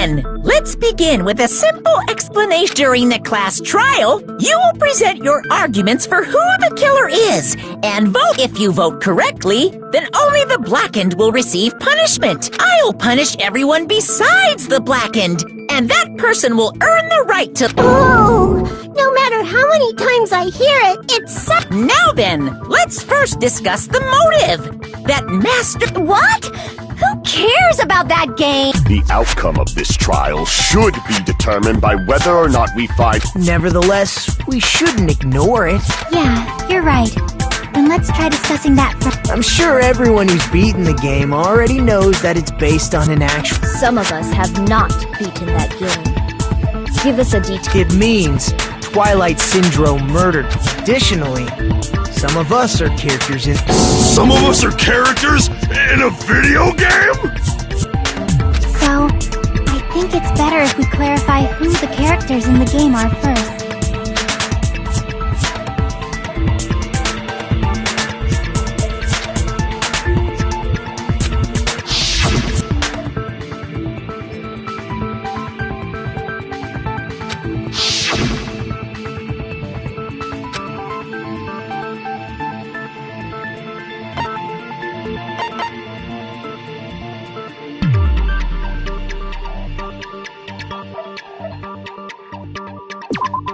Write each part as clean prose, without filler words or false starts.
then, let's begin with a simple explanation. During the class trial, you will present your arguments for who the killer is and vote. If you vote correctly, then only the blackened will receive punishment. I'll punish everyone besides the blackened, and that person will earn the right to— Oh, no matter how many times I hear it, it's so— Now then, let's first discuss the motive. That master— What? Who cares about that game? The outcome of this trial should be determined by whether or not we find— Nevertheless, we shouldn't ignore it. Yeah, you're right. Then let's try discussing that first. I'm sure everyone who's beaten the game already knows that it's based on an actual— Some of us have not beaten that game. Give us a detail. It means Twilight Syndrome murdered. Additionally, some of us are characters in— Some of us are characters in a video game? So, I think it's better if we clarify who the characters in the game are first.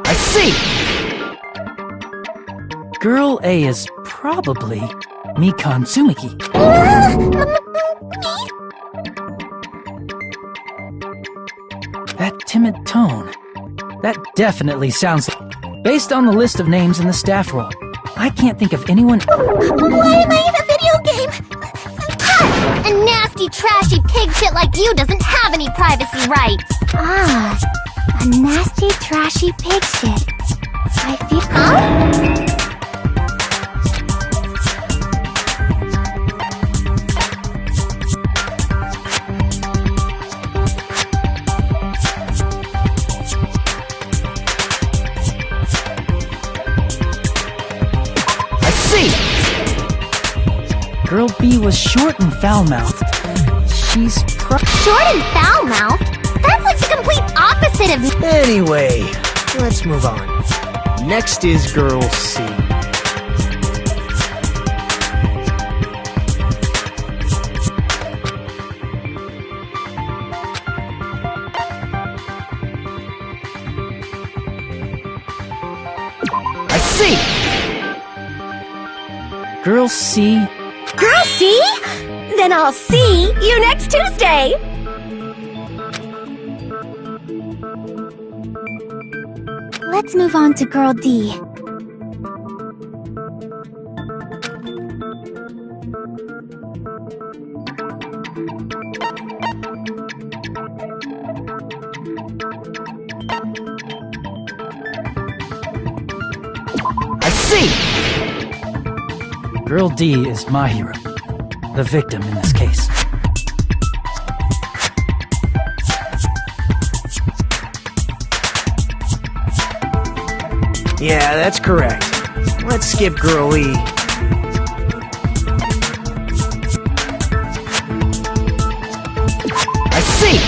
I see! Girl A is probably Mikan Tsumiki. That timid tone. That definitely sounds— Based on the list of names in the staff roll, I can't think of anyone— Why am I in a video game? A nasty, trashy pig shit like you doesn't have any privacy rights. Ah, a nasty, trashy pig shit. I feel— Huh? I see! Girl B was short and foul-mouthed. She's Short and foul-mouthed? That's like the complete opposite of me. Anyway, let's move on. Next is Girl C. I see! Girl C. Girl, see? Then I'll see you next Tuesday. Let's move on to Girl D. I see! Girl D is my hero. The victim in this case. Yeah, that's correct. Let's skip Girl E. I see!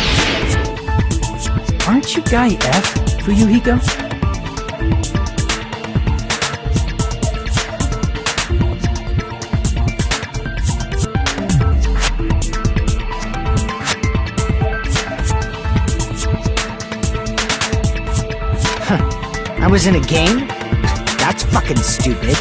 Aren't you Guy F, Fuyuhiko? I was in a game? That's fucking stupid.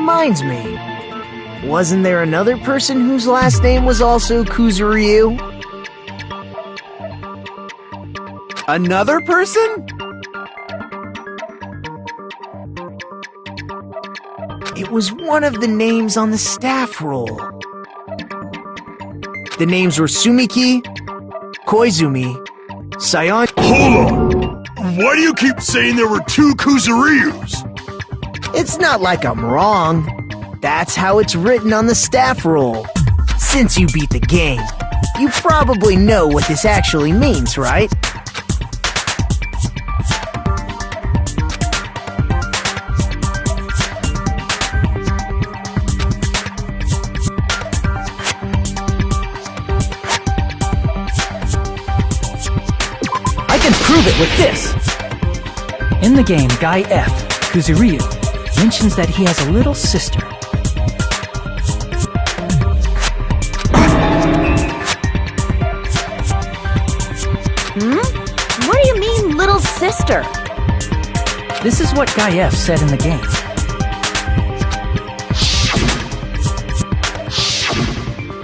reminds me. Wasn't there another person whose last name was also Kuzuryu? Another person? It was one of the names on the staff roll. The names were Sumiki, Koizumi, Sayon. Hold on! Why do you keep saying there were two Kuzuryus? It's not like I'm wrong. That's how it's written on the staff roll. Since you beat the game, you probably know what this actually means, right? I can prove it with this! In the game, Guy F, Kuzuryu, mentions that he has a little sister. What do you mean, little sister? This is what Guy F said in the game.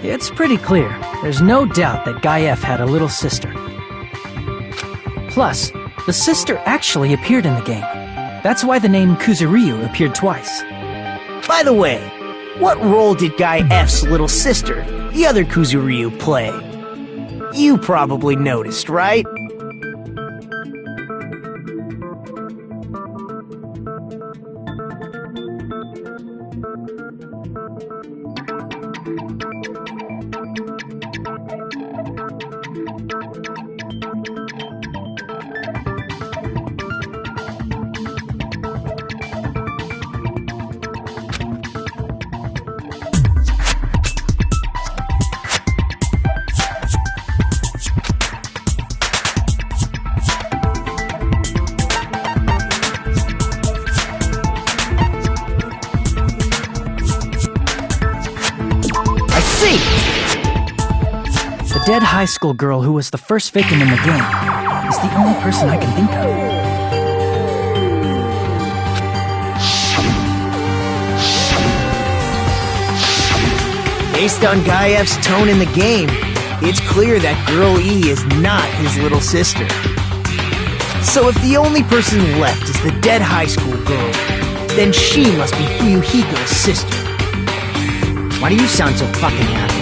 It's pretty clear. There's no doubt that Guy F had a little sister. Plus, the sister actually appeared in the game. That's why the name Kuzuryu appeared twice. By the way, what role did Guy F's little sister, the other Kuzuryu, play? You probably noticed, right? The dead high school girl who was the first victim in the game is the only person I can think of. Based on Guy F's tone in the game, it's clear that Girl E is not his little sister. So if the only person left is the dead high school girl, then she must be Fuyuhiko's sister. Why do you sound so fucking happy?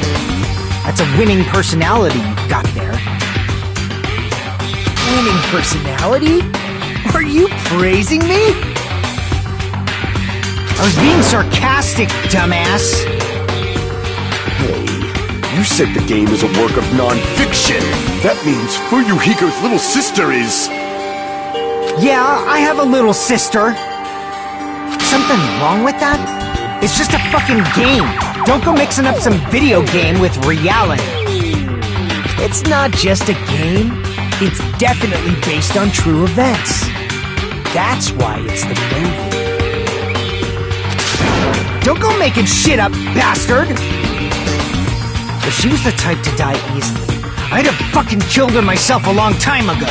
That's a winning personality you've got there. Winning personality? Are you praising me? I was being sarcastic, dumbass. Hey, you said the game is a work of non-fiction. That means Fuyuhiko's little sister is... Yeah, I have a little sister. Something wrong with that? It's just a fucking game. Don't go mixing up some video game with reality. It's not just a game. It's definitely based on true events. That's why it's the movie. Don't go making shit up, bastard! If she was the type to die easily, I'd have fucking killed her myself a long time ago.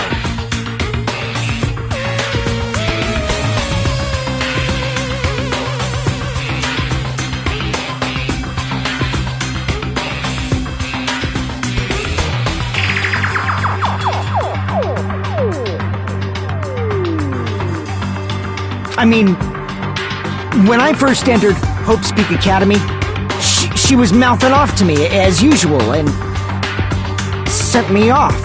I mean, when I first entered Hope's Peak Academy, she was mouthing off to me as usual and sent me off.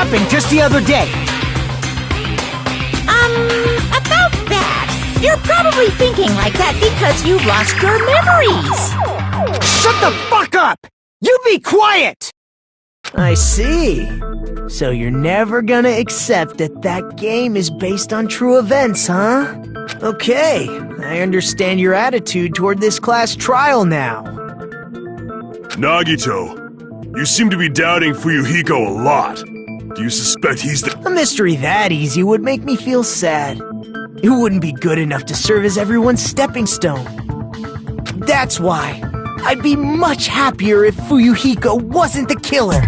happened just the other day. About that. You're probably thinking like that because you lost your memories. Shut the fuck up! You be quiet! I see. So you're never gonna accept that that game is based on true events, huh? Okay, I understand your attitude toward this class trial now. Nagito, you seem to be doubting Fuyuhiko a lot. Do you suspect he's the— A mystery that easy would make me feel sad. It wouldn't be good enough to serve as everyone's stepping stone. That's why I'd be much happier if Fuyuhiko wasn't the killer.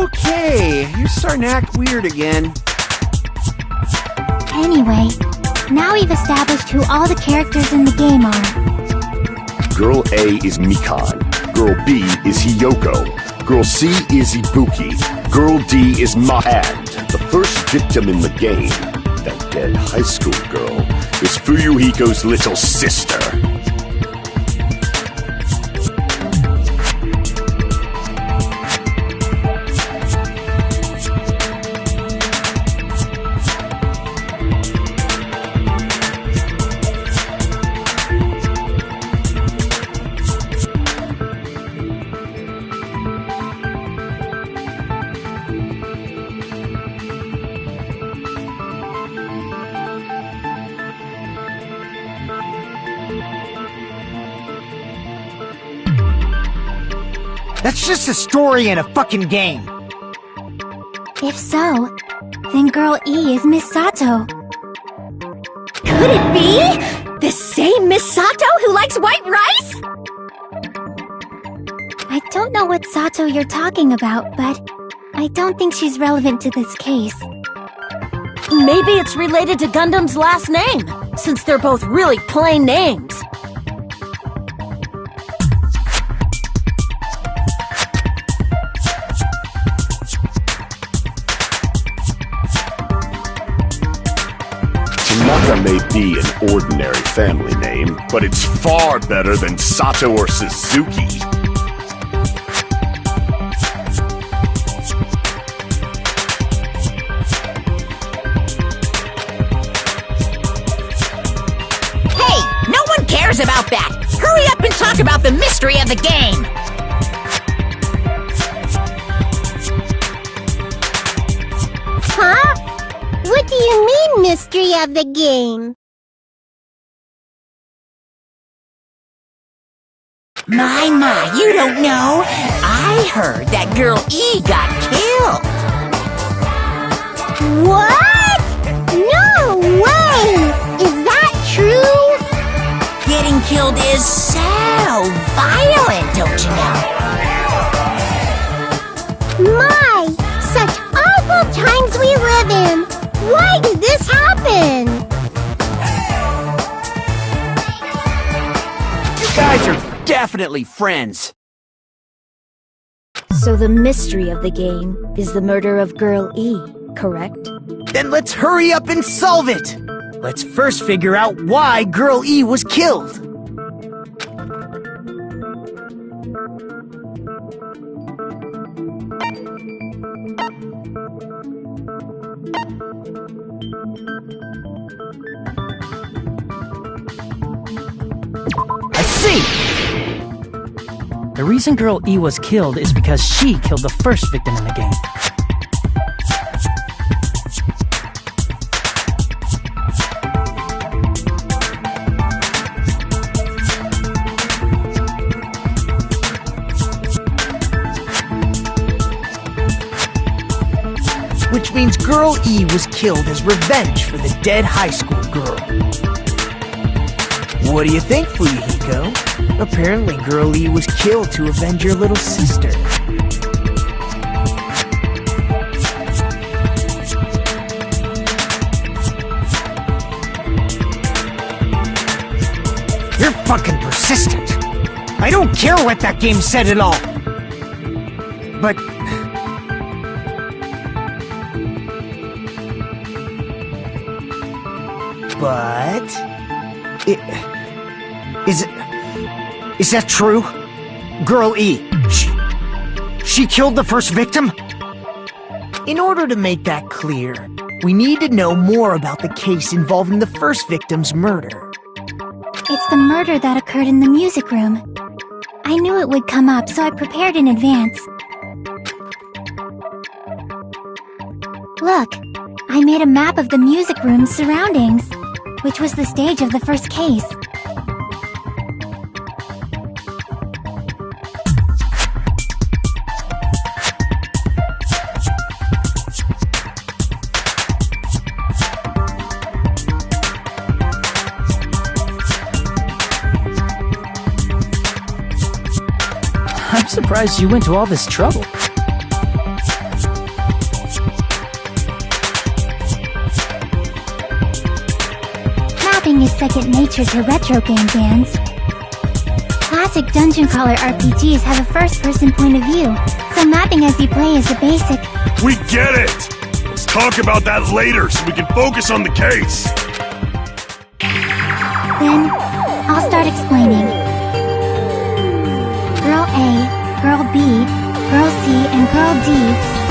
Okay, you're starting to act weird again. Anyway, now we've established who all the characters in the game are. Girl A is Mikan. Girl B is Hiyoko. Girl C is Ibuki. Girl D is Mahad. The first victim in the game, that dead high school girl, is Fuyuhiko's little sister. That's just a story in a fucking game. If so, then Girl E is Miss Sato. Could it be? The same Miss Sato who likes white rice? I don't know what Sato you're talking about, but I don't think she's relevant to this case. Maybe it's related to Gundam's last name, since they're both really plain names. Tanaka may be an ordinary family name, but it's far better than Sato or Suzuki. Hey, no one cares about that. Hurry up and talk about the mystery of the game. Huh? What do you mean, mystery of the game? My, you don't know. I heard that girl E got killed. What? No way! Is that true? Getting killed is so violent, don't you know? My, such awful times we live in. Why did this happen? You guys are definitely friends. So the mystery of the game is the murder of Girl E, correct? Then let's hurry up and solve it! Let's first figure out why Girl E was killed. I see! The reason Girl E was killed is because she killed the first victim in the game. Which means Girl E was killed as revenge for the dead high school girl. What do you think, Fuyuhiko? Apparently Girl E was killed to avenge your little sister. You're fucking persistent. I don't care what that game said at all. But... Is that true? Girl E, She killed the first victim? In order to make that clear, we need to know more about the case involving the first victim's murder. It's the murder that occurred in the music room. I knew it would come up, so I prepared in advance. Look, I made a map of the music room's surroundings, which was the stage of the first case. I'm surprised you went to all this trouble. Mapping is second nature to retro game fans. Classic dungeon crawler RPGs have a first-person point of view, so mapping as you play is the basic. We get it! Let's talk about that later so we can focus on the case. Then, I'll start explaining. Girl A, Girl B, Girl C, and Girl D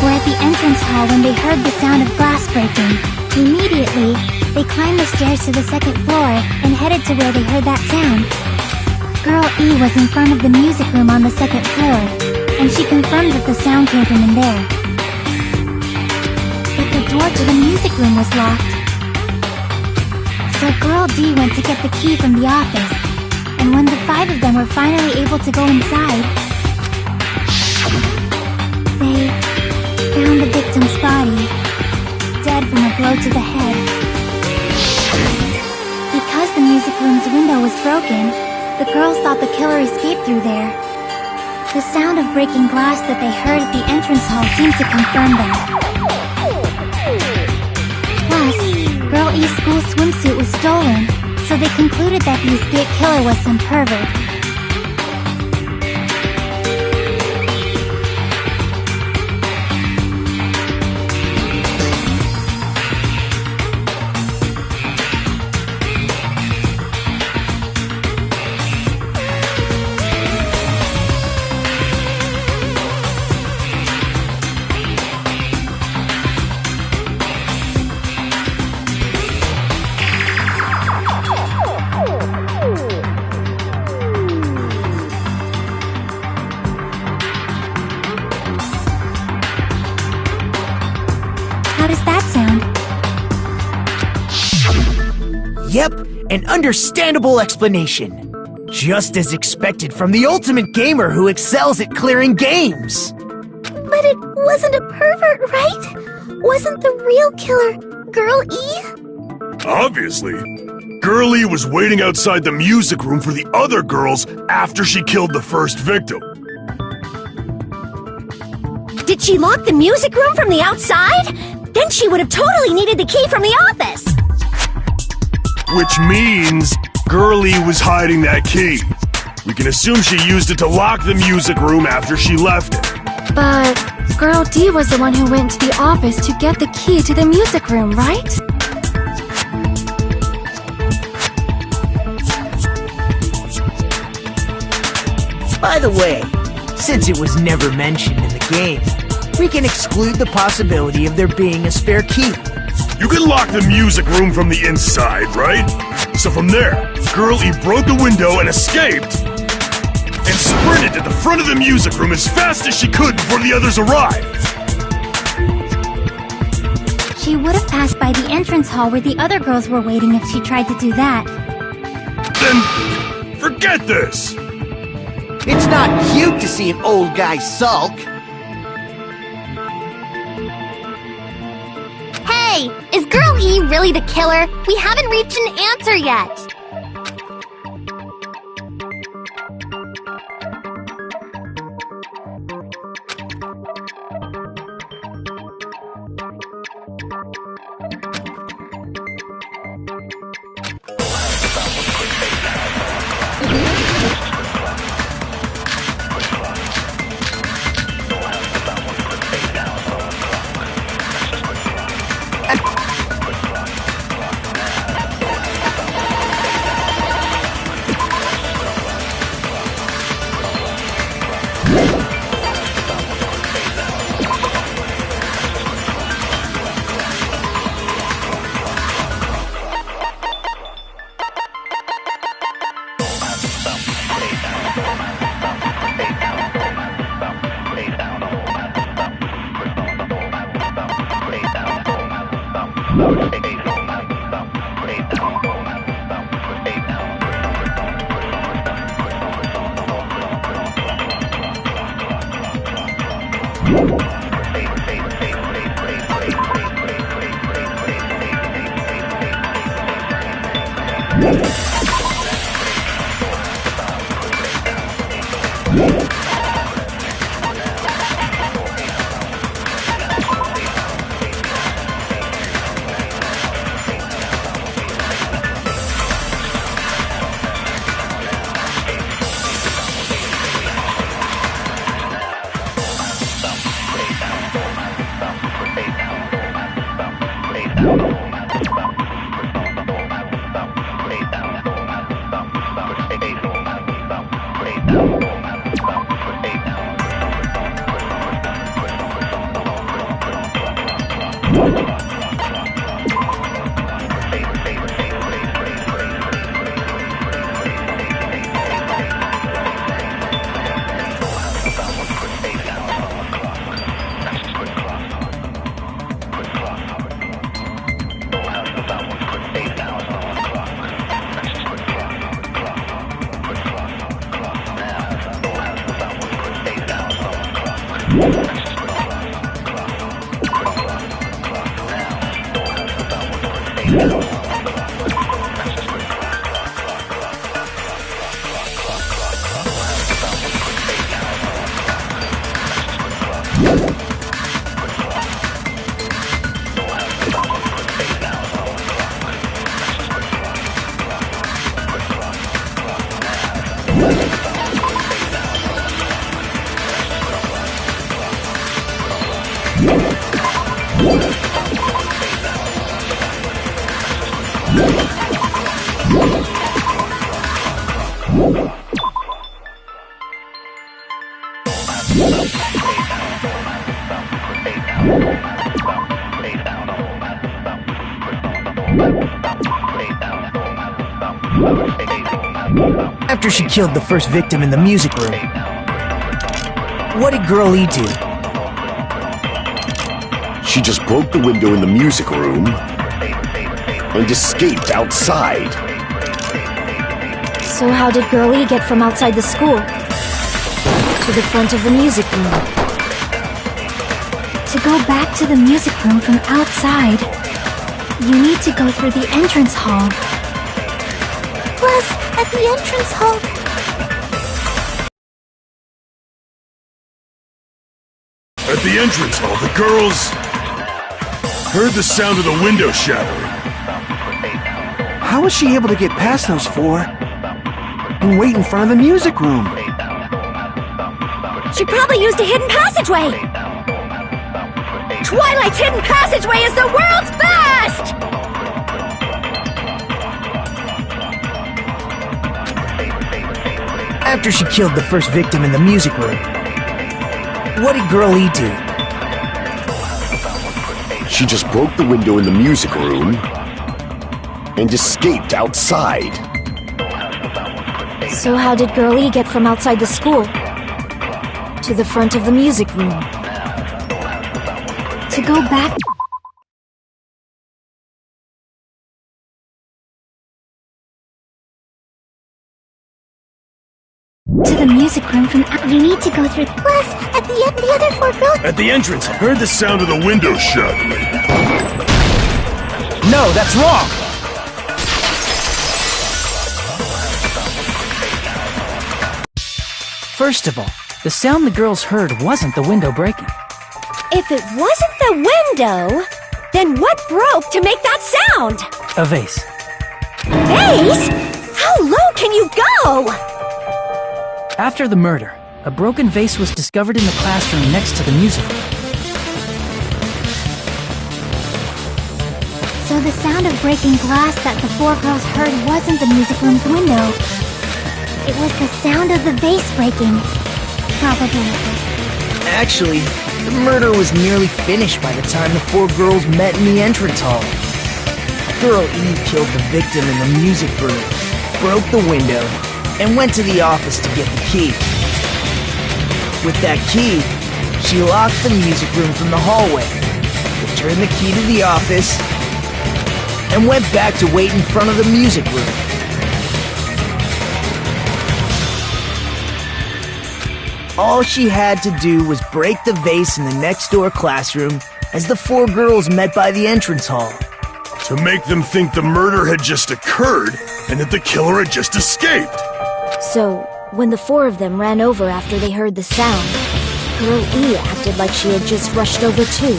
were at the entrance hall when they heard the sound of glass breaking. Immediately, they climbed the stairs to the second floor and headed to where they heard that sound. Girl E was in front of the music room on the second floor, and she confirmed that the sound came from in there. But the door to the music room was locked. So Girl D went to get the key from the office, and when the 5 of them were finally able to go inside, they found the victim's body, dead from a blow to the head. Because the music room's window was broken, the girls thought the killer escaped through there. The sound of breaking glass that they heard at the entrance hall seemed to confirm that. Plus, Girl E's school swimsuit was stolen, so they concluded that the escaped killer was some pervert. How does that sound? Yep, an understandable explanation. Just as expected from the ultimate gamer who excels at clearing games. But it wasn't a pervert, right? Wasn't the real killer Girl E? Obviously. Girlie was waiting outside the music room for the other girls after she killed the first victim. Did she lock the music room from the outside? Then she would have totally needed the key from the office. Which means Girlie was hiding that key. We can assume she used it to lock the music room after she left it. But Girl D was the one who went to the office to get the key to the music room, right? By the way, since it was never mentioned in the game, we can exclude the possibility of there being a spare key. You can lock the music room from the inside, right? So from there, Girlie broke the window and escaped, and sprinted to the front of the music room as fast as she could before the others arrived. She would have passed by the entrance hall where the other girls were waiting if she tried to do that. Then, forget this! It's not cute to see an old guy sulk. Hey, is Girl E really the killer? We haven't reached an answer yet. After she killed the first victim in the music room, what did Girl E do? She just broke the window in the music room and escaped outside. So how did Girl E get from outside the school to the front of the music room? To go back to the music room from outside, you need to go through the entrance hall. Plus, at the entrance hall... At the entrance hall, the girls heard the sound of the window shattering. How was she able to get past those four and wait in front of the music room? She probably used a hidden passageway! Twilight's hidden passageway is the world's best! After she killed the first victim in the music room, what did Girl E do? She just broke the window in the music room and escaped outside. So how did Girl E get from outside the school to the front of the music room? To go back to the music room from You need to go through... Plus, at the end, the other four girls... At the entrance, heard the sound of the window shattering. No, that's wrong! First of all, the sound the girls heard wasn't the window breaking. If it wasn't the window, then what broke to make that sound? A vase. Vase? How low can you go? After the murder, a broken vase was discovered in the classroom next to the music room. So the sound of breaking glass that the four girls heard wasn't the music room's window. It was the sound of the vase breaking. Probably. Actually, the murder was nearly finished by the time the four girls met in the entrance hall. Girl E killed the victim in the music room, broke the window, and went to the office to get the key. With that key, she locked the music room from the hallway, returned the key to the office, and went back to wait in front of the music room. All she had to do was break the vase in the next door classroom as the four girls met by the entrance hall. To make them think the murder had just occurred and that the killer had just escaped. So, when the four of them ran over after they heard the sound, Girl E acted like she had just rushed over too.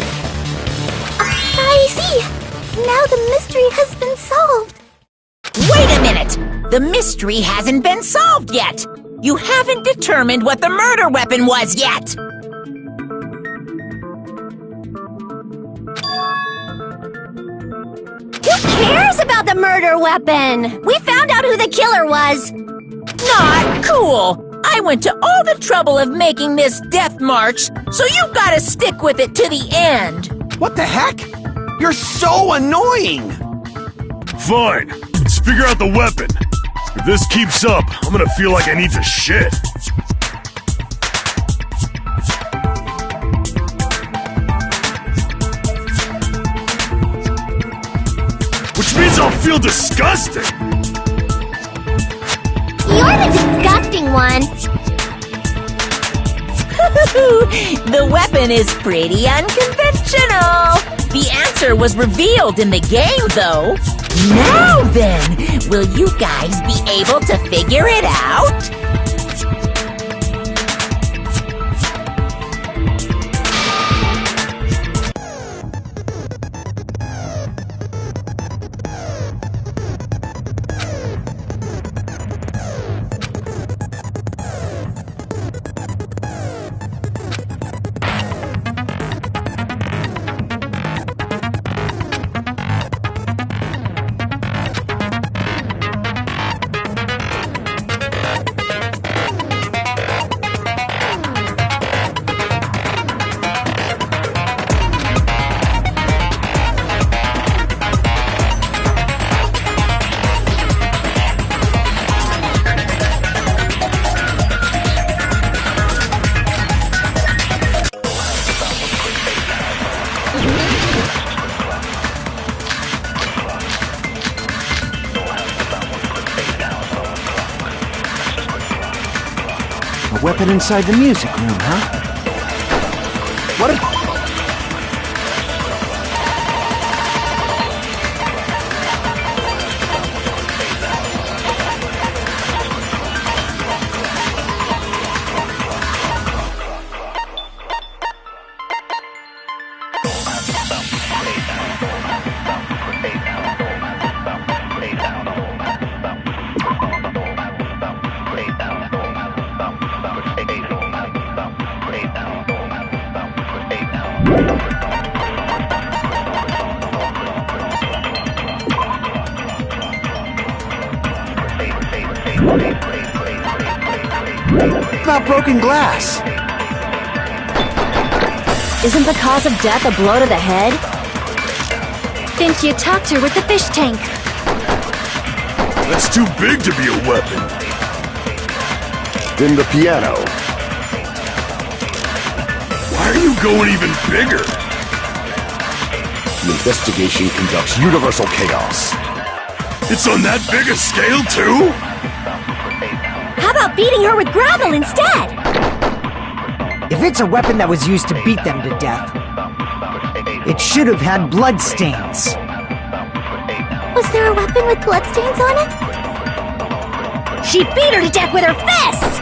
I see! Now the mystery has been solved! Wait a minute! The mystery hasn't been solved yet! You haven't determined what the murder weapon was yet! cares about the murder weapon? We found out who the killer was. Not cool! I went to all the trouble of making this death march, so you gotta stick with it to the end. What the heck? You're so annoying! Fine. Let's figure out the weapon. If this keeps up, I'm gonna feel like I need to shit. Which means I'll feel disgusting! You're the disgusting one. The weapon is pretty unconventional. The answer was revealed in the game, though. Now then, will you guys be able to figure it out? A weapon inside the music room, huh? What if... about broken glass? Isn't the cause of death a blow to the head? Think you talked her with the fish tank. That's too big to be a weapon. Then the piano. Why are you going even bigger? The investigation conducts universal chaos. It's on that big a scale, too? How about beating her with gravel instead? If it's a weapon that was used to beat them to death, it should have had bloodstains. Was there a weapon with bloodstains on it? She beat her to death with her fists!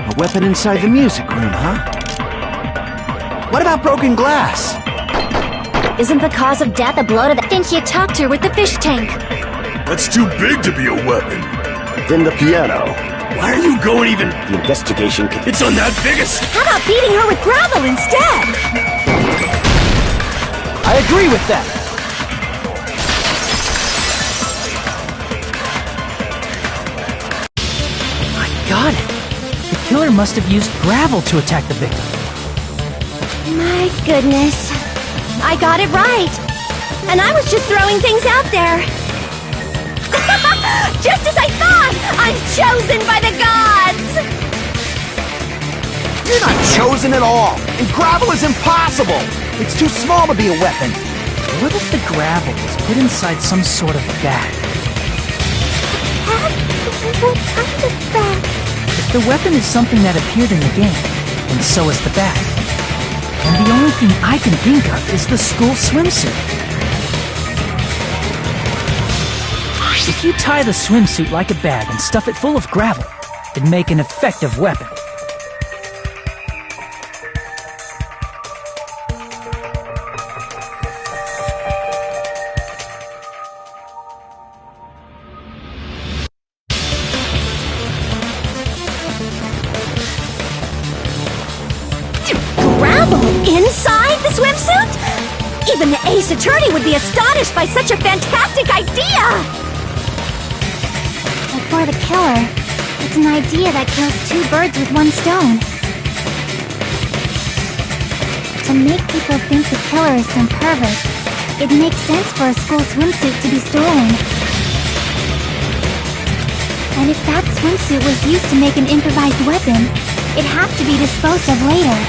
A weapon inside the music room, huh? What about broken glass? Isn't the cause of death a blow to the... Think you talked her with the fish tank. That's too big to be a weapon. Then the piano. Why are you going even... The investigation can... It's on that biggest... How about beating her with gravel instead? I agree with that. I got it. The killer must have used gravel to attack the victim. My goodness. I got it right. And I was just throwing things out there. Just as I thought! I'm chosen by the gods! You're not chosen at all! And gravel is impossible! It's too small to be a weapon! What if the gravel was put inside some sort of bag? What kind of bag? If the weapon is something that appeared in the game, then so is the bag. And the only thing I can think of is the school swimsuit. If you tie the swimsuit like a bag and stuff it full of gravel, it'd make an effective weapon. Gravel inside the swimsuit? Even the ace attorney would be astonished by such a fantastic idea! But for the killer, it's an idea that kills two birds with one stone. To make people think the killer is some pervert, it makes sense for a school swimsuit to be stolen. And if that swimsuit was used to make an improvised weapon, it'd have to be disposed of later.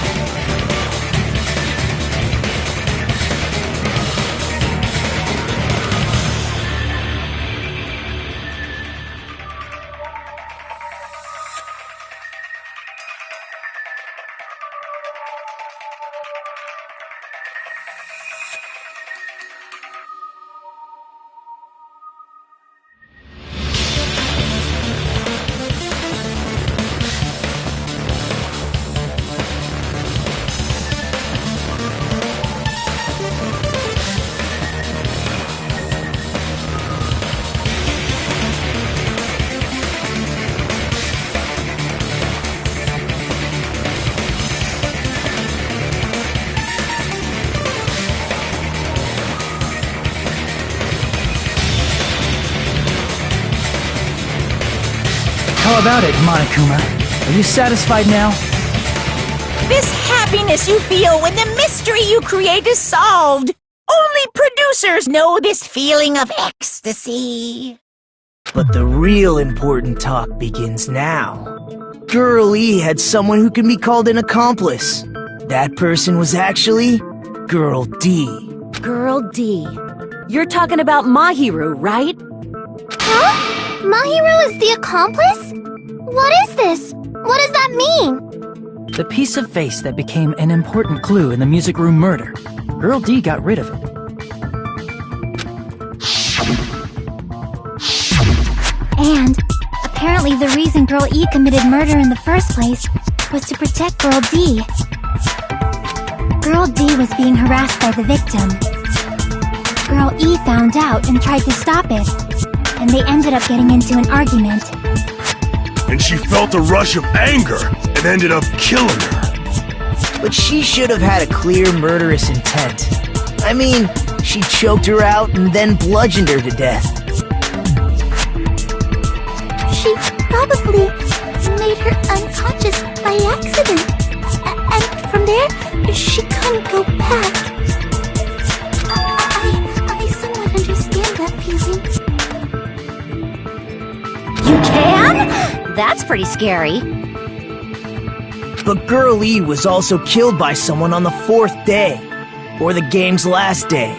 How about it, Monokuma? Are you satisfied now? This happiness you feel when the mystery you create is solved. Only producers know this feeling of ecstasy. But the real important talk begins now. Girl E had someone who can be called an accomplice. That person was actually Girl D. Girl D. You're talking about Mahiru, right? Huh? Mahiru is the accomplice? What is this? What does that mean? The piece of face that became an important clue in the music room murder. Girl D got rid of it. And apparently the reason Girl E committed murder in the first place was to protect Girl D. Girl D was being harassed by the victim. Girl E found out and tried to stop it, and they ended up getting into an argument. And she felt a rush of anger and ended up killing her. But she should have had a clear murderous intent. I mean, she choked her out and then bludgeoned her to death. She probably made her unconscious by accident. And from there, she couldn't go back. I somewhat understand that feeling. You can? That's pretty scary. But Girl E was also killed by someone on the 4th day, or the game's last day.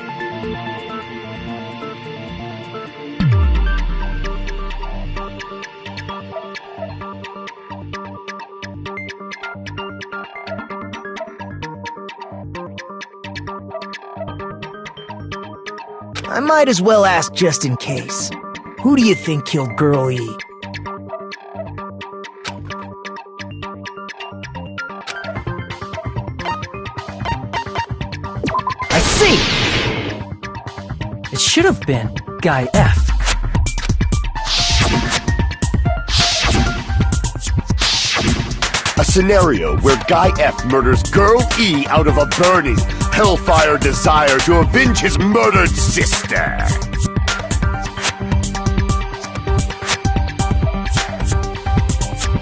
I might as well ask just in case. Who do you think killed Girl E? I see! It should have been Guy F. A scenario where Guy F murders Girl E out of a burning, hellfire desire to avenge his murdered sister.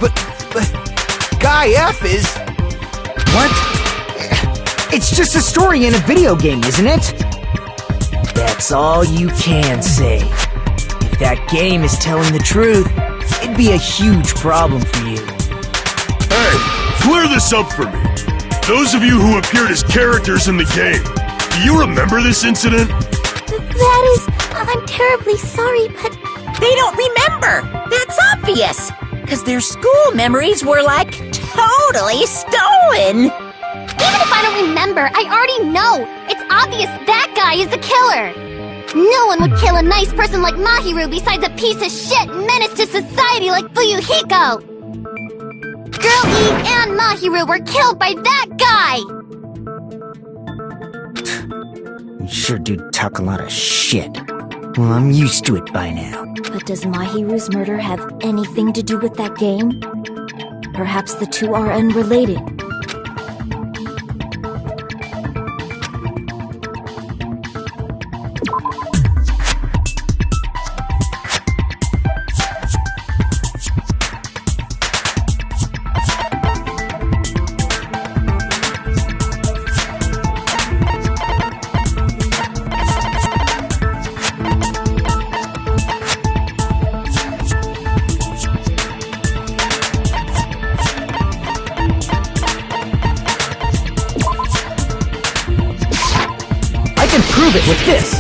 But Guy F is... What? It's just a story in a video game, isn't it? That's all you can say. If that game is telling the truth, it'd be a huge problem for you. Hey, clear this up for me. Those of you who appeared as characters in the game, do you remember this incident? I'm terribly sorry, but... They don't remember! That's obvious! Because their school memories were, like, totally stolen! Even if I don't remember, I already know! It's obvious that guy is the killer! No one would kill a nice person like Mahiru besides a piece of shit menace to society like Fuyuhiko! Girl E and Mahiru were killed by that guy! You sure do talk a lot of shit. Well, I'm used to it by now. But does Mahiru's murder have anything to do with that game? Perhaps the two are unrelated. Prove it with this!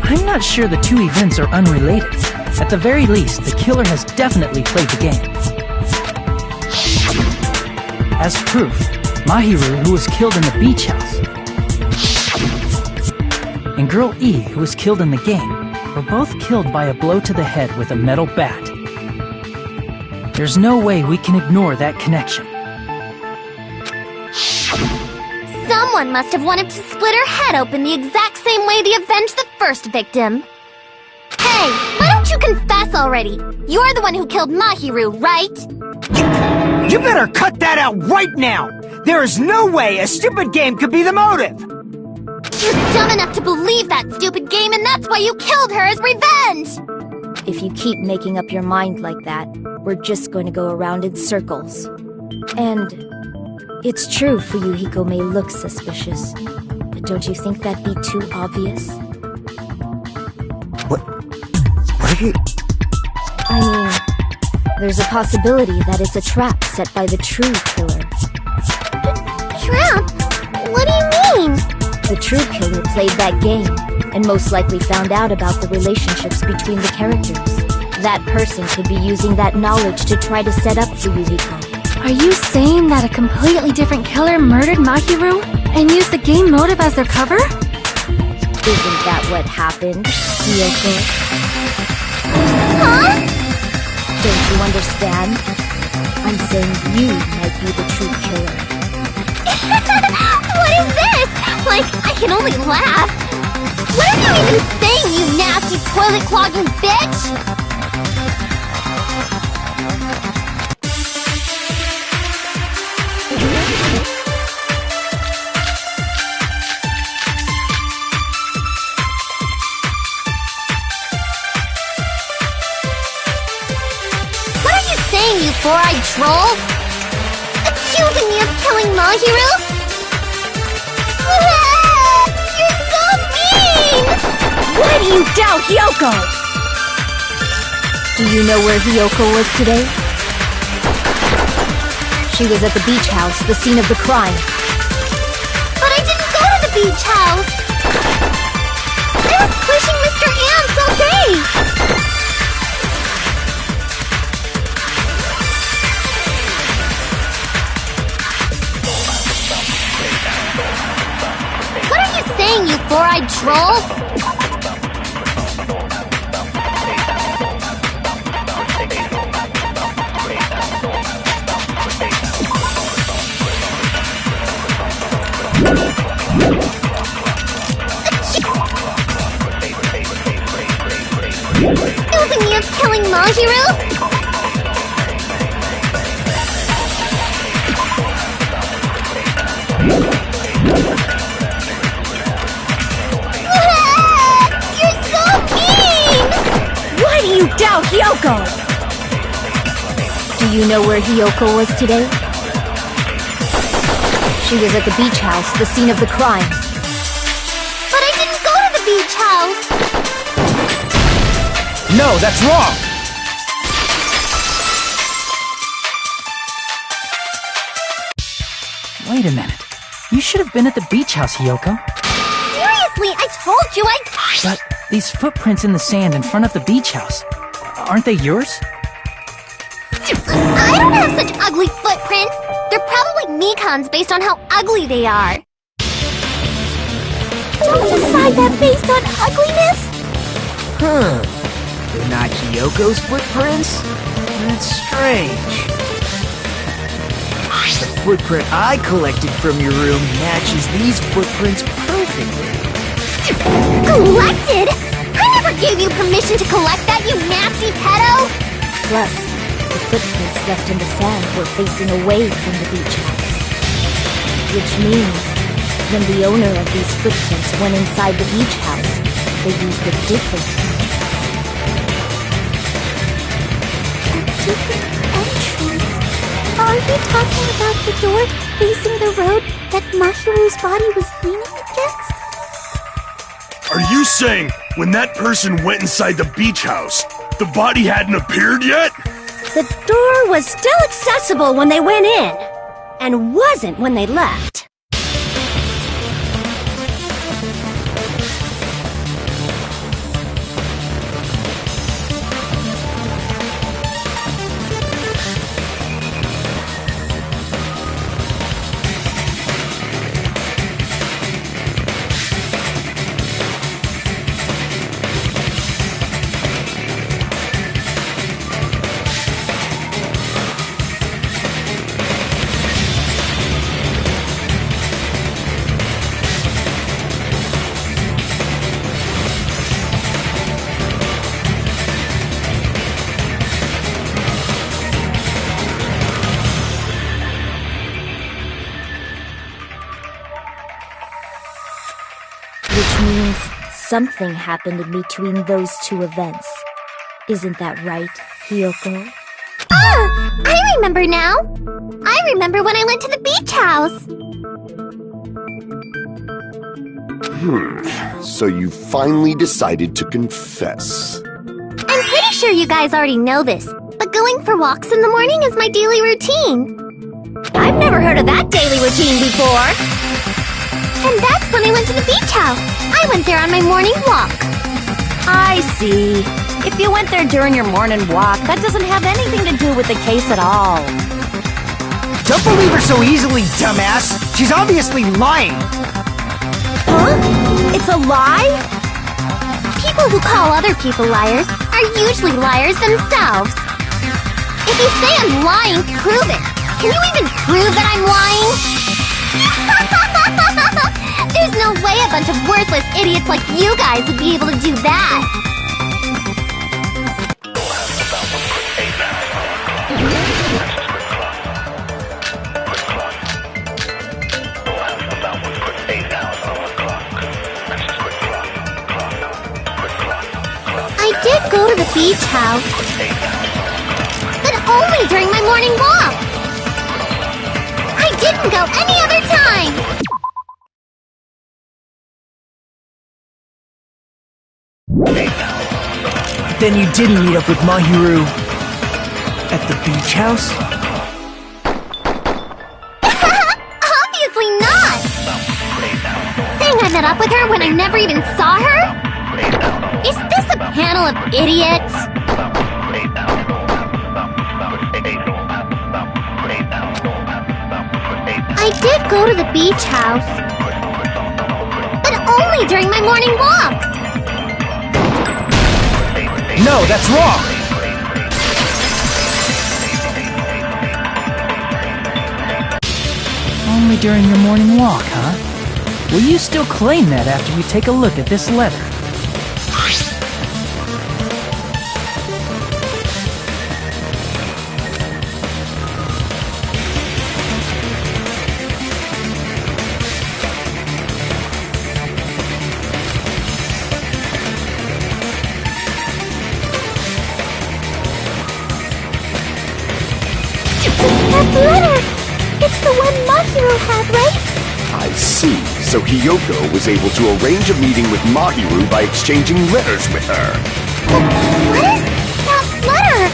I'm not sure the two events are unrelated. At the very least, the killer has definitely played the game. As proof, Mahiru, who was killed in the beach house, and Girl E, who was killed in the game, were both killed by a blow to the head with a metal bat. There's no way we can ignore that connection. Someone must have wanted to split her head open the exact same way they avenged the first victim. Hey, why don't you confess already? You're the one who killed Mahiru, right? You better cut that out right now! There is no way a stupid game could be the motive! You're dumb enough to believe that stupid game, and that's why you killed her as revenge! If you keep making up your mind like that, we're just going to go around in circles. And it's true Fuyuhiko may look suspicious, but don't you think that'd be too obvious? What are you... I mean, there's a possibility that it's a trap set by the true killer. Trap? What do you mean? The true killer played that game, and most likely found out about the relationships between the characters. That person could be using that knowledge to try to set up Fuyuhiko. Are you saying that a completely different killer murdered Mahiru and used the game motive as their cover? Isn't that what happened, Hiyoko? Huh? Don't you understand? I'm saying you might be the true killer. What is this? Like, I can only laugh. What are you even saying, you nasty toilet-clogging bitch? You four-eyed troll? Accusing me of killing Mahiru? You're so mean! Why do you doubt Hiyoko? Do you know where Hiyoko was today? She was at the beach house, the scene of the crime. But I didn't go to the beach house! I was pushing Mr. Ants all day! You four-eyed troll? Accusing me of killing Mahiru? Do you know where Hiyoko was today? She was at the beach house, the scene of the crime. But I didn't go to the beach house! No, that's wrong! Wait a minute. You should have been at the beach house, Hiyoko. Seriously, I told you But these footprints in the sand in front of the beach house, aren't they yours? I don't have such ugly footprints! They're probably Mikan's based on how ugly they are! Don't decide that based on ugliness! Huh. Not Hiyoko's footprints? That's strange. The footprint I collected from your room matches these footprints perfectly. Collected? I never gave you permission to collect that, you nasty pedo! Plus, the footprints left in the sand were facing away from the beach house. Which means, when the owner of these footprints went inside the beach house, they used a different entrance. A different entrance? Are you talking about the door facing the road that Mahiru's body was leaning against? Are you saying when that person went inside the beach house, the body hadn't appeared yet? The door was still accessible when they went in, and wasn't when they left. Which means something happened in between those two events. Isn't that right, Hiyoko? Ah! I remember now! I remember when I went to the beach house! So you finally decided to confess. I'm pretty sure you guys already know this, but going for walks in the morning is my daily routine. I've never heard of that daily routine before. And that's when I went to the beach house. I went there on my morning walk. I see. If you went there during your morning walk, that doesn't have anything to do with the case at all. Don't believe her so easily, dumbass! She's obviously lying! Huh? It's a lie? People who call other people liars are usually liars themselves. If you say I'm lying, prove it. Can you even prove that I'm lying? There's no way a bunch of worthless idiots like you guys would be able to do that. I did go to the beach house, but only during my morning walk. I didn't go any other time. Then you didn't meet up with Mahiru at the beach house? Obviously not! Saying I met up with her when I never even saw her? Is this a panel of idiots? I did go to the beach house, but only during my morning walk. No, that's wrong! Only during your morning walk, huh? Will you still claim that after you take a look at this letter? Letter! It's the one Mahiru had, right? I see. So Hiyoko was able to arrange a meeting with Mahiru by exchanging letters with her. What is that letter?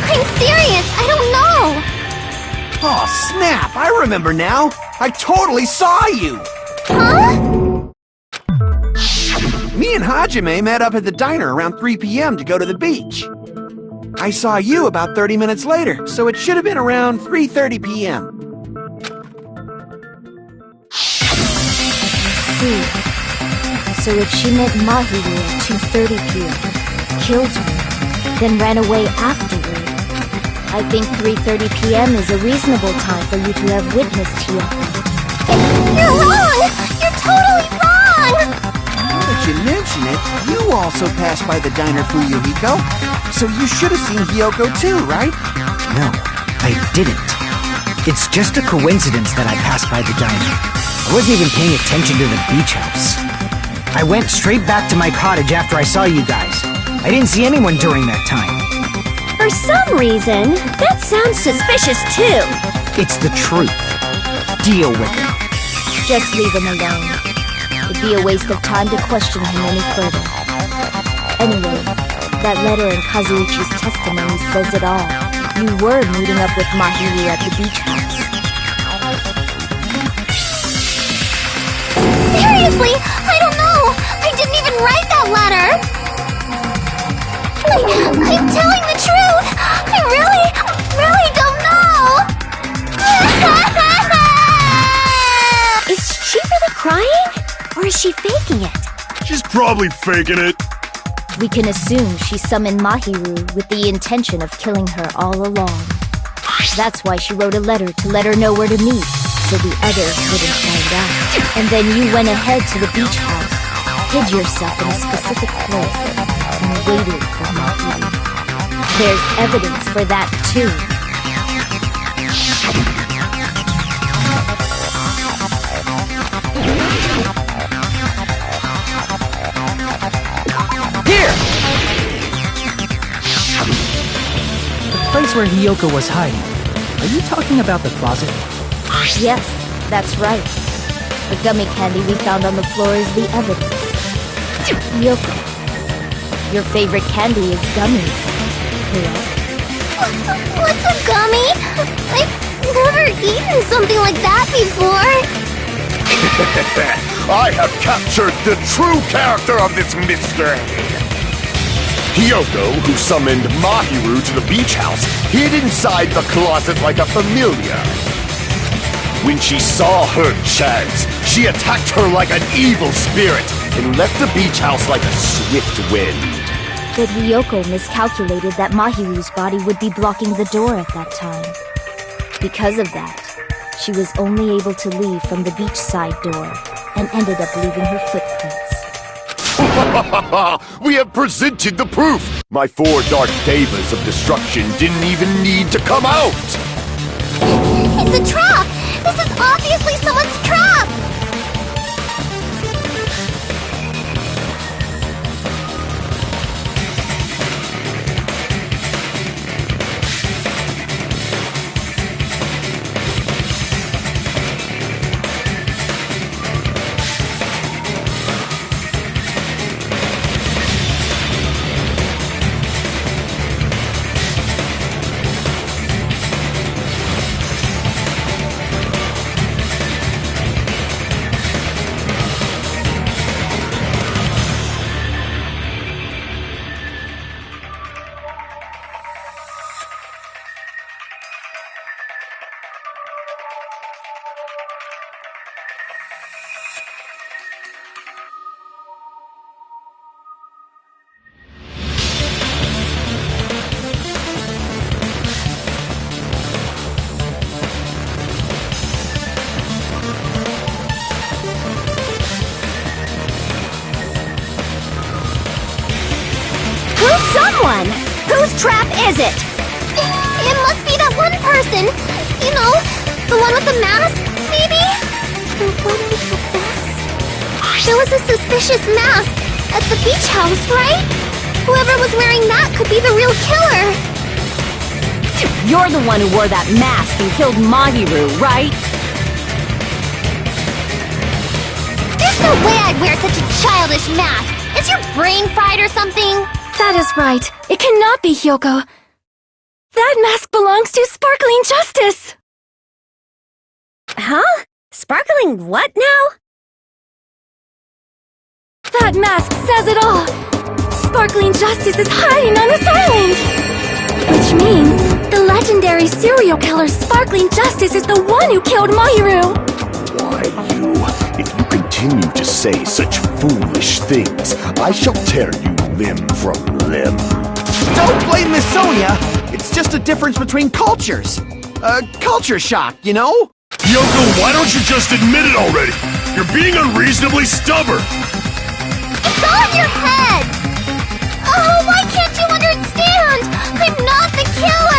I'm serious, I don't know. Oh, snap! I remember now! I totally saw you! Huh? Me and Hajime met up at the diner around 3 p.m. to go to the beach. I saw you about 30 minutes later, so it should have been around 3:30 p.m. See. So if she met Mahiru at 2:30 p.m., killed her, then ran away afterward, I think 3:30 p.m. is a reasonable time for you to have witnessed Hiyoko. You're wrong! You're totally wrong! Now that you mention it, you also passed by the diner, Fuyuhiko. So you should have seen Hiyoko too, right? No, I didn't. It's just a coincidence that I passed by the diner. I wasn't even paying attention to the beach house. I went straight back to my cottage after I saw you guys. I didn't see anyone during that time. For some reason, that sounds suspicious too. It's the truth. Deal with it. Just leave him alone. It'd be a waste of time to question him any further. Anyway, that letter in Kazuichi's testimony says it all. You were meeting up with Mahiru at the beach house. Seriously, I don't know! I didn't even write that letter! I'm telling the truth! I really don't know! Is she really crying? Or is she faking it? She's probably faking it. We can assume she summoned Mahiru with the intention of killing her all along. That's why she wrote a letter to let her know where to meet, so the others wouldn't find out. And then you went ahead to the beach house, hid yourself in a specific place, and waited for Mahiru. There's evidence for that, too. Here! The place where Hiyoko was hiding. Are you talking about the closet? Yes, that's right. The gummy candy we found on the floor is the evidence. Hiyoko, your favorite candy is gummies, correct? What's a gummy? I've never eaten something like that before. I have captured the true character of this mystery. Hiyoko, who summoned Mahiru to the beach house, hid inside the closet like a familiar. When she saw her chance, she attacked her like an evil spirit and left the beach house like a swift wind. But Hiyoko miscalculated that Mahiru's body would be blocking the door at that time. Because of that, she was only able to leave from the beachside door and ended up leaving her footprints. We have presented the proof! My 4 dark devas of destruction didn't even need to come out! It's a trap! This is obviously someone's trap! Someone! Whose trap is it? It must be that one person! You know, the one with the mask, maybe? The one with the mask? There was a suspicious mask at the beach house, right? Whoever was wearing that could be the real killer! You're the one who wore that mask and killed Mahiru, right? There's no way I'd wear such a childish mask! Is your brain fried or something? That is right. It cannot be Hyoko. That mask belongs to Sparkling Justice! Huh? Sparkling what now? That mask says it all! Sparkling Justice is hiding on this island! Which means the legendary serial killer Sparkling Justice is the one who killed Mahiru! Why, you... If you continue to say such foolish things, I shall tear you limb from limb. Don't blame Miss Sonia! It's just a difference between cultures. Culture shock, you know? Yoko, why don't you just admit it already? You're being unreasonably stubborn! It's all in your head! Oh, why can't you understand? I'm not the killer!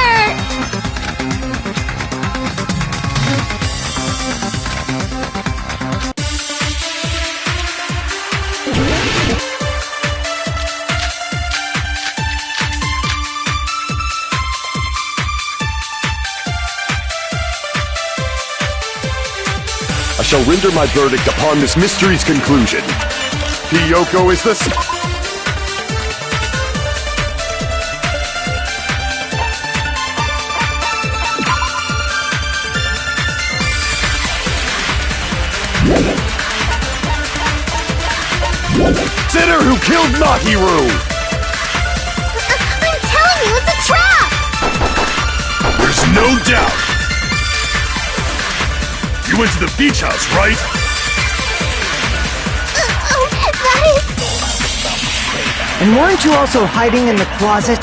I shall render my verdict upon this mystery's conclusion. Hyoko is the... sinner who killed Mahiru! I'm telling you, it's a trap! There's no doubt! You went to the beach house, right? Oh, that is... And weren't you also hiding in the closet?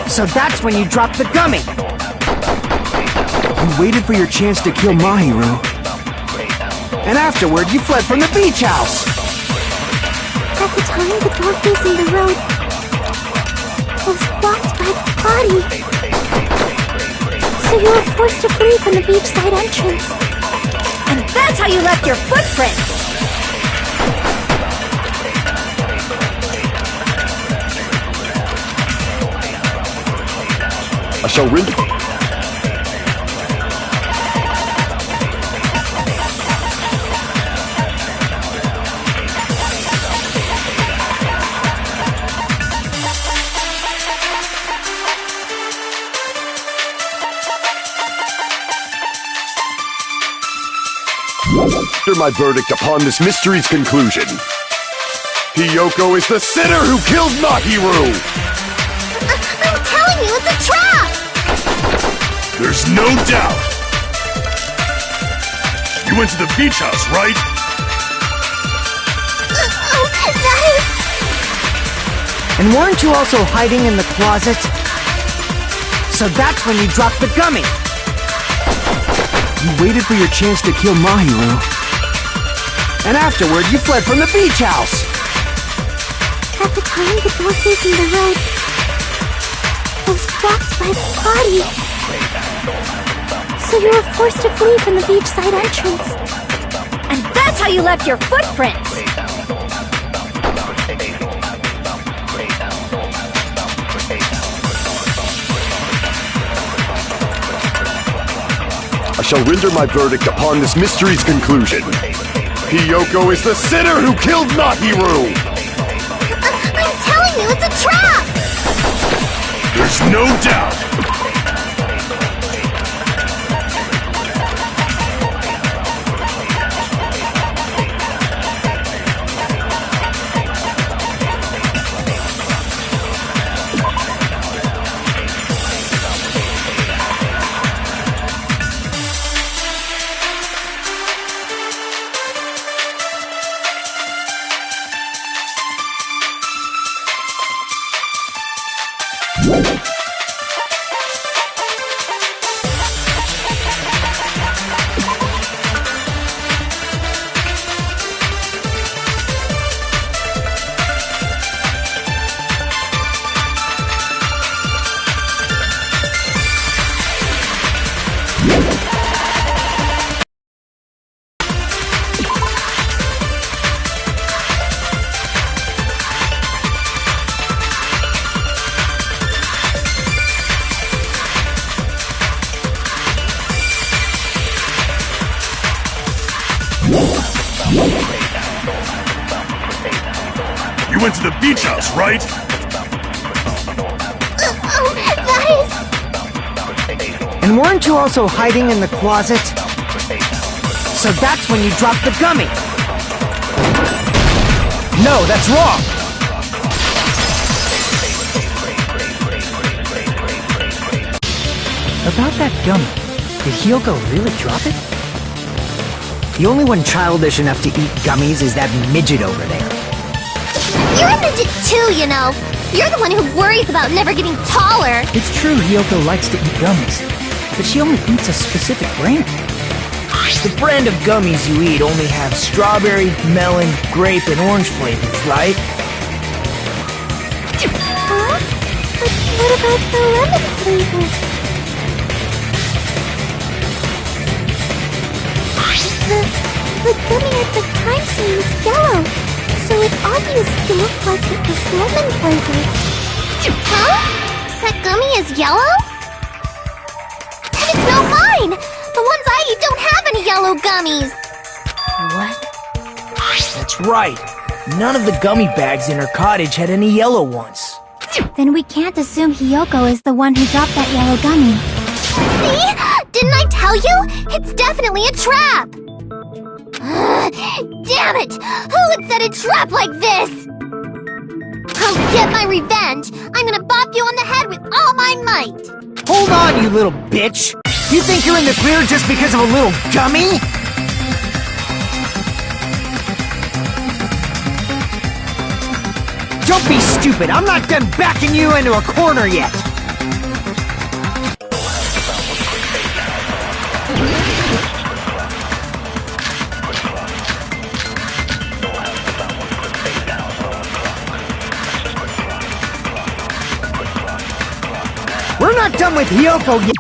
So that's when you dropped the gummy! You waited for your chance to kill Mahiru. And afterward, you fled from the beach house! At the time, the door facing the road was blocked by the body. So you were forced to flee from the beachside entrance. And that's how you left your footprints! I shall render... my verdict upon this mystery's conclusion. Hyoko is the sinner who killed Mahiru! I'm telling you, it's a trap! There's no doubt! You went to the beach house, right? Oh, that is... And weren't you also hiding in the closet? So that's when you dropped the gummy! You waited for your chance to kill Mahiru. And afterward, you fled from the beach house! At the time, the door facing the road was blocked by the body. So you were forced to flee from the beachside entrance. And that's how you left your footprints! I shall render my verdict upon this mystery's conclusion. Hyoko is the sinner who killed Mahiru! I'm telling you, it's a trap! There's no doubt! You went to the beach house, right? Oh, that is... And weren't you also hiding in the closet? So that's when you dropped the gummy! No, that's wrong! About that gummy, did Hyoko really drop it? The only one childish enough to eat gummies is that midget over there. You're a midget too, you know. You're the one who worries about never getting taller. It's true Hyoko likes to eat gummies, but she only eats a specific brand. The brand of gummies you eat only have strawberry, melon, grape, and orange flavors, right? Huh? But what about the lemon flavor? The gummy at the crime scene was yellow, so it obviously looked like it was lemon flavored. Huh? That gummy is yellow? And it's not mine! The ones I eat don't have any yellow gummies! What? That's right. None of the gummy bags in her cottage had any yellow ones. Then we can't assume Hyoko is the one who dropped that yellow gummy. See? Didn't I tell you? It's definitely a trap! Damn it! Who would set a trap like this? I'll get my revenge! I'm gonna bop you on the head with all my might! Hold on, you little bitch! You think you're in the clear just because of a little gummy? Don't be stupid! I'm not done backing you into a corner yet! We're not done with Hyoko yet!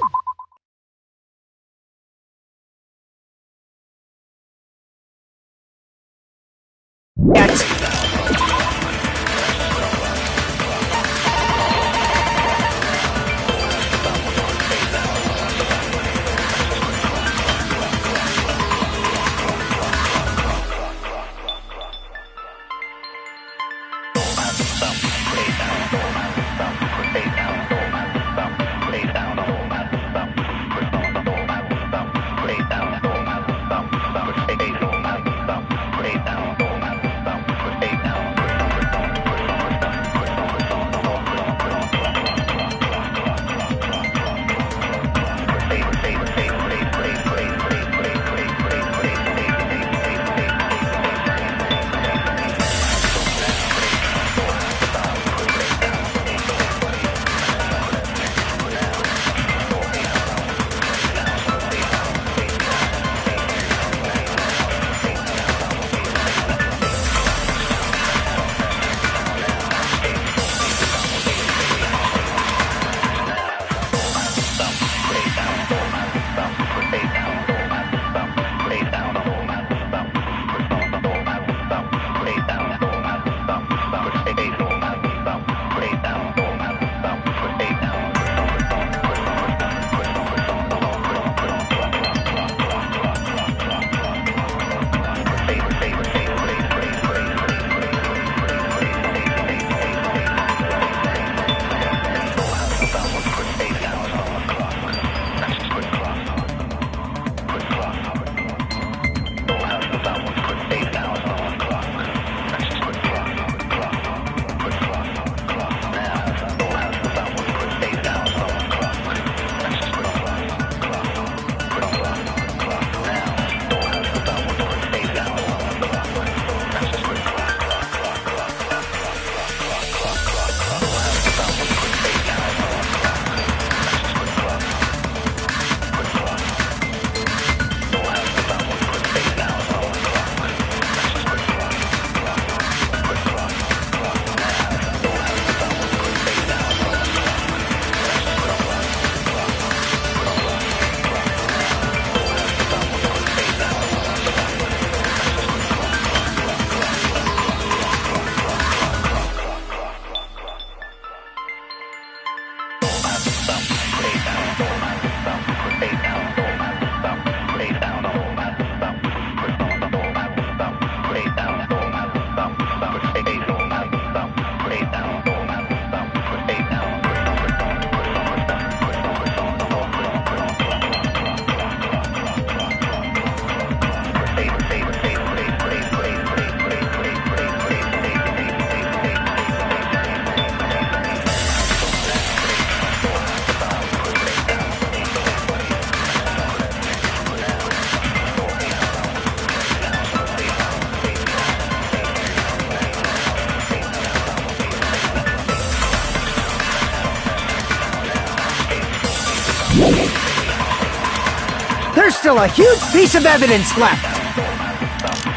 There's still a huge piece of evidence left.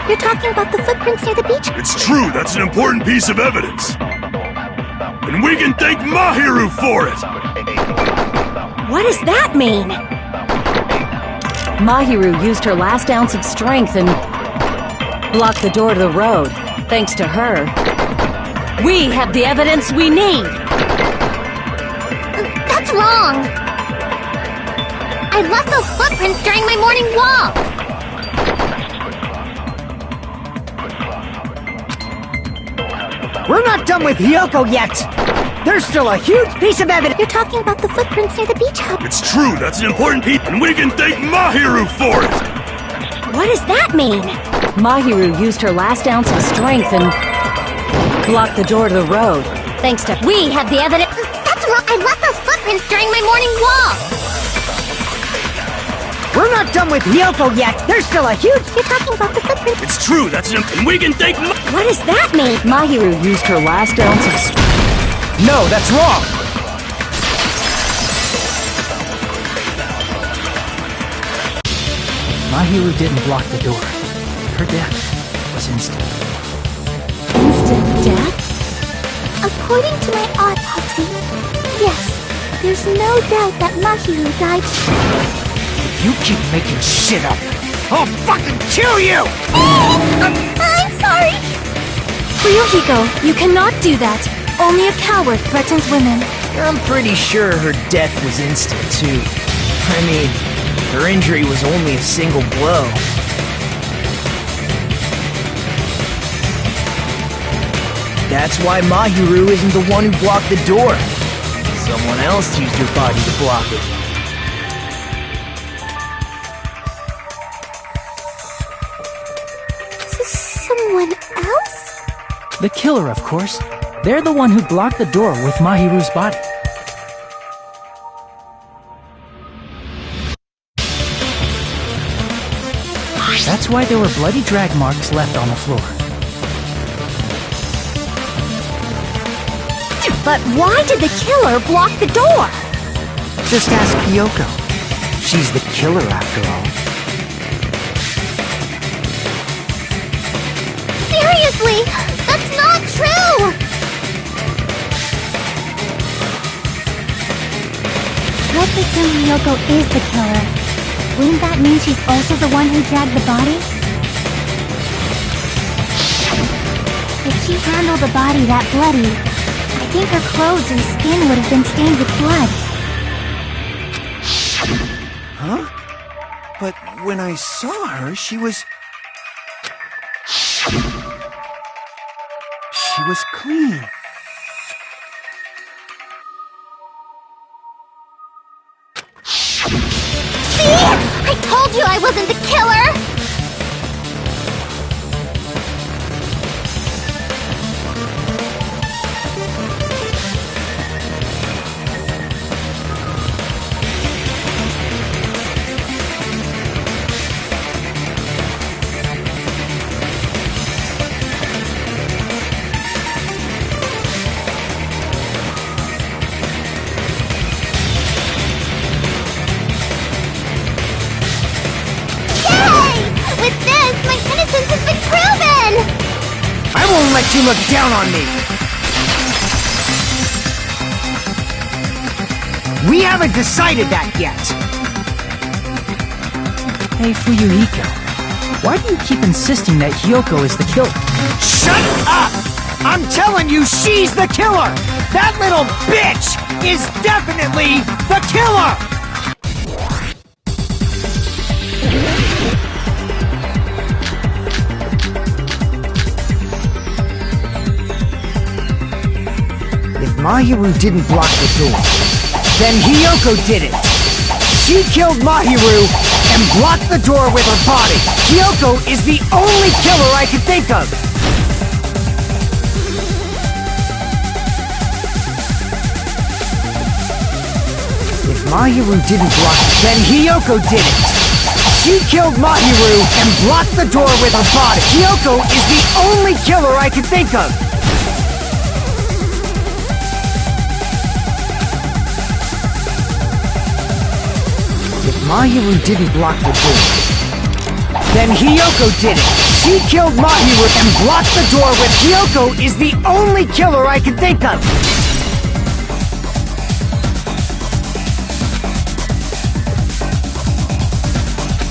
You're talking about the footprints near the beach? It's true, that's an important piece of evidence. And we can thank Mahiru for it! What does that mean? Mahiru used her last ounce of strength and blocked the door to the road. Thanks to her, we have the evidence we need. That's wrong. I left those footprints during my morning walk. We're not done with Hiyoko yet. There's still a huge piece of evidence. You're talking about the footprints near the beach house. It's true, that's an important piece, and we can thank Mahiru for it! What does that mean? Mahiru used her last ounce of strength and blocked the door to the road. Thanks to we have the evidence. That's wrong. I left those footprints during my morning walk. We're not done with Hiyoko yet. There's still a huge... You're talking about the footprints. It's true, that's an and we can thank What does that mean? Mahiru used her last ounce of strength. No, that's wrong. Mahiru didn't block the door. Her death was instant. Instant death? According to my autopsy, yes, there's no doubt that Mahiru died. You keep making shit up. I'll fucking kill you! I'm sorry. Ryuhiko, you cannot do that. Only a coward threatens women. I'm pretty sure her death was instant, too. I mean, her injury was only a single blow. That's why Mahiru isn't the one who blocked the door. Someone else used her body to block it. Someone else? The killer, of course. They're the one who blocked the door with Mahiru's body. That's why there were bloody drag marks left on the floor. But why did the killer block the door? Just ask Hiyoko. She's the killer after all. Seriously, that's not true! Let's assume Hiyoko is the killer. Wouldn't that mean she's also the one who dragged the body? If she handled the body that bloody, I think her clothes or skin would have been stained with blood. Huh? But when I saw her, she was clean. See? I told you I wasn't the killer! I won't let you look down on me! We haven't decided that yet! Hey, Fuyuhiko, why do you keep insisting that Hiyoko is the killer? Shut up! I'm telling you, she's the killer! That little bitch is definitely the killer! Mahiru didn't block the door. Then Hiyoko did it. She killed Mahiru and blocked the door with her body. Hiyoko is the only killer I can think of. If Mahiru didn't block it, then Hiyoko did it. She killed Mahiru and blocked the door with her body. Hiyoko is the only killer I can think of. Mahiru didn't block the door, then Hiyoko did it. She killed Mahiru and blocked the door with Hiyoko is the only killer I can think of.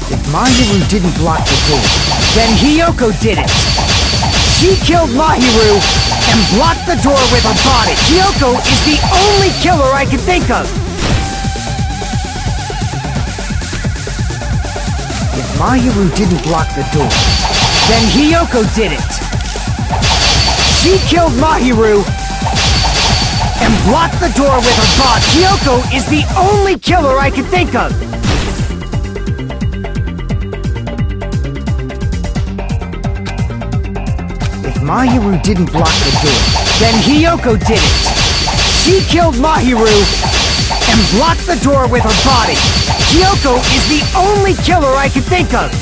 If Mahiru didn't block the door, then Hiyoko did it. She killed Mahiru and blocked the door with her body. Hiyoko is the only killer I can think of. If Mahiru didn't block the door, then Hiyoko did it. She killed Mahiru and blocked the door with her body. Hiyoko is the only killer I can think of. If Mahiru didn't block the door, then Hiyoko did it. She killed Mahiru and blocked the door with her body. Hiyoko is the only killer I can think of.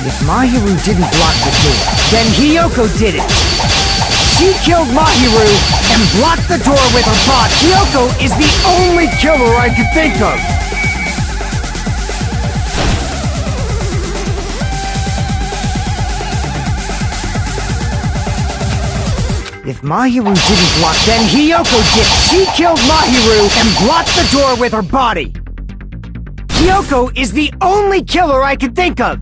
If Mahiru didn't block the door, then Hiyoko did it. She killed Mahiru and blocked the door with her body. Hiyoko is the only killer I can think of. If Mahiru didn't block, then Hiyoko did. She killed Mahiru and blocked the door with her body. Hiyoko is the only killer I can think of.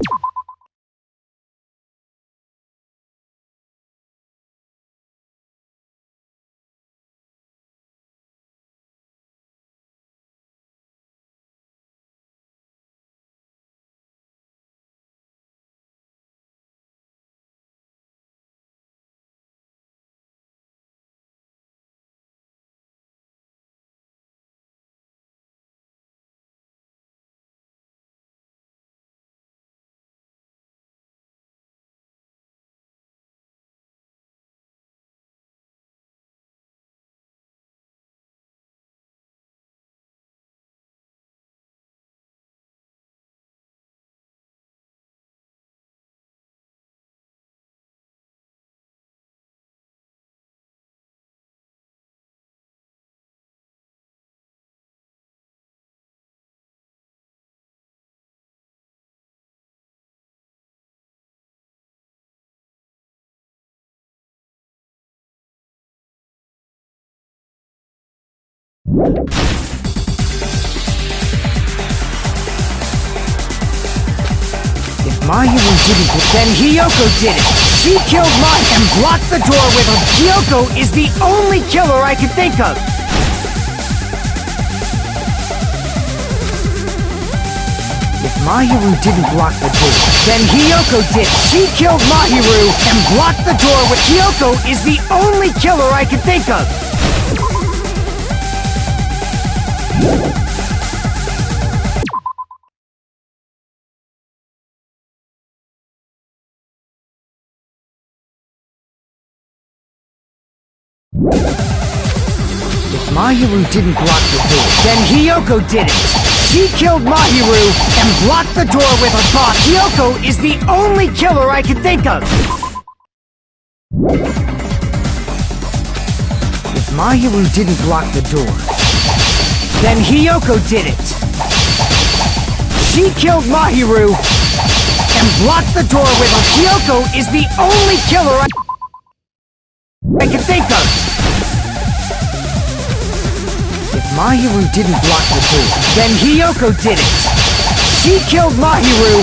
If Mahiru didn't, then Hiyoko did it. She killed Mahiru and blocked the door with her. Hiyoko is the only killer I can think of. If Mahiru didn't block the door, then Hiyoko did. She killed Mahiru and blocked the door with. Hiyoko is the only killer I can think of. If Mahiru didn't block the door, then Hiyoko did it. She killed Mahiru and blocked the door with her body. Hiyoko is the only killer I can think of. If Mahiru didn't block the door, then Hiyoko did it. She killed Mahiru and blocked the door with her. Hiyoko is the only killer I can think of. If Mahiru didn't block the door, then Hiyoko did it. She killed Mahiru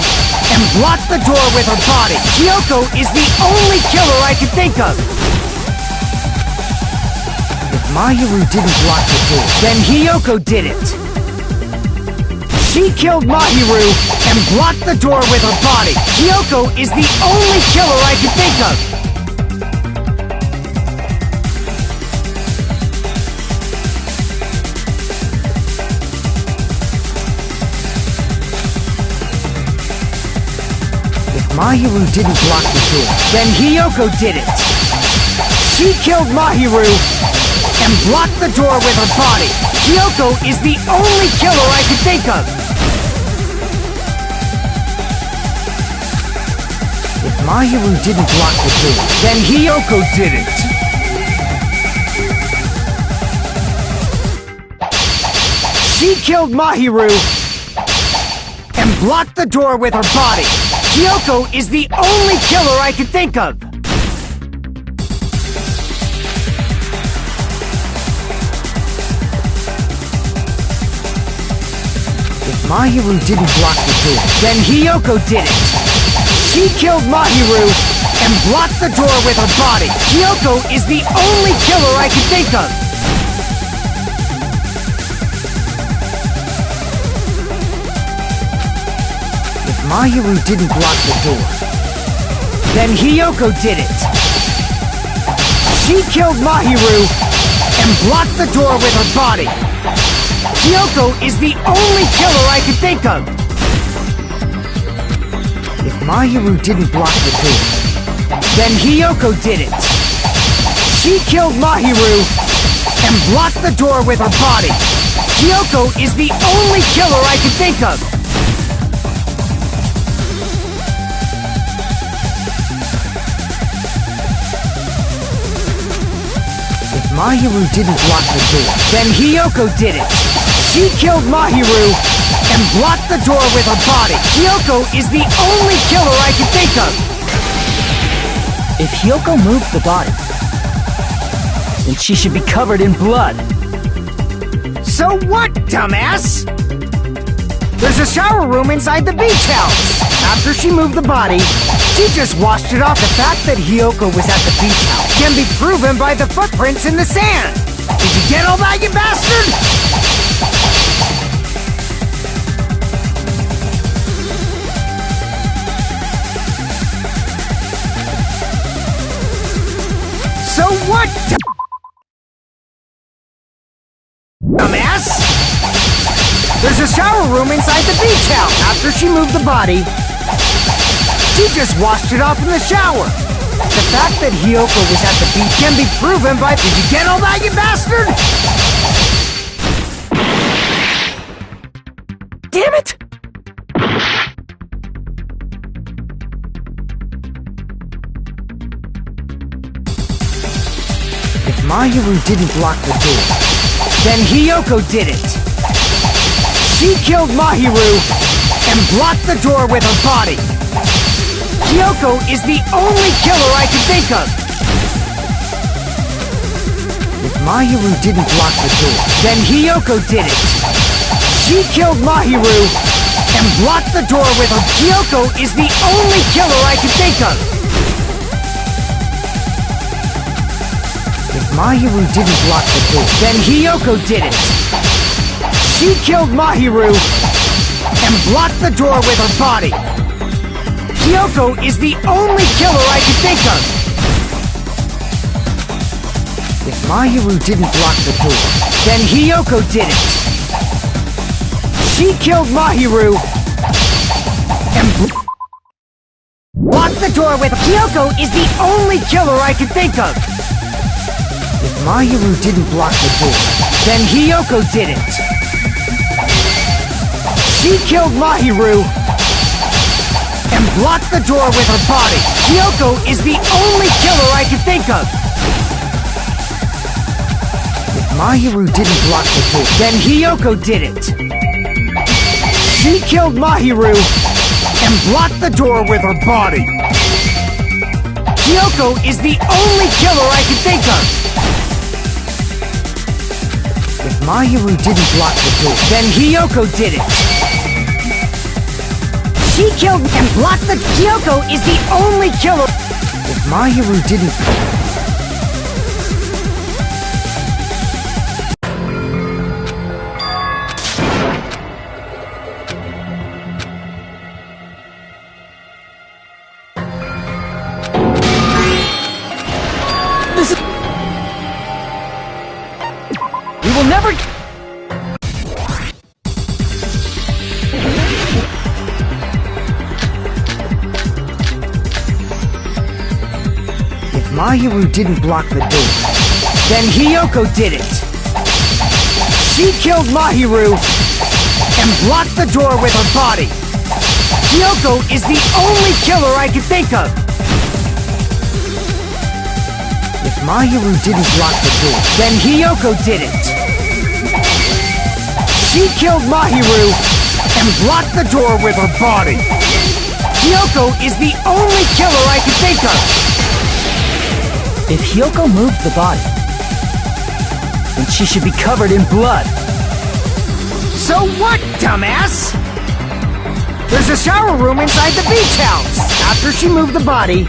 and blocked the door with her body. Hiyoko is the only killer I can think of. If Mahiru didn't block the door, then Hiyoko did it. She killed Mahiru and blocked the door with her body. Hiyoko is the only killer I can think of. Mahiru didn't block the door, then Hiyoko did it. She killed Mahiru and blocked the door with her body. Hiyoko is the only killer I could think of. If Mahiru didn't block the door, then Hiyoko did it. She killed Mahiru and blocked the door with her body. Kyoko is the only killer I can think of. If Mahiru didn't block the door, then Hiyoko did it. She killed Mahiru and blocked the door with her body. Kyoko is the only killer I can think of. If Mahiru didn't block the door, then Hiyoko did it. She killed Mahiru and blocked the door with her body. Kyoko is the only killer I can think of. If Mahiru didn't block the door, then Hiyoko did it. She killed Mahiru and blocked the door with her body. Kyoko is the only killer I can think of. If Mahiru didn't block the door, then Hiyoko did it. She killed Mahiru and blocked the door with her body. Hiyoko is the only killer I can think of. If Hiyoko moved the body, then she should be covered in blood. So what, dumbass? There's a shower room inside the beach house. After she moved the body, she just washed it off. The fact that Hiyoko was at the beach house can be proven by the footprints in the sand. Did you get all that, you bastard? So what, dumbass? There's a shower room inside the beach house. After she moved the body, she just washed it off in the shower. The fact that Hiyoko was at the beach can be proven by... Did you get all that, you bastard? Damn it! If Mahiru didn't block the door, then Hiyoko did it. She killed Mahiru and blocked the door with her body. Hiyoko is the only killer I can think of. If Mahiru didn't block the door, then Hiyoko did it. She killed Mahiru and blocked the door with her... Hiyoko is the only killer I can think of. If Mahiru didn't block the door, then Hiyoko did it. She killed Mahiru and blocked the door with her body. Hiyoko is the only killer I can think of. If Mahiru didn't block the door, then Hiyoko did it. She killed Mahiru and blocked the door with... Hiyoko is the only killer I can think of. If Mahiru didn't block the door, then Hiyoko did it. She killed Mahiru and blocked the door with her body. Hiyoko is the only killer I can think of. If Mahiru didn't block the door, then Hiyoko did it. She killed Mahiru and blocked the door with her body. Hiyoko is the only killer I can think of. If Mahiru didn't block the door, then Hiyoko did it. She killed and blocked the... Hiyoko is the only killer... If Mahiru didn't... This is... We will never... Mahiru didn't block the door, then Hiyoko did it. She killed Mahiru and blocked the door with her body. Hiyoko is the only killer I can think of. If Mahiru didn't block the door, then Hiyoko did it. She killed Mahiru and blocked the door with her body. Hiyoko is the only killer I can think of. If Hiyoko moved the body, then she should be covered in blood. So what, dumbass? There's a shower room inside the beach house. After she moved the body,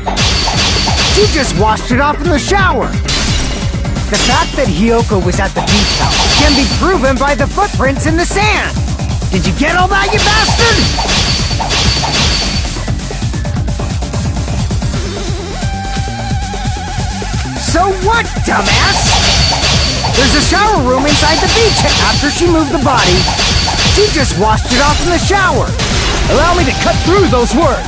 she just washed it off in the shower. The fact that Hiyoko was at the beach house can be proven by the footprints in the sand. Did you get all that, you bastard? So what, dumbass? There's a shower room inside the beach. After she moved the body, she just washed it off in the shower. Allow me to cut through those words.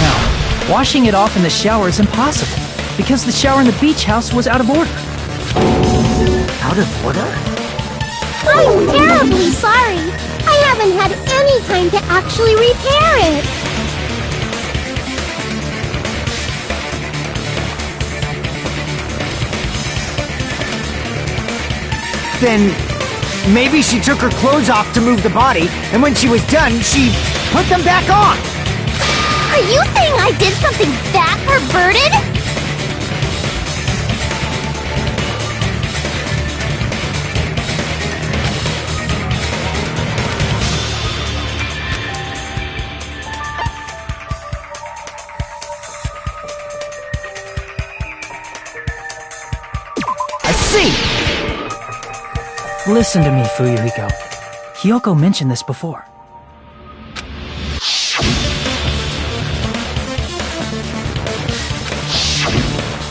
Now, washing it off in the shower is impossible, because the shower in the beach house was out of order. Out of order? I'm terribly sorry. I haven't had any time to actually repair it. Then maybe she took her clothes off to move the body, and when she was done, she put them back on. Are you saying I did something that perverted? I see. Listen to me, Fuyuhiko. Hiyoko mentioned this before.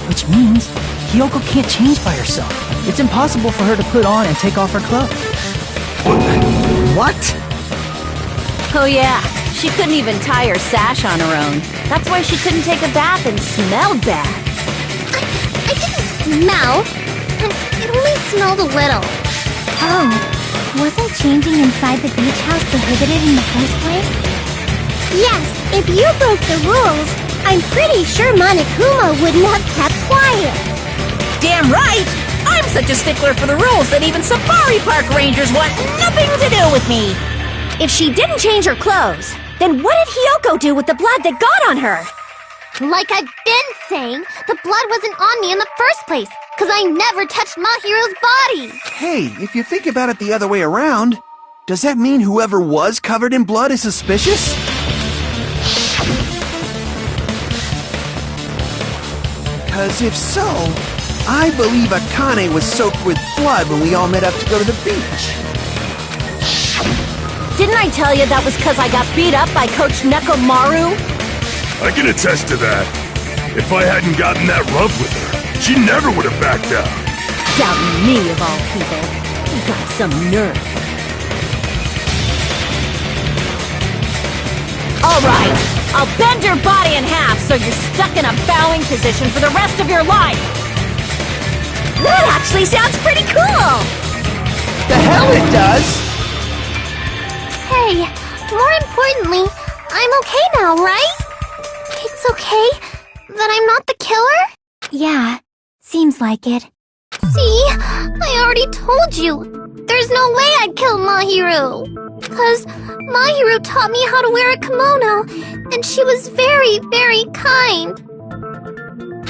Which means Hiyoko can't change by herself. It's impossible for her to put on and take off her clothes. What? Oh yeah, she couldn't even tie her sash on her own. That's why she couldn't take a bath and smelled bad. I didn't smell. It only smelled a little. Oh, wasn't changing inside the beach house prohibited in the first place? Yes, if you broke the rules, I'm pretty sure Monokuma wouldn't have kept quiet. Damn right! I'm such a stickler for the rules that even safari park rangers want nothing to do with me. If she didn't change her clothes, then what did Hiyoko do with the blood that got on her? Like I've been saying, the blood wasn't on me in the first place, because I never touched Mahiru's body. Hey, if you think about it the other way around, does that mean whoever was covered in blood is suspicious? Because if so, I believe Akane was soaked with blood when we all met up to go to the beach. Didn't I tell you that was because I got beat up by Coach Nekomaru? I can attest to that. If I hadn't gotten that rough with her, she never would have backed out. Doubting me, of all people. You got some nerve. Alright, I'll bend your body in half so you're stuck in a bowing position for the rest of your life. That actually sounds pretty cool! The hell it does! Hey, more importantly, I'm okay now, right? It's okay that I'm not the killer? Yeah, seems like it. See? I already told you. There's no way I'd kill Mahiru. 'Cause Mahiru taught me how to wear a kimono, and she was very, very kind.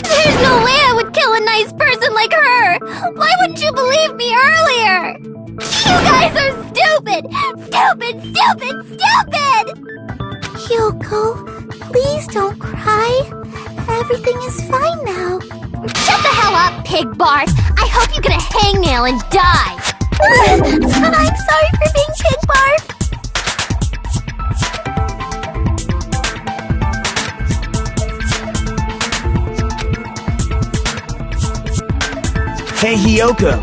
There's no way I would kill a nice person like her! Why wouldn't you believe me earlier? You guys are stupid! Stupid, stupid, stupid! Hiyoko, please don't cry. Everything is fine now. Shut the hell up, pig Bart! I hope you get a hangnail and die! I'm sorry for being Pig Barf. Hey, Hiyoko.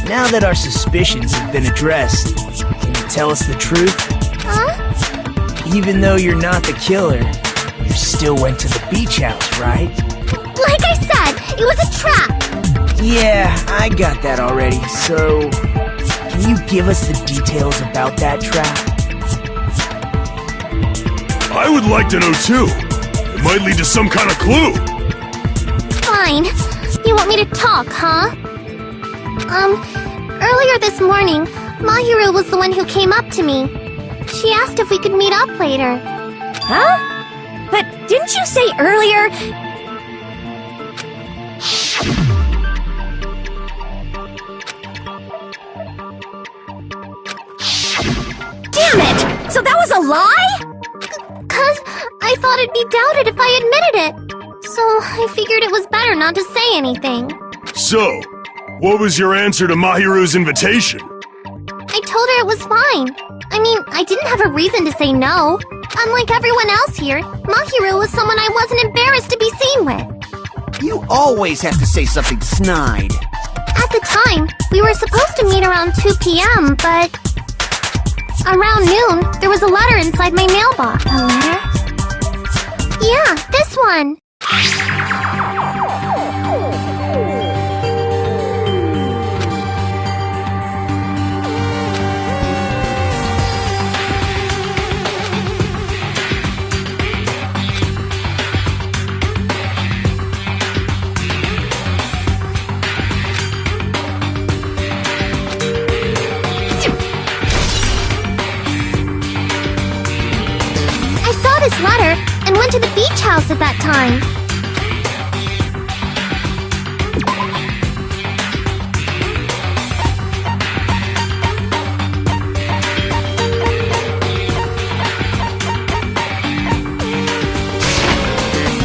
Now that our suspicions have been addressed, can you tell us the truth? Huh? Even though you're not the killer, you still went to the beach house, right? Like I said, it was a trap! Yeah, I got that already, so... Can you give us the details about that trap? I would like to know too. It might lead to some kind of clue. Fine. You want me to talk, huh? Earlier this morning, Mahiru was the one who came up to me. She asked if we could meet up later. Huh? But didn't you say earlier... Damn it! So that was a lie? 'Cause I thought it'd be doubted if I admitted it. So I figured it was better not to say anything. So, what was your answer to Mahiru's invitation? I told her it was fine. I mean, I didn't have a reason to say no. Unlike everyone else here, Mahiru was someone I wasn't embarrassed to be seen with. You always have to say something snide. At the time, we were supposed to meet around 2 p.m., but... around noon, there was a letter inside my mailbox. A letter? Yeah, this one. This letter and went to the beach house at that time.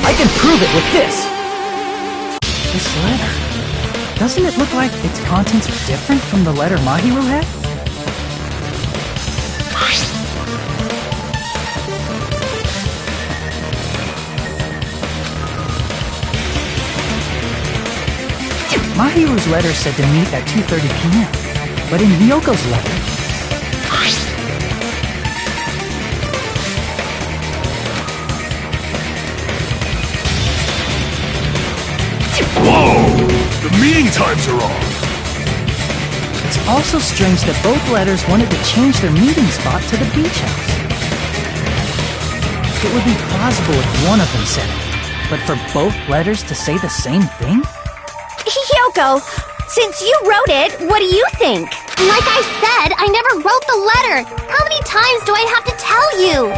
I can prove it with this! This letter. Doesn't it look like its contents are different from the letter Mahiru had? Mahiru's letter said to meet at 2:30 p.m., but in Hyoko's letter... Whoa! The meeting times are off! It's also strange that both letters wanted to change their meeting spot to the beach house. It would be plausible if one of them said it, but for both letters to say the same thing? Hyoko, since you wrote it, what do you think? Like I said, I never wrote the letter. How many times do I have to tell you?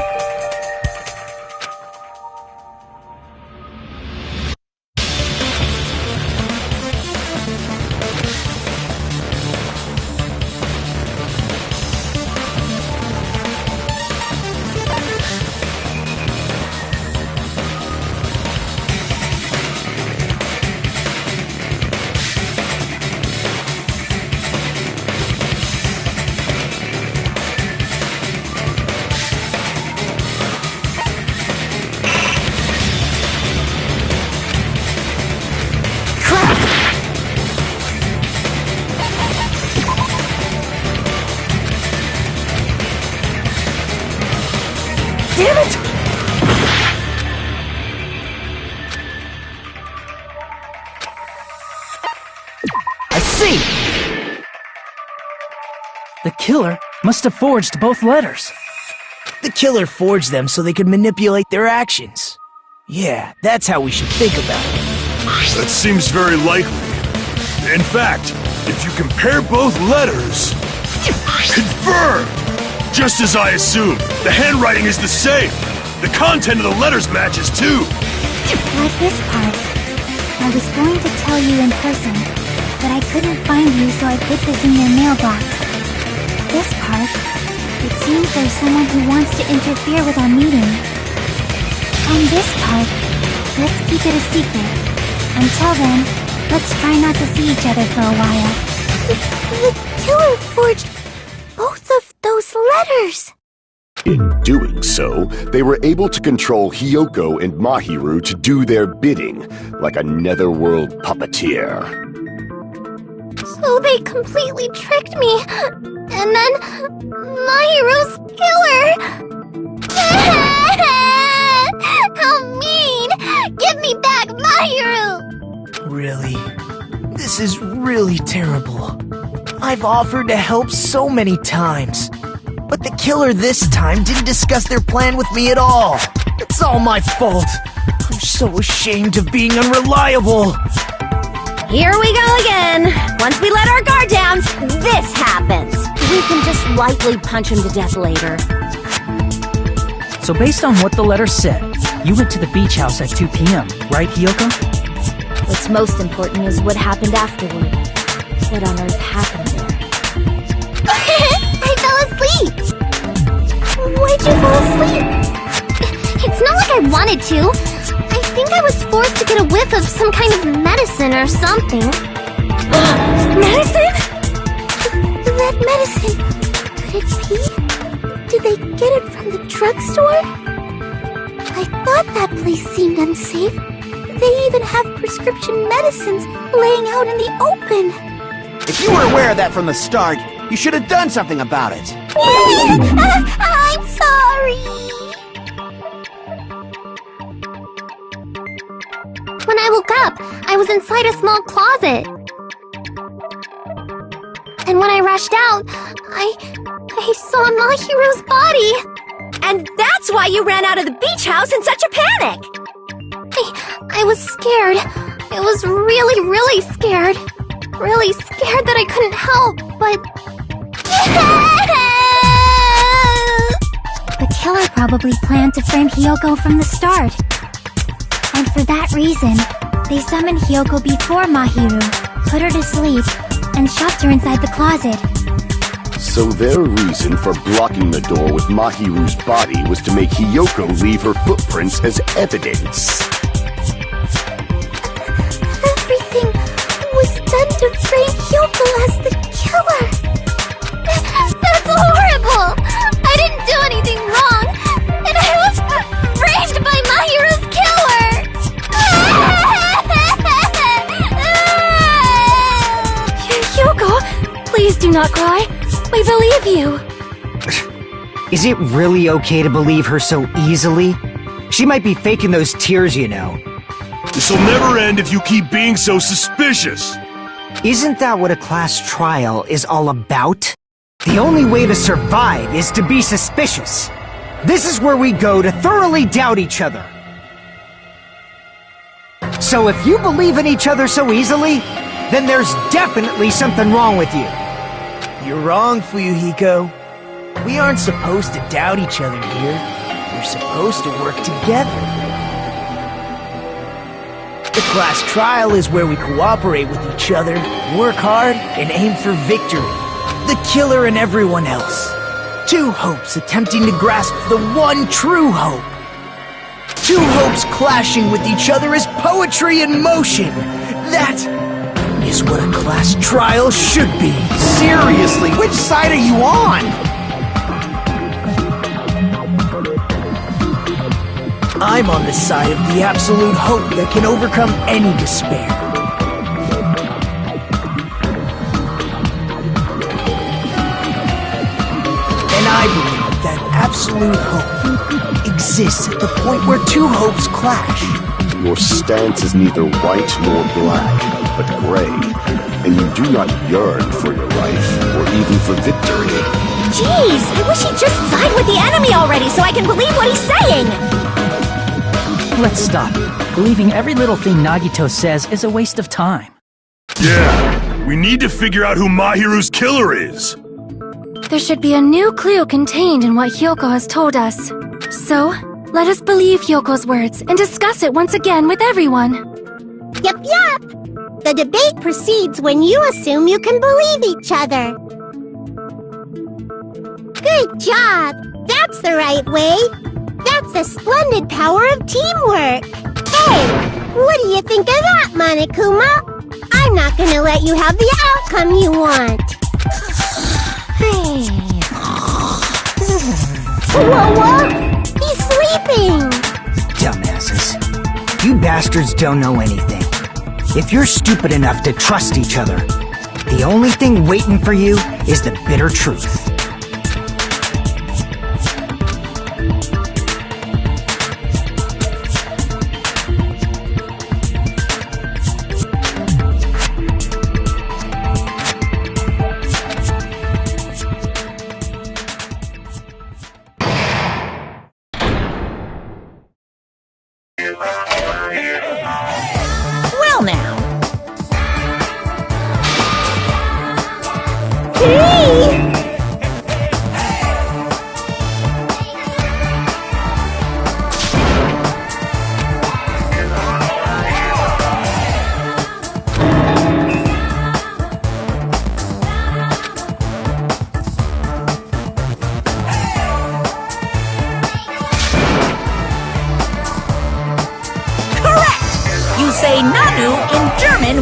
Damn it! I see! The killer must have forged both letters. The killer forged them so they could manipulate their actions. Yeah, that's how we should think about it. That seems very likely. In fact, if you compare both letters... Confirmed! Just as I assumed, the handwriting is the same. The content of the letters matches too. Like this part. I was going to tell you in person, but I couldn't find you, so I put this in your mailbox. This part. It seems there's someone who wants to interfere with our meeting. And this part. Let's keep it a secret. Until then, let's try not to see each other for a while. The killer forged both of those letters. In doing so, they were able to control Hyoko and Mahiru to do their bidding, like a netherworld puppeteer. So they completely tricked me. And then Mahiru's killer. How mean! Give me back Mahiru! Really? This is really terrible. I've offered to help so many times. But the killer this time didn't discuss their plan with me at all. It's all my fault. I'm so ashamed of being unreliable. Here we go again. Once we let our guard down, this happens. We can just lightly punch him to death later. So based on what the letter said, you went to the beach house at 2 p.m., right, Hiyoko? What's most important is what happened afterward. What on earth happened there? I fell asleep! Why'd you fall asleep? It's not like I wanted to. I think I was forced to get a whiff of some kind of medicine or something. Medicine? That medicine... Could it be? Did they get it from the drugstore? I thought that place seemed unsafe. They even have prescription medicines laying out in the open. If you were aware of that from the start, you should have done something about it. I'm sorry. When I woke up, I was inside a small closet. And when I rushed out, I saw Mahiro's body. And that's why you ran out of the beach house in such a panic! I was scared. I was really, really scared. Really scared that I couldn't help, but... The killer probably planned to frame Hiyoko from the start. And for that reason, they summoned Hiyoko before Mahiru, put her to sleep, and shoved her inside the closet. So their reason for blocking the door with Mahiru's body was to make Hiyoko leave her footprints as evidence. Everything was done to frame Hiyoko as the killer. That's horrible! I didn't do anything wrong, and I was framed by Mahiru's killer! Hiyoko, please do not cry. We believe you. Is it really okay to believe her so easily? She might be faking those tears, you know. This'll never end if you keep being so suspicious. Isn't that what a class trial is all about? The only way to survive is to be suspicious. This is where we go to thoroughly doubt each other. So if you believe in each other so easily, then there's definitely something wrong with you. You're wrong, Fuyuhiko. We aren't supposed to doubt each other here. We're supposed to work together. The class trial is where we cooperate with each other, work hard, and aim for victory. The killer and everyone else. Two hopes attempting to grasp the one true hope. Two hopes clashing with each other is poetry in motion. That is what a class trial should be. Seriously, which side are you on? I'm on the side of the absolute hope that can overcome any despair. And I believe that absolute hope exists at the point where two hopes clash. Your stance is neither white nor black, but gray, and you do not yearn for your life, or even for victory. Jeez, I wish he'd just side with the enemy already so I can believe what he's saying! Let's stop. Believing every little thing Nagito says is a waste of time. Yeah, we need to figure out who Mahiru's killer is. There should be a new clue contained in what Hiyoko has told us. So, let us believe Hyoko's words and discuss it once again with everyone. Yup, yup! The debate proceeds when you assume you can believe each other. Good job! That's the right way! That's the splendid power of teamwork! Hey, what do you think of that, Monokuma? I'm not gonna let you have the outcome you want! Hey... Whoa! He's sleeping! Dumbasses. You bastards don't know anything. If you're stupid enough to trust each other, the only thing waiting for you is the bitter truth. Well now,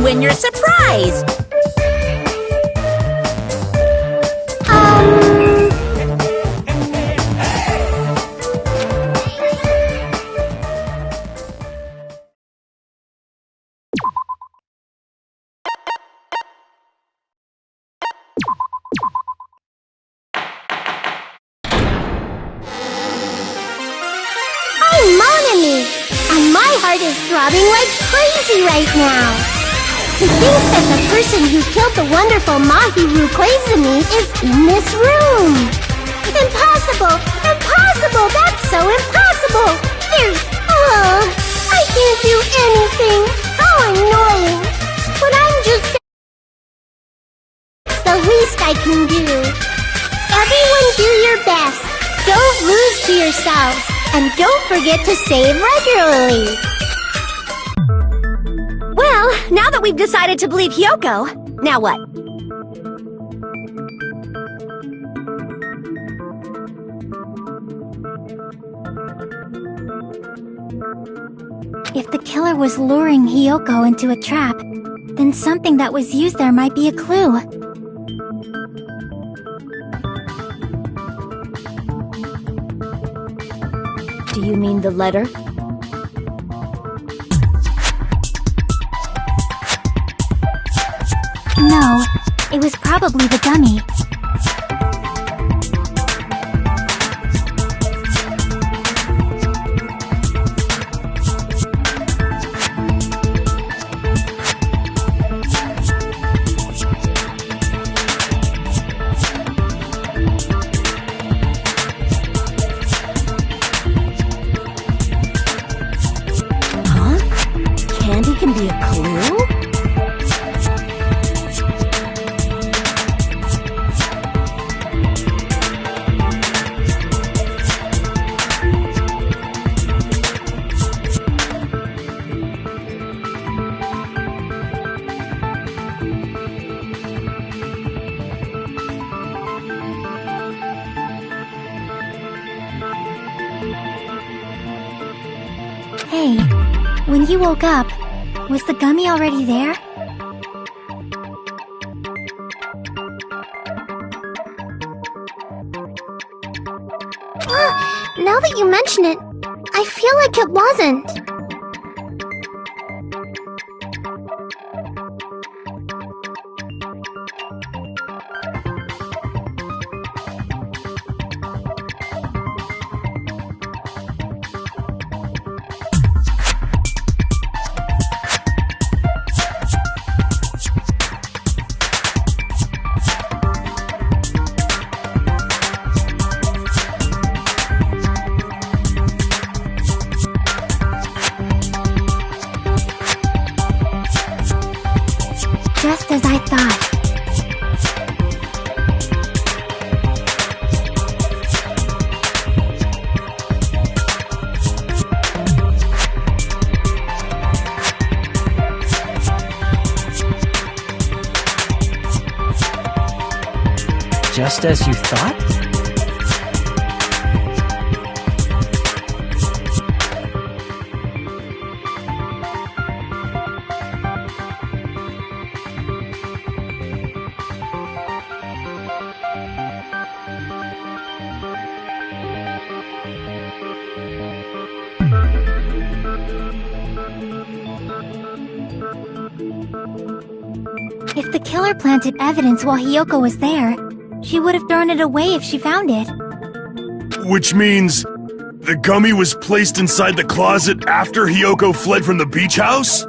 can win your surprise. And my heart is throbbing like crazy right now. To think that the person who killed the wonderful Mahiru Koizumi is in this room. Impossible! Impossible! That's so impossible! I can't do anything. How annoying. But I'm just... It's the least I can do. Everyone do your best. Don't lose to yourselves. And don't forget to save regularly. Well, now that we've decided to believe Hyoko, now what? If the killer was luring Hyoko into a trap, then something that was used there might be a clue. Do you mean the letter? No, it was probably the gummy. Candy can be a clue? Hey, when you woke up, was the gummy already there? Now that you mention it, I feel like it wasn't. Just as I thought. Just as you thought? If the killer planted evidence while Hyoko was there, she would have thrown it away if she found it. Which means the gummy was placed inside the closet after Hyoko fled from the beach house?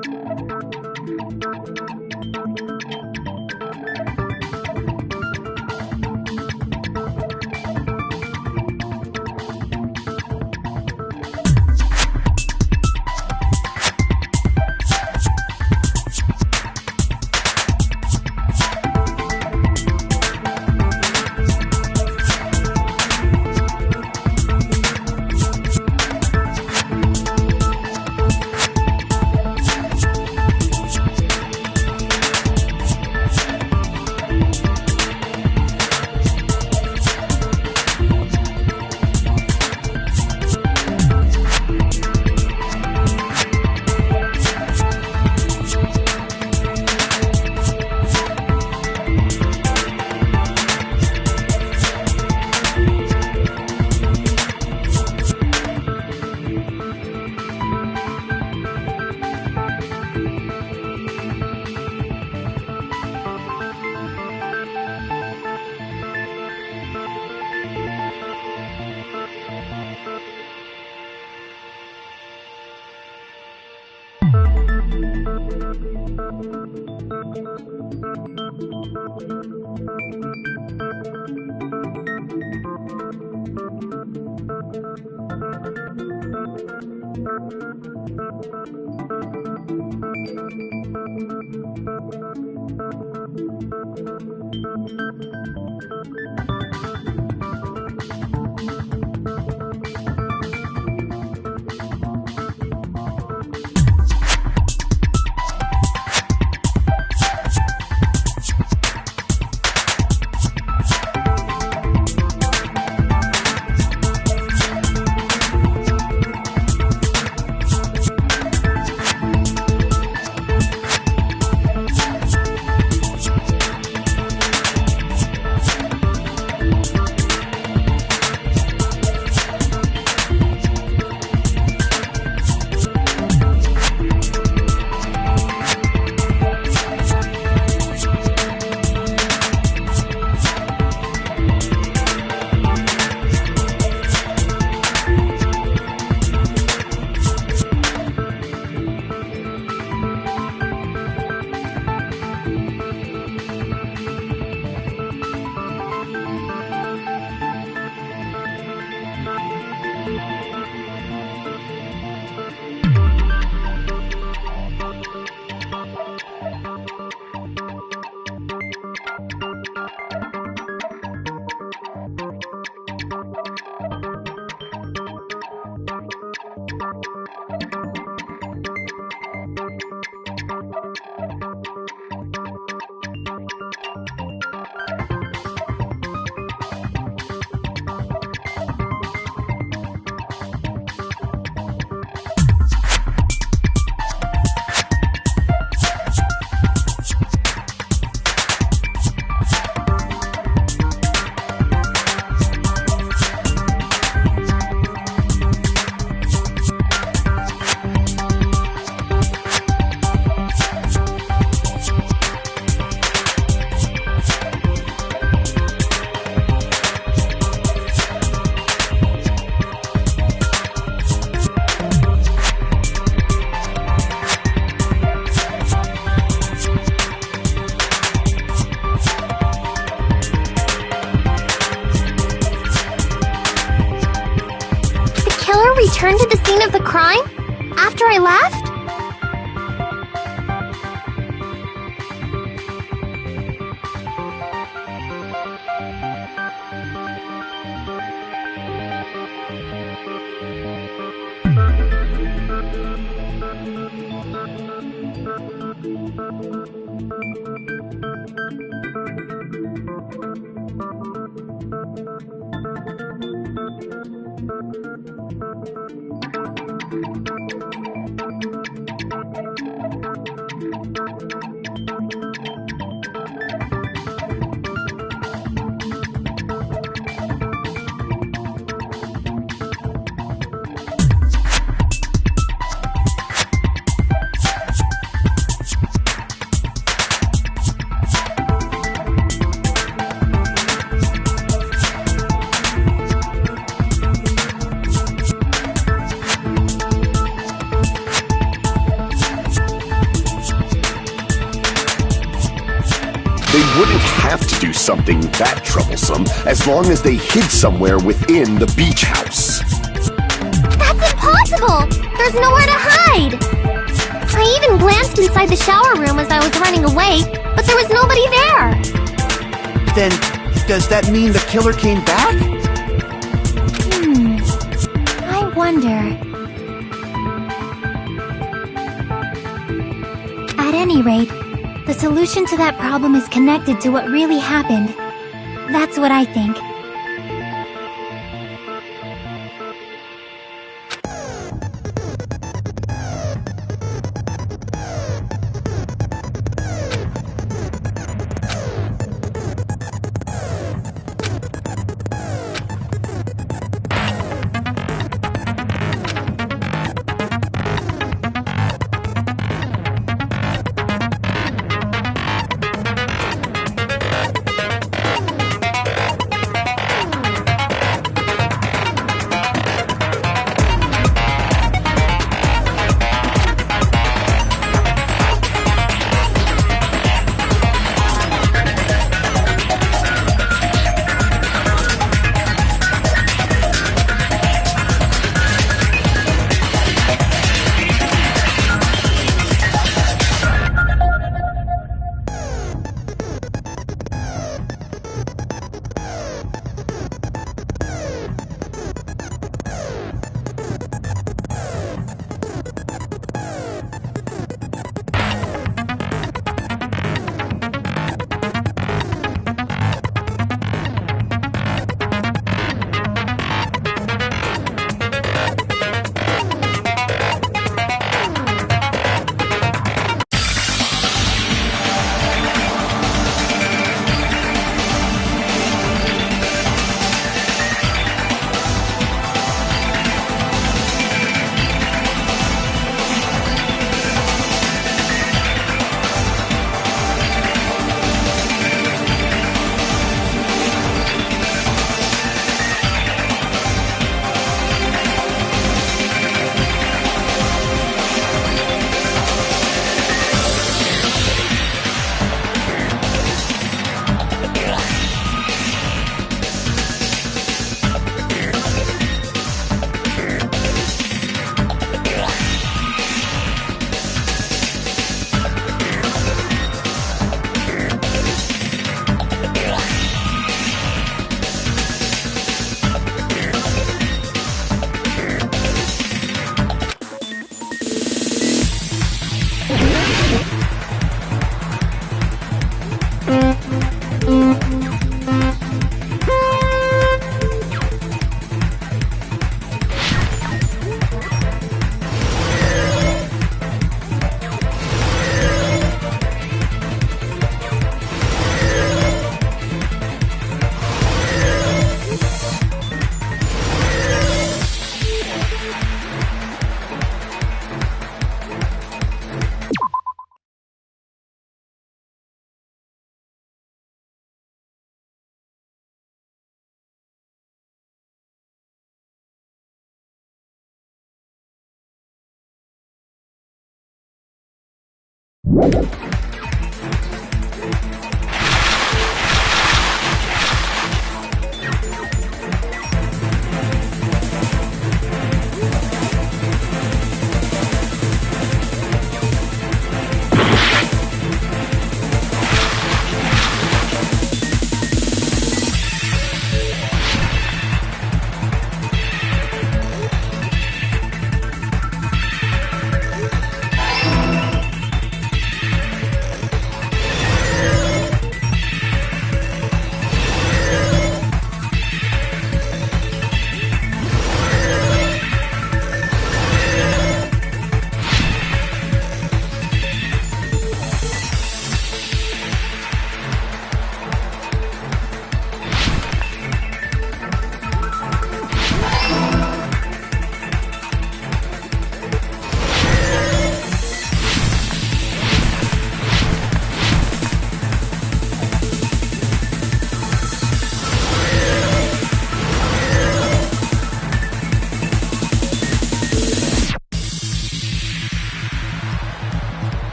Returned to the scene of the crime? After I left? They wouldn't have to do something that troublesome as long as they hid somewhere within the beach house. That's impossible! There's nowhere to hide! I even glanced inside the shower room as I was running away, but there was nobody there! Then, does that mean the killer came back? I wonder... At any rate, the solution to that problem is connected to what really happened. That's what I think.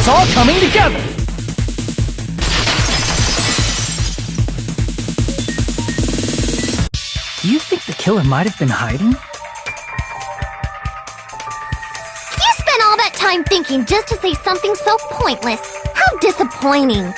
It's all coming together! Do you think the killer might have been hiding? You spent all that time thinking just to say something so pointless. How disappointing.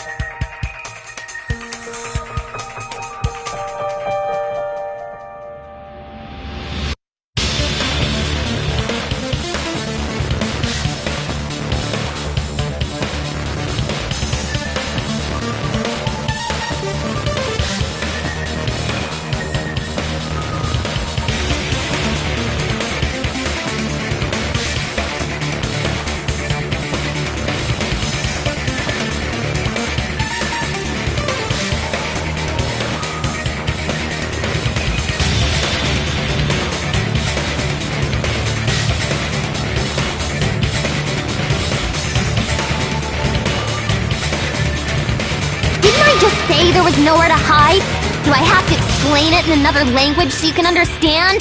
Just say there was nowhere to hide? Do I have to explain it in another language so you can understand?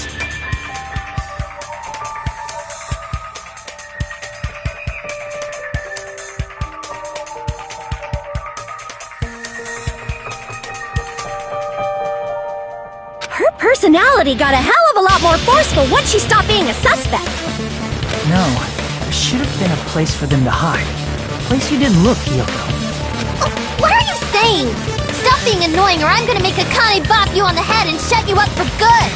Her personality got a hell of a lot more forceful once she stopped being a suspect. No, there should have been a place for them to hide. A place you didn't look, Yoko. What are you saying? Stop being annoying or I'm gonna make Akane bop you on the head and shut you up for good!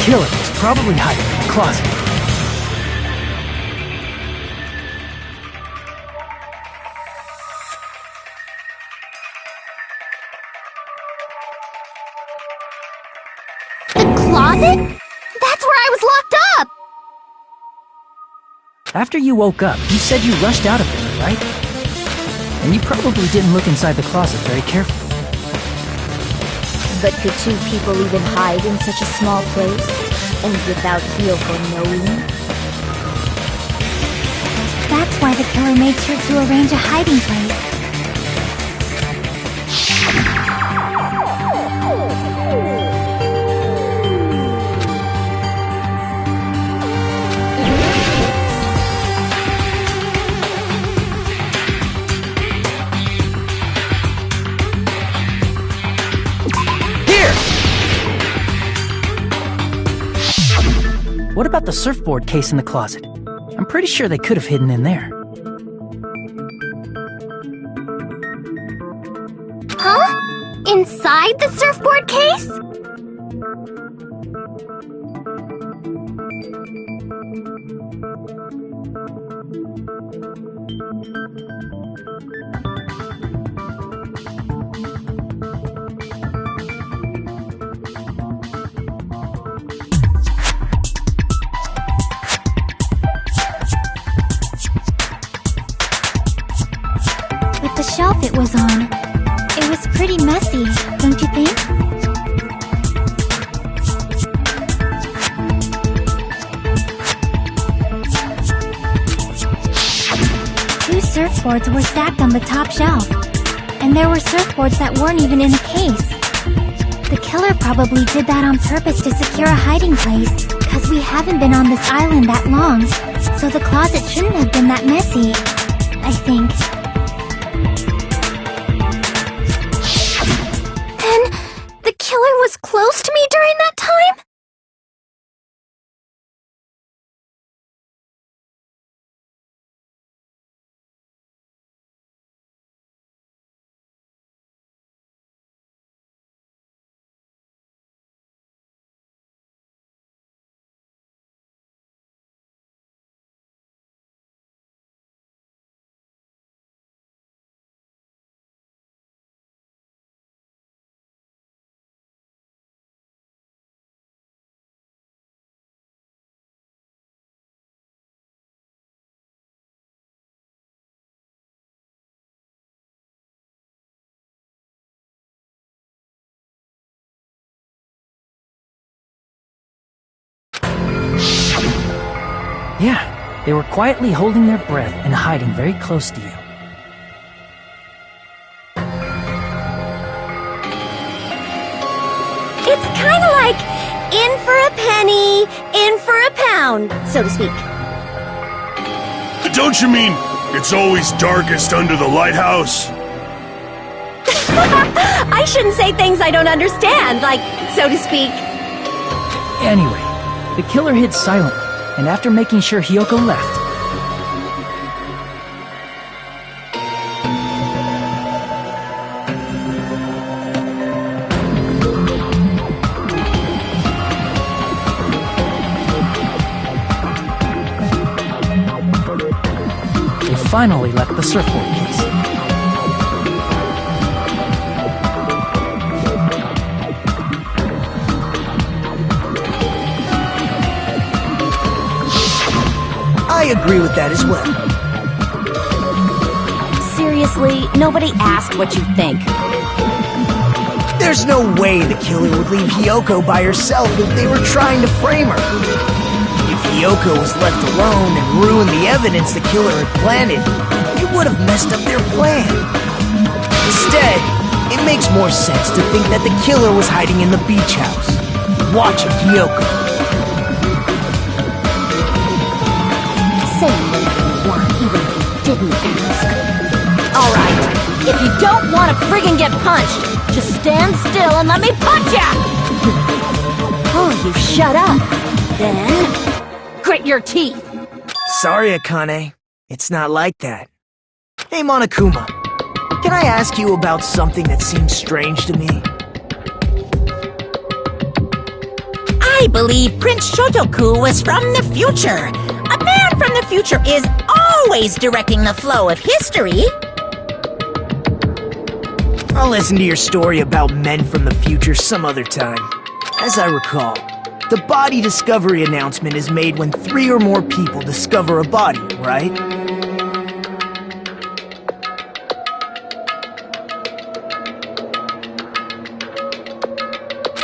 Killer was probably hiding in the closet. The closet? That's where I was locked up! After you woke up, you said you rushed out of there, right? And you probably didn't look inside the closet very carefully. But could two people even hide in such a small place? And without Hiyoko knowing? That's why the killer made sure to arrange a hiding place. What about the surfboard case in the closet? I'm pretty sure they could have hidden in there. Huh? Inside the surfboard case? outfit was on. It was pretty messy, don't you think? Two surfboards were stacked on the top shelf, and there were surfboards that weren't even in a case. The killer probably did that on purpose to secure a hiding place, because we haven't been on this island that long, so the closet shouldn't have been that messy, I think. Then, the killer was close to me during that time? Yeah, they were quietly holding their breath and hiding very close to you. It's kind of like in for a penny, in for a pound, so to speak. Don't you mean it's always darkest under the lighthouse? I shouldn't say things I don't understand, like, so to speak. Anyway, the killer hid silently, and after making sure Hiyoko left, they finally left the surfboard case. I agree with that as well. Seriously, nobody asked what you think. There's no way the killer would leave Hiyoko by herself if they were trying to frame her. If Hiyoko was left alone and ruined the evidence the killer had planted, it would have messed up their plan. Instead, it makes more sense to think that the killer was hiding in the beach house, watching Hiyoko. Say whatever you want, even if you didn't ask. Alright, if you don't want to friggin' get punched, just stand still and let me punch ya! Oh, you shut up. Then, grit your teeth. Sorry, Akane. It's not like that. Hey, Monokuma. Can I ask you about something that seems strange to me? I believe Prince Shotoku was from the future. A man from the future is always directing the flow of history. I'll listen to your story about men from the future some other time. As I recall, the body discovery announcement is made when 3 or more people discover a body, right?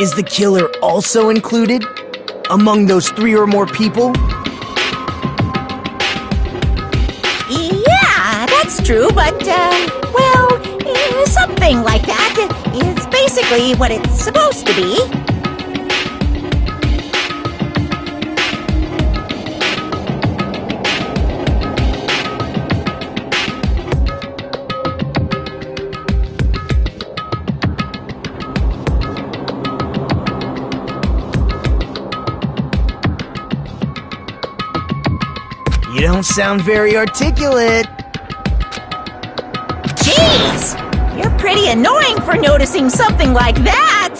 Is the killer also included among those 3 or more people? Yeah, that's true, but, something like that is basically what it's supposed to be. You don't sound very articulate. Jeez! You're pretty annoying for noticing something like that!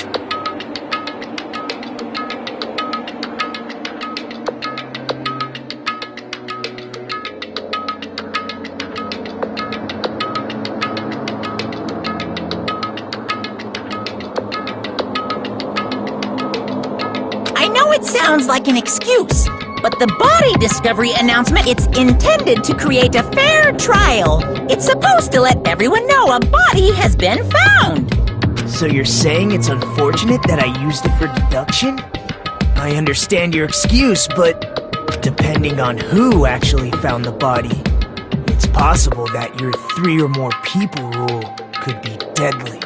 I know it sounds like an excuse, but the body discovery announcement, it's intended to create a fair trial. It's supposed to let everyone know a body has been found. So you're saying it's unfortunate that I used it for deduction? I understand your excuse, but depending on who actually found the body, it's possible that your 3 or more people rule could be deadly.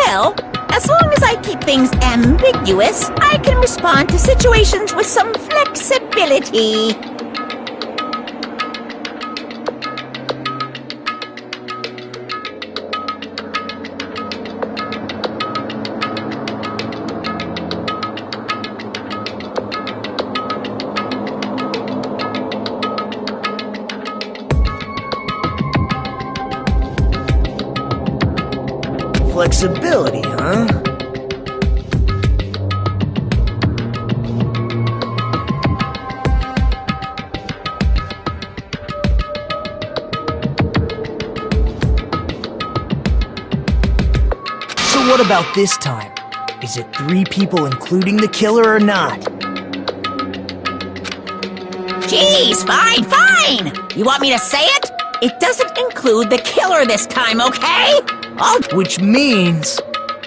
Well, as long as I keep things ambiguous, I can respond to situations with some flexibility. Flexibility, huh? So what about this time? Is it 3 people including the killer or not? Geez, fine! You want me to say it? It doesn't include the killer this time, okay? Which means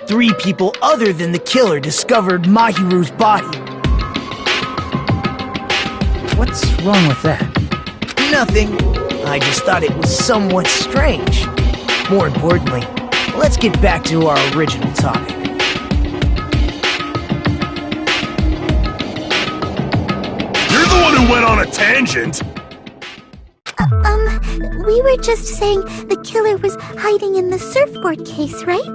3 people other than the killer discovered Mahiru's body. What's wrong with that? Nothing. I just thought it was somewhat strange. More importantly, let's get back to our original topic. You're the one who went on a tangent! We were just saying the killer was hiding in the surfboard case, right?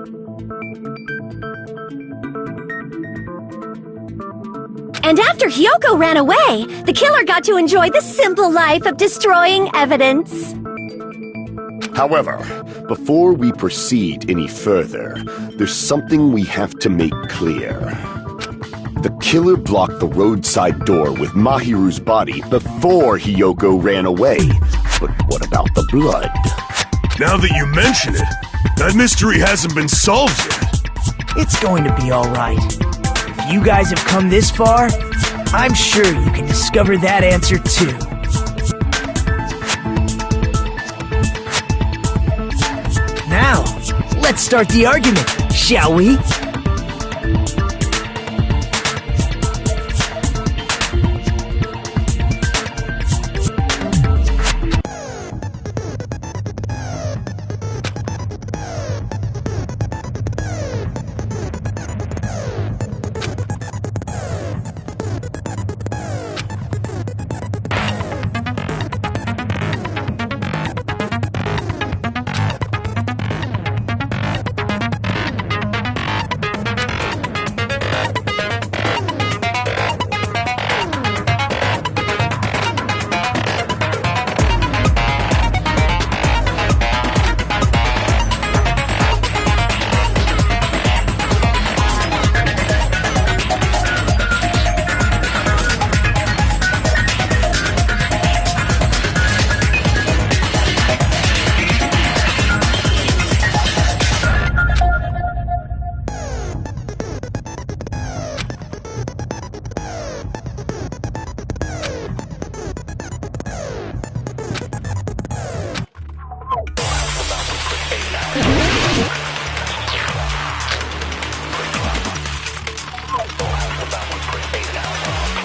And after Hyoko ran away, the killer got to enjoy the simple life of destroying evidence. However, before we proceed any further, there's something we have to make clear. The killer blocked the roadside door with Mahiru's body before Hyoko ran away. But what about the blood? Now that you mention it, that mystery hasn't been solved yet. It's going to be alright. If you guys have come this far, I'm sure you can discover that answer too. Now, let's start the argument, shall we?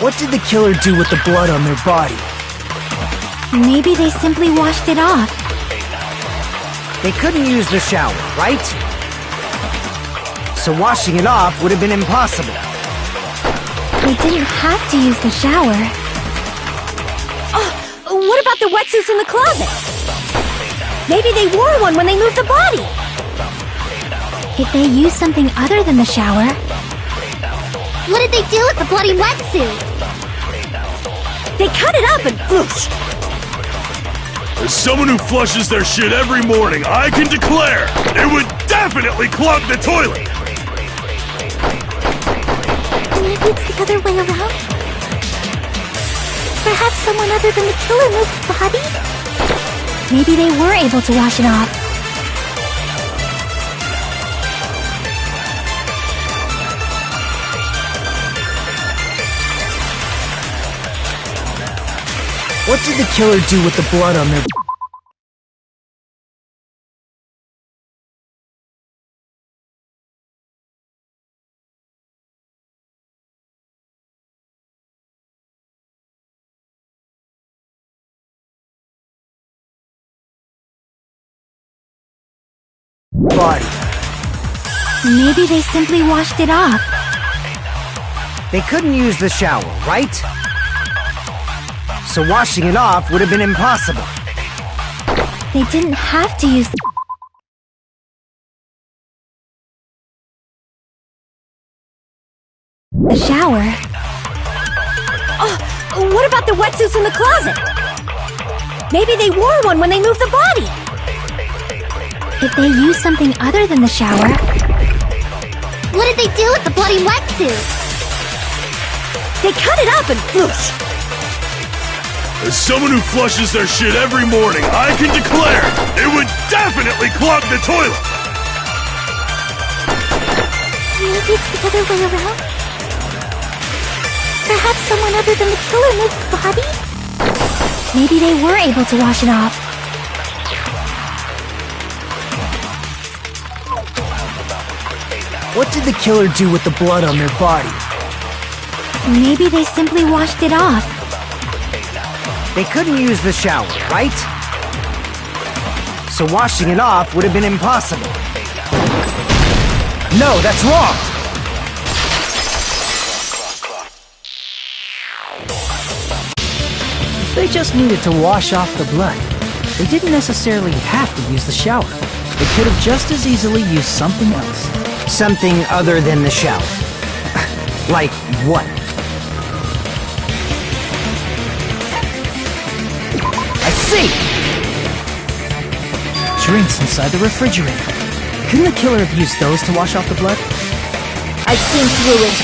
What did the killer do with the blood on their body? Maybe they simply washed it off. They couldn't use the shower, right? So washing it off would have been impossible. They didn't have to use the shower. Oh, what about the wetsuits in the closet? Maybe they wore one when they moved the body. If they used something other than the shower... What did they do with the bloody wetsuit? They cut it up and whoosh! As someone who flushes their shit every morning, I can declare it would definitely clog the toilet! Maybe it's the other way around? Perhaps someone other than the killer moved the body? Maybe they were able to wash it off. What did the killer do with the blood on their... body? Maybe they simply washed it off. They couldn't use the shower, right? So washing it off would have been impossible. They didn't have to use the shower. Oh, what about the wetsuits in the closet? Maybe they wore one when they moved the body. If they used something other than the shower... What did they do with the bloody wetsuit? They cut it up and whoosh! As someone who flushes their shit every morning, I can declare it would definitely clog the toilet! Maybe it's the other way around? Perhaps someone other than the killer moved the body? Maybe they were able to wash it off. What did the killer do with the blood on their body? Maybe they simply washed it off. They couldn't use the shower, right? So washing it off would have been impossible. No, that's wrong! If they just needed to wash off the blood, they didn't necessarily have to use the shower. They could have just as easily used something else. Something other than the shower. Like what? I see! Drinks inside the refrigerator. Couldn't the killer have used those to wash off the blood? I've seen through it.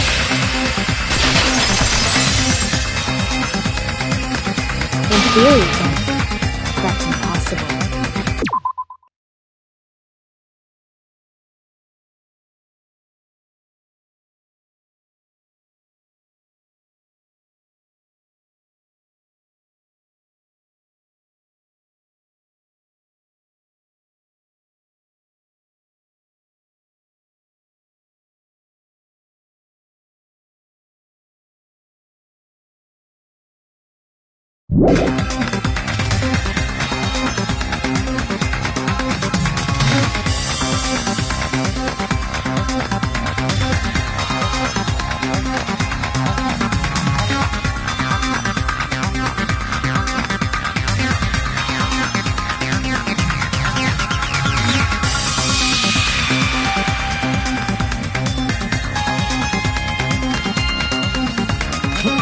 In theory, then, that's impossible.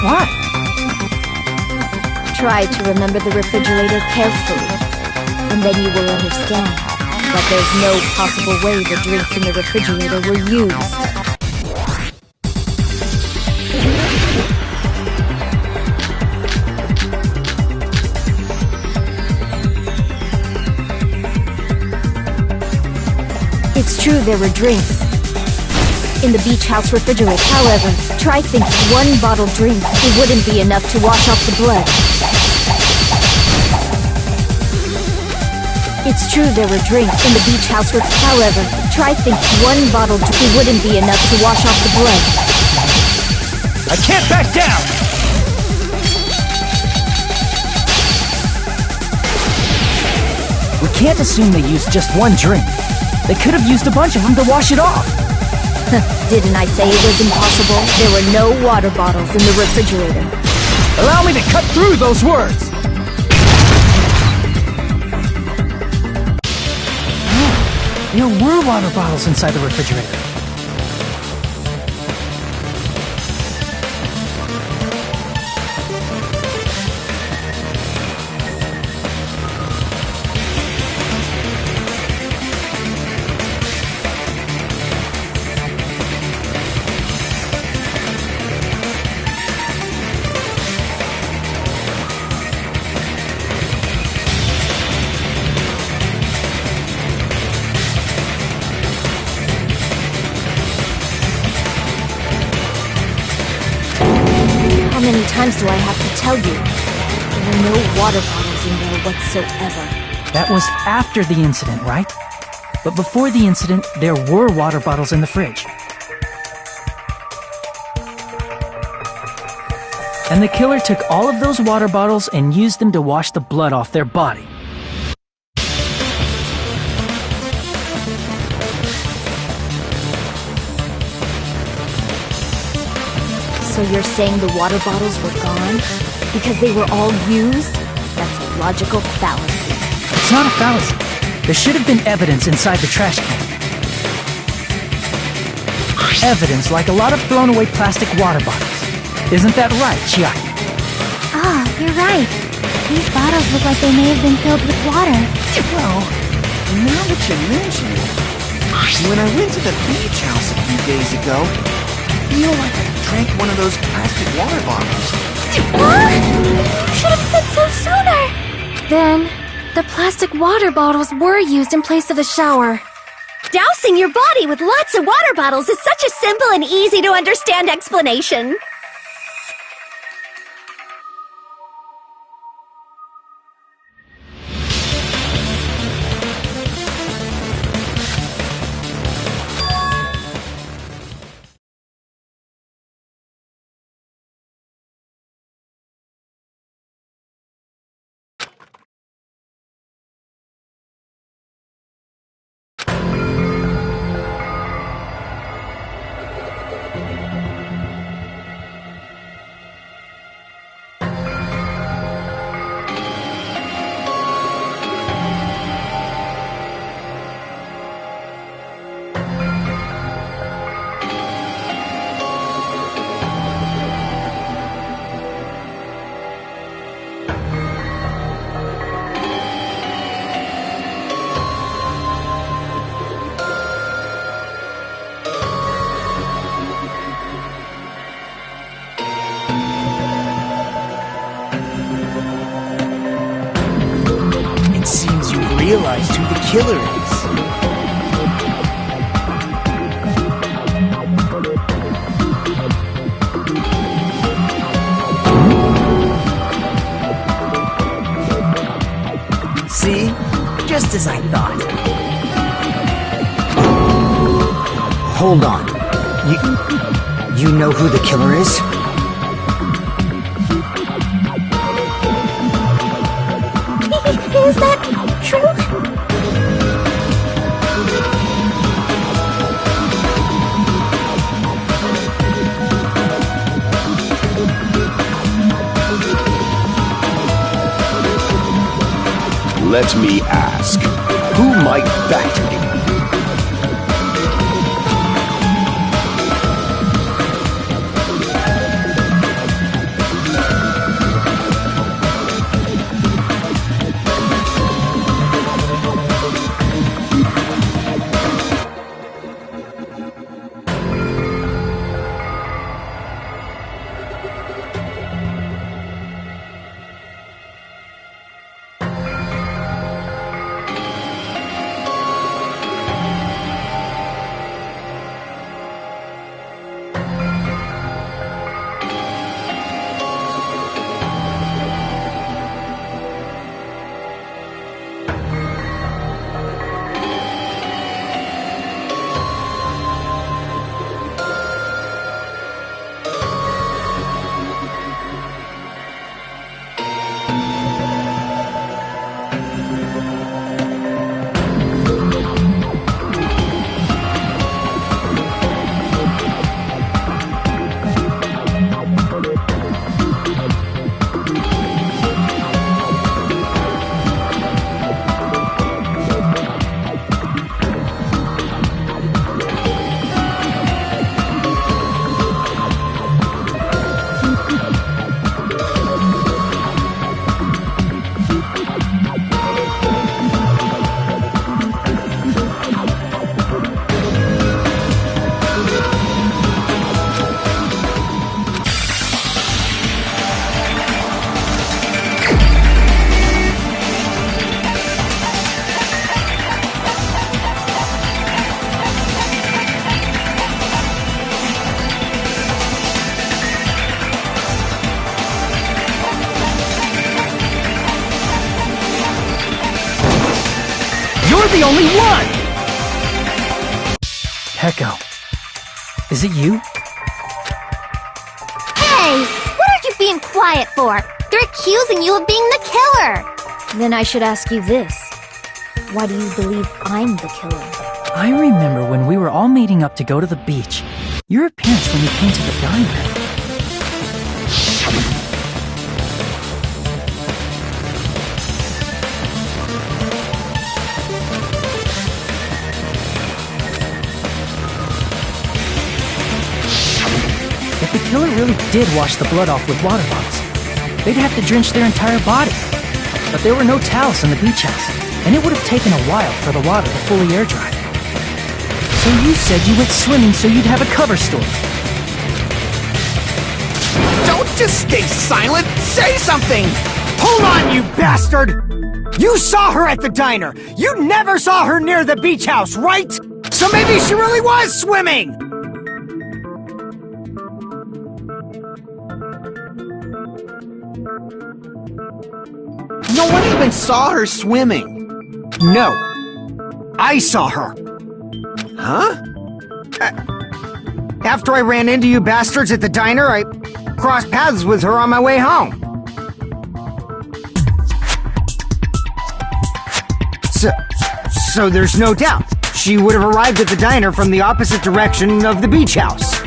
Why? Try to remember the refrigerator carefully, and then you will understand that there's no possible way the drinks in the refrigerator were used. It's true there were drinks in the beach house refrigerator. However, try thinking one bottled drink, it wouldn't be enough to wash off the blood. It's true there were drinks in the beach house refrigerator. However, try thinking one bottled drink, it wouldn't be enough to wash off the blood. I can't back down! We can't assume they used just one drink. They could have used a bunch of them to wash it off. Didn't I say it was impossible? There were no water bottles in the refrigerator. Allow me to cut through those words! There were water bottles inside the refrigerator. How many times do I have to tell you? There were no water bottles in there whatsoever. That was after the incident, right? But before the incident, there were water bottles in the fridge. And the killer took all of those water bottles and used them to wash the blood off their body. So you're saying the water bottles were gone? Because they were all used? That's a logical fallacy. It's not a fallacy. There should have been evidence inside the trash can. Evidence like a lot of thrown away plastic water bottles. Isn't that right, Chiaki? Ah, you're right. These bottles look like they may have been filled with water. Well, now that you mention it, when I went to the beach house a few days ago, I feel like I drank one of those plastic water bottles. Huh? You should have said so sooner. Then, the plastic water bottles were used in place of the shower. Dousing your body with lots of water bottles is such a simple and easy to understand explanation. It seems you've realized who the killer is. See? Just as I thought. Hold on. You know who the killer is? Is that true? Let me ask, who might that be? the only one! Pecco. Is it you? Hey! What are you being quiet for? They're accusing you of being the killer! Then I should ask you this. Why do you believe I'm the killer? I remember when we were all meeting up to go to the beach. Your appearance when you came to the diner. If the killer really did wash the blood off with water bottles, they'd have to drench their entire body. But there were no towels in the beach house, and it would have taken a while for the water to fully air dry. So you said you went swimming so you'd have a cover story. Don't just stay silent! Say something! Hold on, you bastard! You saw her at the diner! You never saw her near the beach house, right? So maybe she really was swimming! No one even saw her swimming. No. I saw her. Huh? After I ran into you bastards at the diner, I crossed paths with her on my way home. So there's no doubt. She would have arrived at the diner from the opposite direction of the beach house.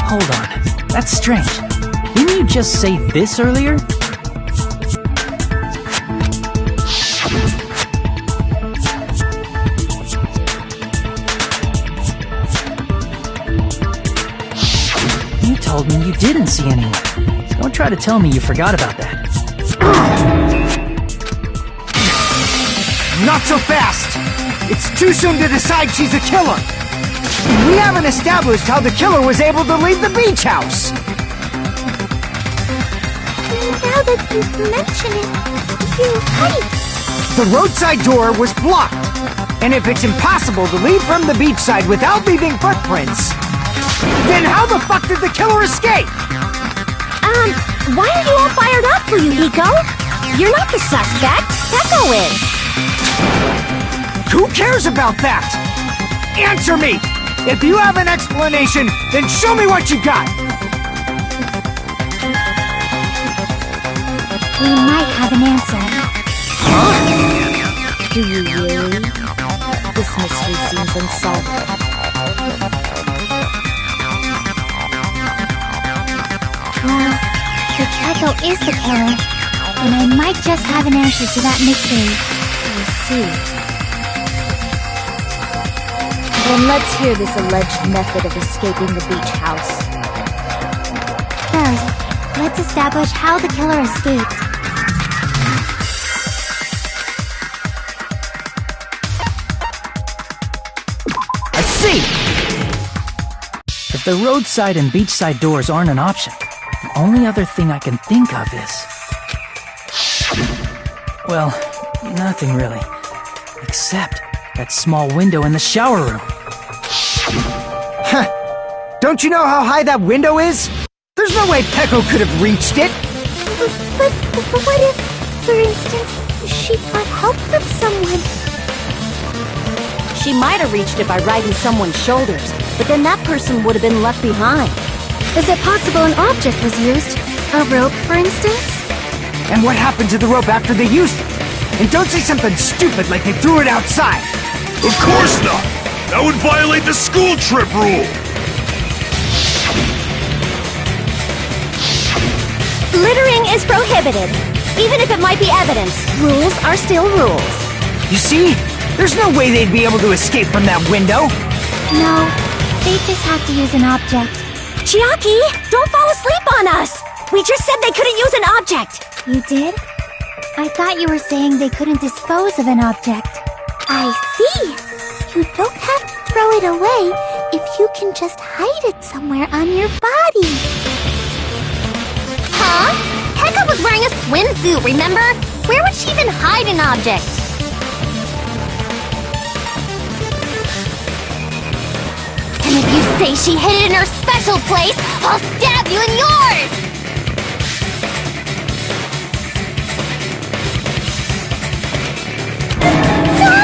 Hold on. That's strange. Didn't you just say this earlier? You told me you didn't see anyone. Don't try to tell me you forgot about that. Not so fast! It's too soon to decide she's a killer! We haven't established how the killer was able to leave the beach house! Now that you mention it, you're right. The roadside door was blocked! And if it's impossible to leave from the beachside without leaving footprints, then how the fuck did the killer escape? Why are you all fired up for you, Hiko? You're not the suspect. Pecco is. Who cares about that? Answer me! If you have an explanation, then show me what you got! We might have an answer. Do you really? This mystery seems unsolvable. Well, if Pecco is the killer, then I might just have an answer to that mystery. I see. Then let's hear this alleged method of escaping the beach house. First, let's establish how the killer escaped. I see! If the roadside and beachside doors aren't an option, the only other thing I can think of is... well, nothing really. Except that small window in the shower room. Huh. Don't you know how high that window is? There's no way Pecco could have reached it! But what if, for instance, she got help from someone? She might have reached it by riding someone's shoulders, but then that person would have been left behind. Is it possible an object was used? A rope, for instance? And what happened to the rope after they used it? And don't say something stupid like they threw it outside! Of course not! That would violate the school trip rule! Littering is prohibited. Even if it might be evidence, rules are still rules. You see? There's no way they'd be able to escape from that window! No, they just have to use an object. Chiaki, don't fall asleep on us! We just said they couldn't use an object! You did? I thought you were saying they couldn't dispose of an object. I see! You don't have to throw it away if you can just hide it somewhere on your body. Huh? Pecco was wearing a swimsuit, remember? Where would she even hide an object? And if you say she hid it in her special place, I'll stab you in yours! No!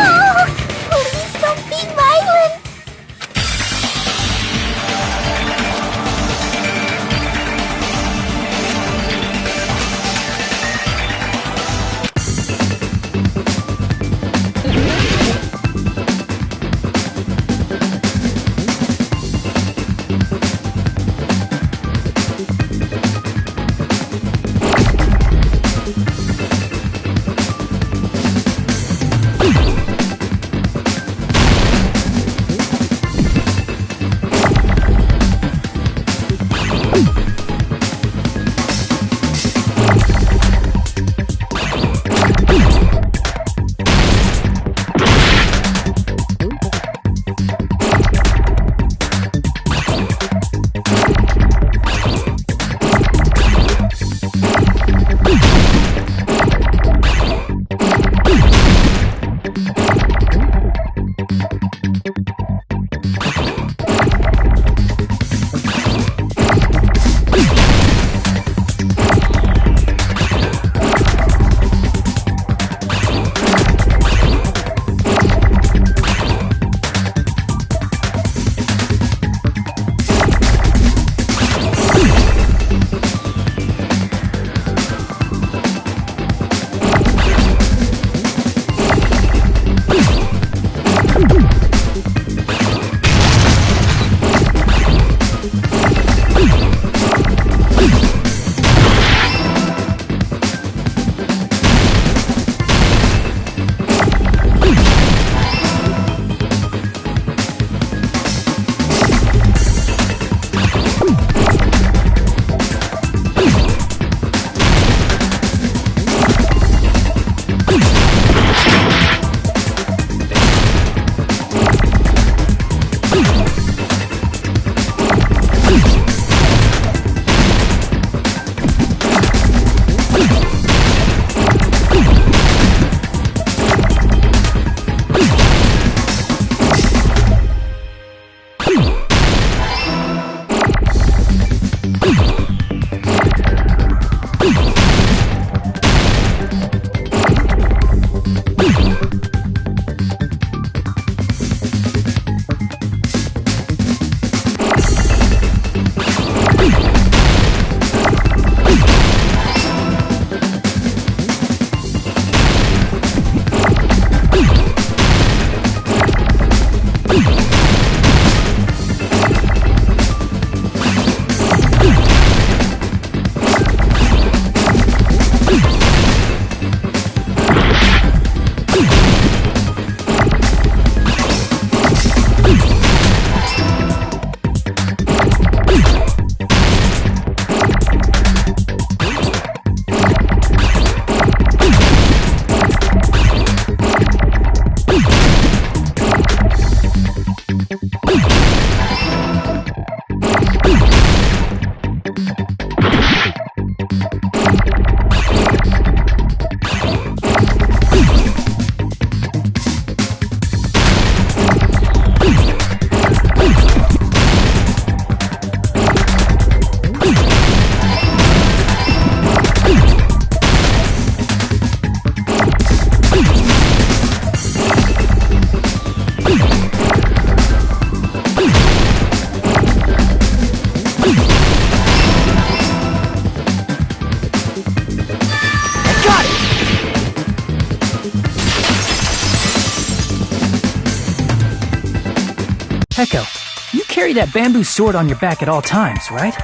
Pecco, you carry that bamboo sword on your back at all times, right?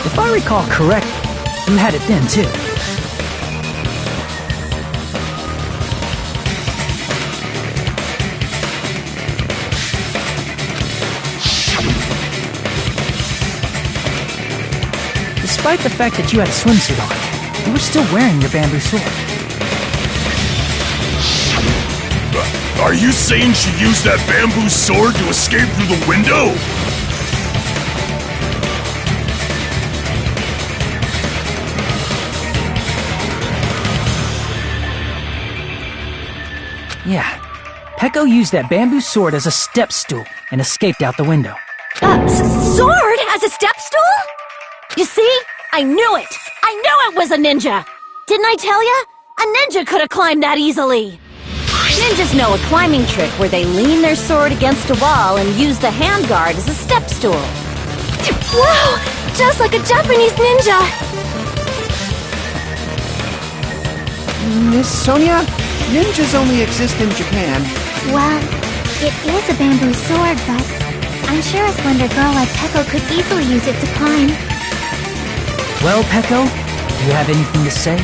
If I recall correctly, you had it then too. Despite the fact that you had a swimsuit on, you were still wearing your bamboo sword. Are you saying she used that bamboo sword to escape through the window? Yeah, Pecco used that bamboo sword as a step stool and escaped out the window. Sword as a step stool? You see? I knew it! I knew it was a ninja! Didn't I tell ya? A ninja could have climbed that easily! Ninjas know a climbing trick where they lean their sword against a wall and use the handguard as a step stool. Wow! Just like a Japanese ninja! Miss Sonia, ninjas only exist in Japan. Well, it is a bamboo sword, but I'm sure a slender girl like Pecco could easily use it to climb. Well, Pecco, do you have anything to say?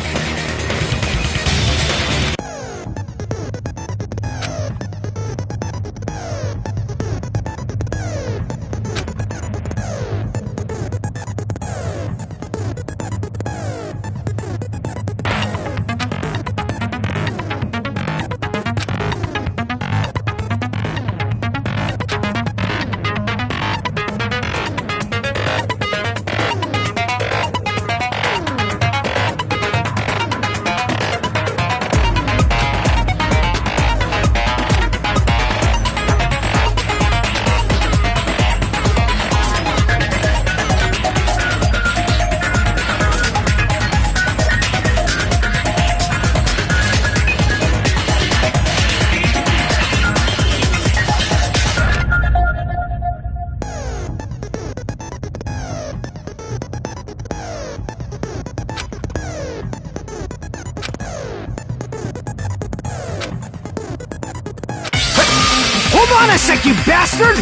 Hold on a sec, you bastard!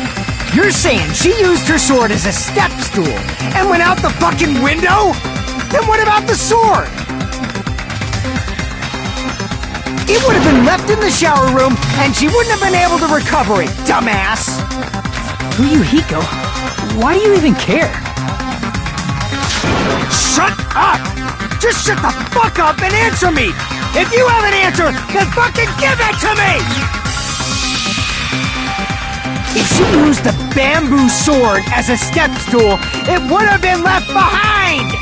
You're saying she used her sword as a step stool and went out the fucking window? Then what about the sword? It would have been left in the shower room and she wouldn't have been able to recover it, dumbass! Fuyuhiko, why do you even care? Shut up! Just shut the fuck up and answer me! If you have an answer, then fucking give it to me! If she used the bamboo sword as a step stool, it would have been left behind!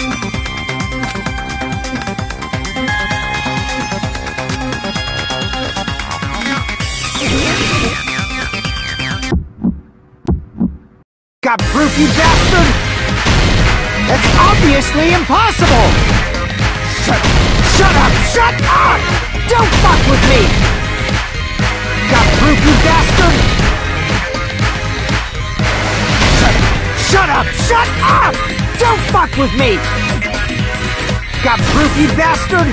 Got proof, you bastard? That's obviously impossible! Shut up! Shut up! Don't fuck with me! Got proof, you bastard? Shut up! Shut up! Don't fuck with me! Got proof, you bastard?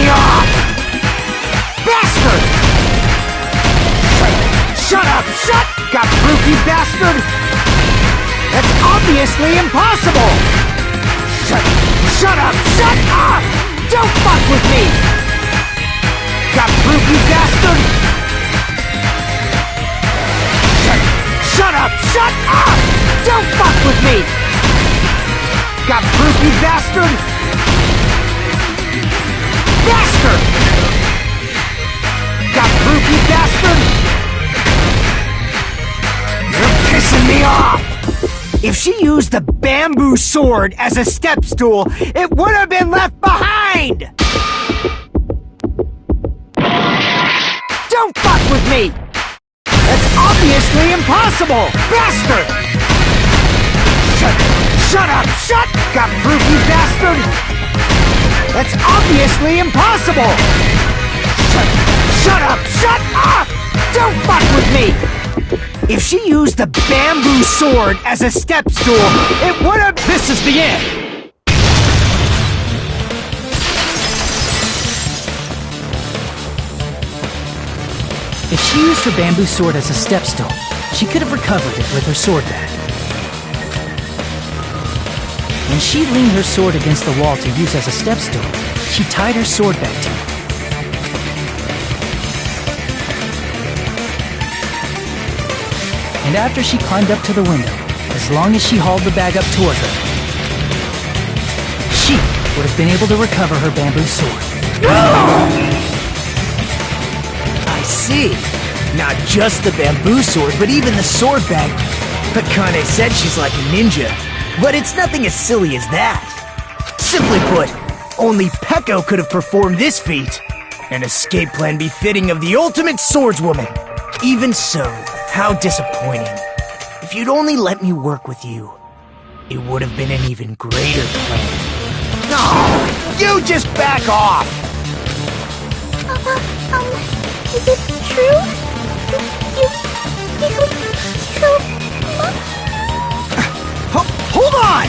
me off! Bastard! Shut up! Shut! Got proof, you bastard! That's obviously impossible! Shut up! Shut up! Don't fuck with me! Got proof, you bastard! Shut up! Shut up! Don't fuck with me! Got proof, you bastard! Bastard! Got proof, you bastard! You're pissing me off! If she used the bamboo sword as a step stool, it would have been left behind! Don't fuck with me! That's obviously impossible! Bastard! Shut up! Shut! Got proof, you bastard! That's obviously impossible! Shut up! Shut up! Don't fuck with me! If she used the bamboo sword as a step stool, it would have... This is the end! If she used her bamboo sword as a step stool, she could have recovered it with her sword bag. When she leaned her sword against the wall to use as a step stool, she tied her sword back to it. And after she climbed up to the window, as long as she hauled the bag up toward her, she would have been able to recover her bamboo sword. I see. Not just the bamboo sword, but even the sword bag. Akane said she's like a ninja, but it's nothing as silly as that. Simply put, only Peko could have performed this feat. An escape plan befitting of the ultimate swordswoman. Even so, how disappointing. If you'd only let me work with you, it would have been an even greater plan. No! You just back off! Is it true? Hold on!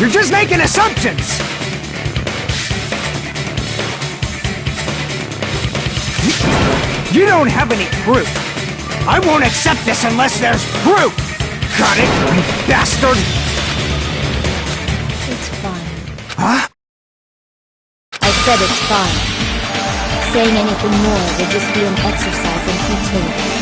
You're just making assumptions! You don't have any proof. I won't accept this unless there's proof! Got it, you bastard? It's fine. Huh? I said it's fine. Saying anything more would just be an exercise in futility.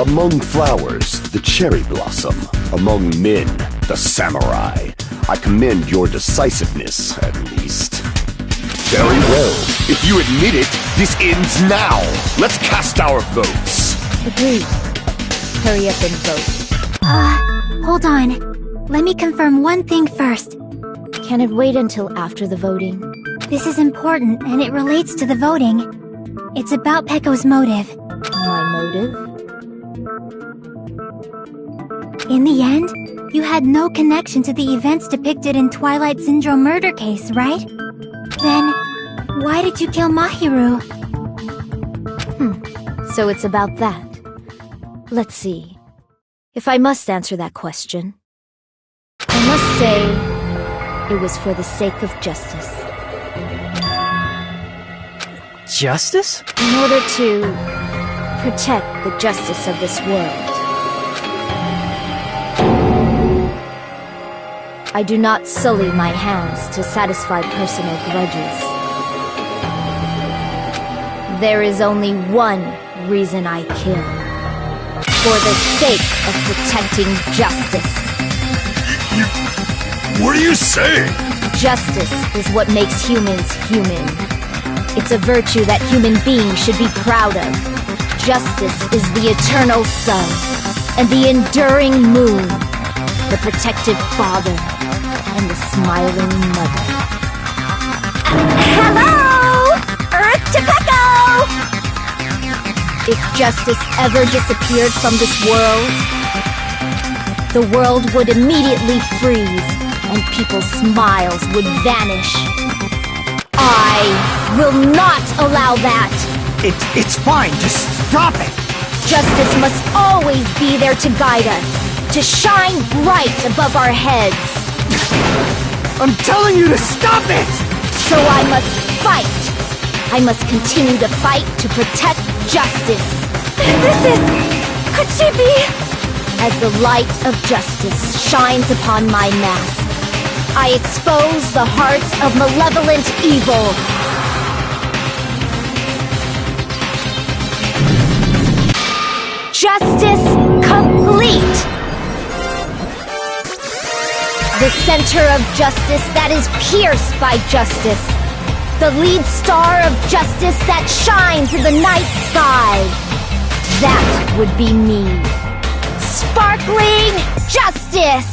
Among flowers, the cherry blossom. Among men, the samurai. I commend your decisiveness, at least. Very well. If you admit it, this ends now. Let's cast our votes. Agreed. Hurry up and vote. Hold on. Let me confirm one thing first. Can it wait until after the voting? This is important, and it relates to the voting. It's about Peko's motive. My motive? In the end, you had no connection to the events depicted in Twilight Syndrome murder case, right? Then, Why did you kill Mahiru? So it's about that. Let's see. If I must answer that question, I must say it was for the sake of justice. Justice? In order to protect the justice of this world. I do not sully my hands to satisfy personal grudges. There is only one reason I kill. For the sake of protecting justice. What are you saying? Justice is what makes humans human. It's a virtue that human beings should be proud of. Justice is the eternal sun and the enduring moon, the protective father and the smiling mother. Hello! Earth to Pecco! If justice ever disappeared from this world, the world would immediately freeze and people's smiles would vanish. I will not allow that! It's fine, just stop it! Justice must always be there to guide us, to shine bright above our heads. I'm telling you to stop it! So I must fight! I must continue to fight to protect justice. Could she be? As the light of justice shines upon my mask, I expose the hearts of malevolent evil. Justice complete! The center of justice that is pierced by justice. The lead star of justice that shines in the night sky. That would be me. Sparkling justice!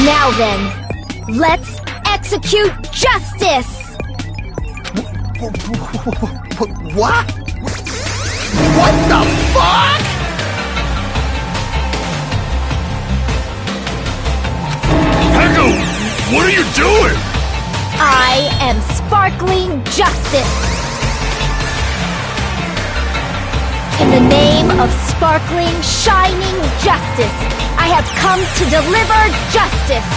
Now then, let's execute justice! What? What the fuck? Pecco, what are you doing? I am sparkling justice! In the name of sparkling, shining justice, I have come to deliver justice!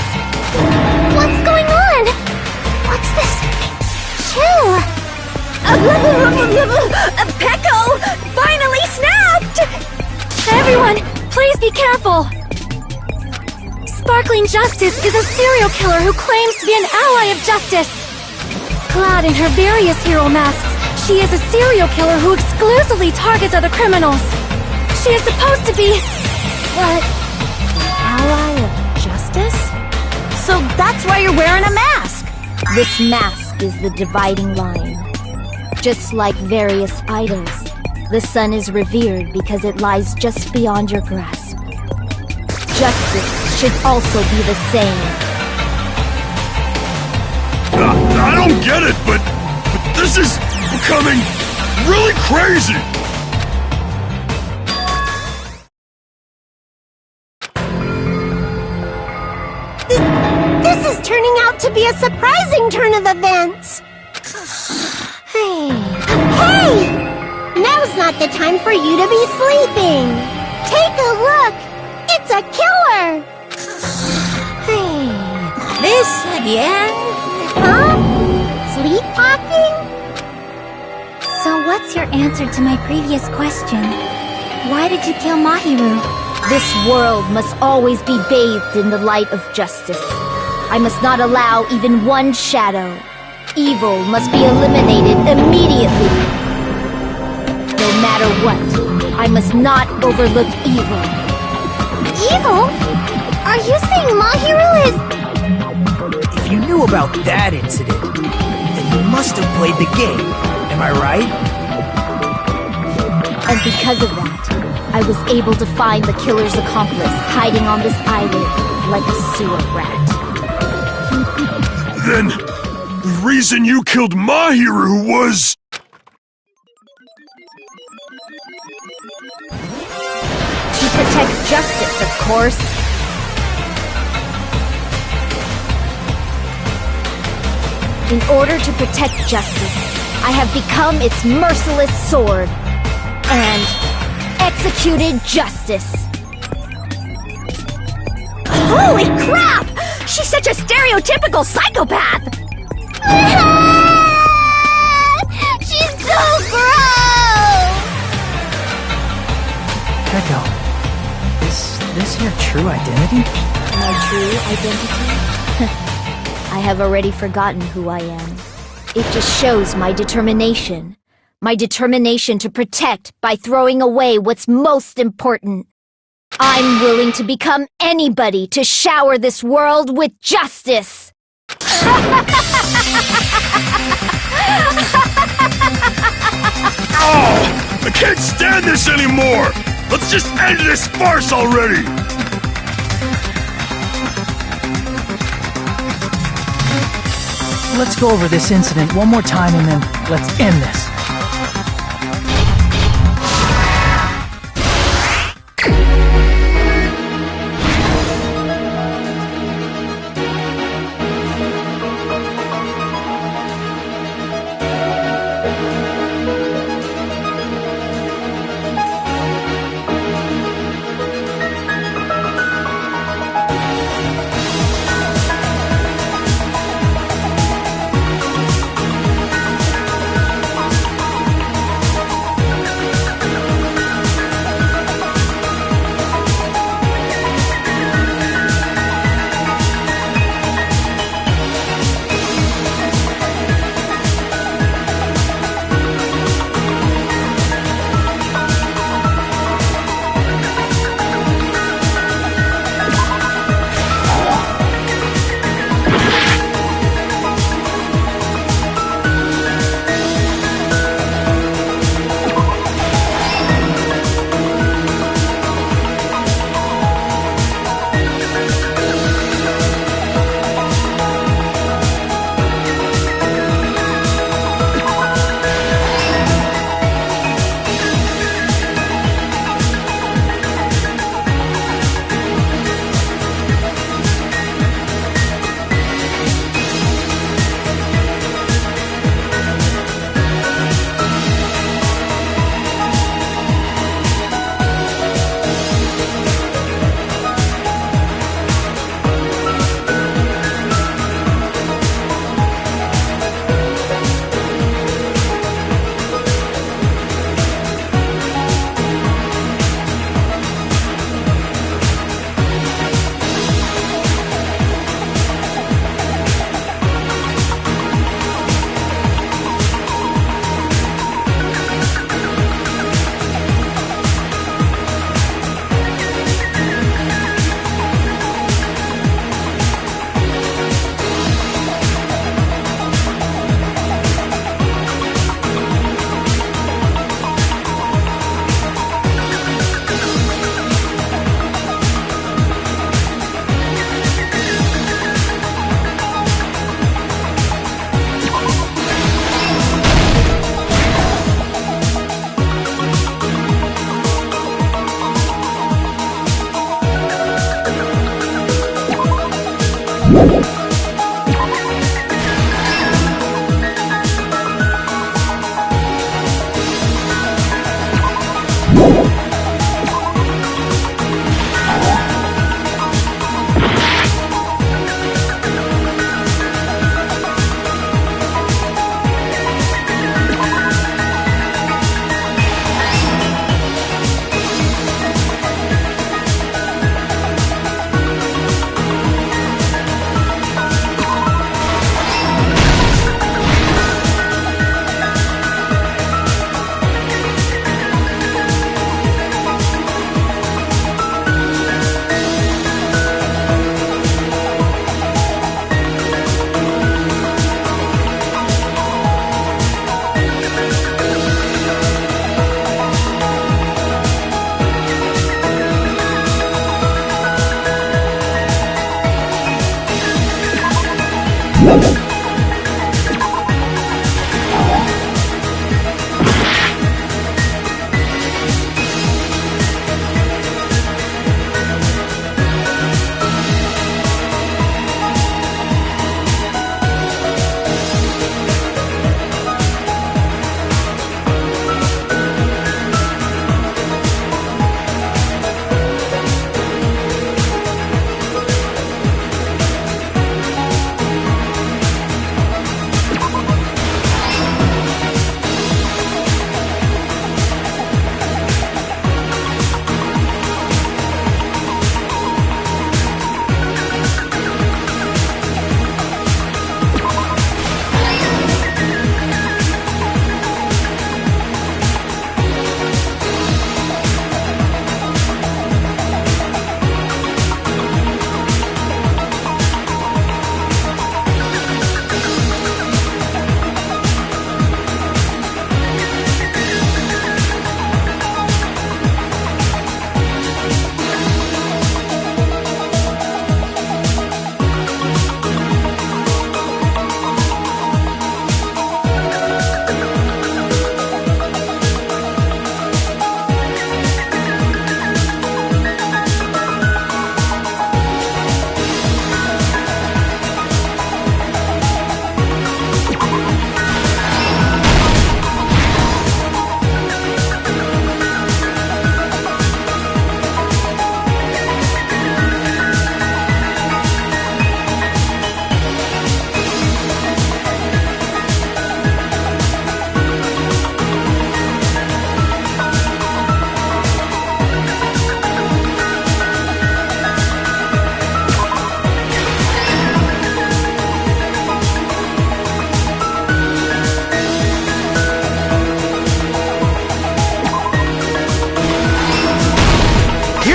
What's going on? What's this? Chill! Pecco! Finally snapped! Everyone, please be careful! Sparkling Justice is a serial killer who claims to be an ally of justice. Clad in her various hero masks, she is a serial killer who exclusively targets other criminals. She is supposed to be... what? Ally of justice? So that's why you're wearing a mask! This mask is the dividing line. Just like various idols, the sun is revered because it lies just beyond your grasp. Justice should also be the same. I don't get it, but this is becoming really crazy! This is turning out to be a surprising turn of events! Hey! Now's not the time for you to be sleeping! Take a look! It's a killer! This again? Huh? Sleepwalking? So what's your answer to my previous question? Why did you kill Mahiru? This world must always be bathed in the light of justice. I must not allow even one shadow. Evil must be eliminated immediately. No matter what, I must not overlook evil. Evil? Are you saying Mahiru is... If you knew about that incident, then you must have played the game. Am I right? And because of that, I was able to find the killer's accomplice hiding on this island like a sewer rat. Then, the reason you killed Mahiru was... To protect justice, of course. In order to protect justice, I have become its merciless sword and executed justice. Holy crap! She's such a stereotypical psychopath! She's so gross! Echo, is this your true identity? My true identity? I have already forgotten who I am. It just shows my determination. My determination to protect by throwing away what's most important. I'm willing to become anybody to shower this world with justice! Oh! I can't stand this anymore! Let's just end this farce already! Let's go over this incident one more time and then let's end this.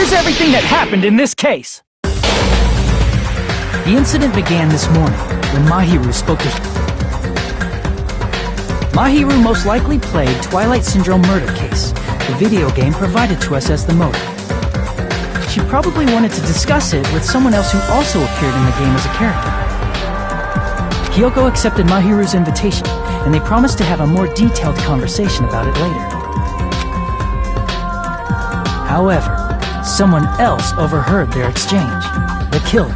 here's everything that happened in this case. The incident began this morning when Mahiru spoke to Mahiru most likely played Twilight Syndrome Murder Case, the video game provided to us as the motive. She probably wanted to discuss it with someone else who also appeared in the game as a character. Hiyoko accepted Mahiru's invitation, and they promised to have a more detailed conversation about it later. However, someone else overheard their exchange. The killer.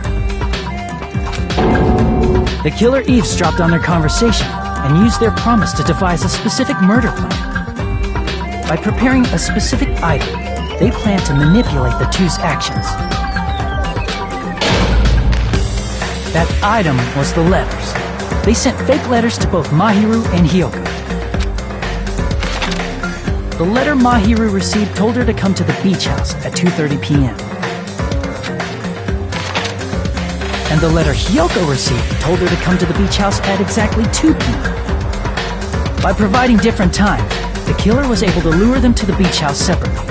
The killer eavesdropped on their conversation and used their promise to devise a specific murder plan. By preparing a specific item, they planned to manipulate the two's actions. That item was the letters. They sent fake letters to both Mahiru and Hiyoko. The letter Mahiru received told her to come to the beach house at 2:30 p.m. And the letter Hiyoko received told her to come to the beach house at exactly 2 p.m. By providing different times, the killer was able to lure them to the beach house separately.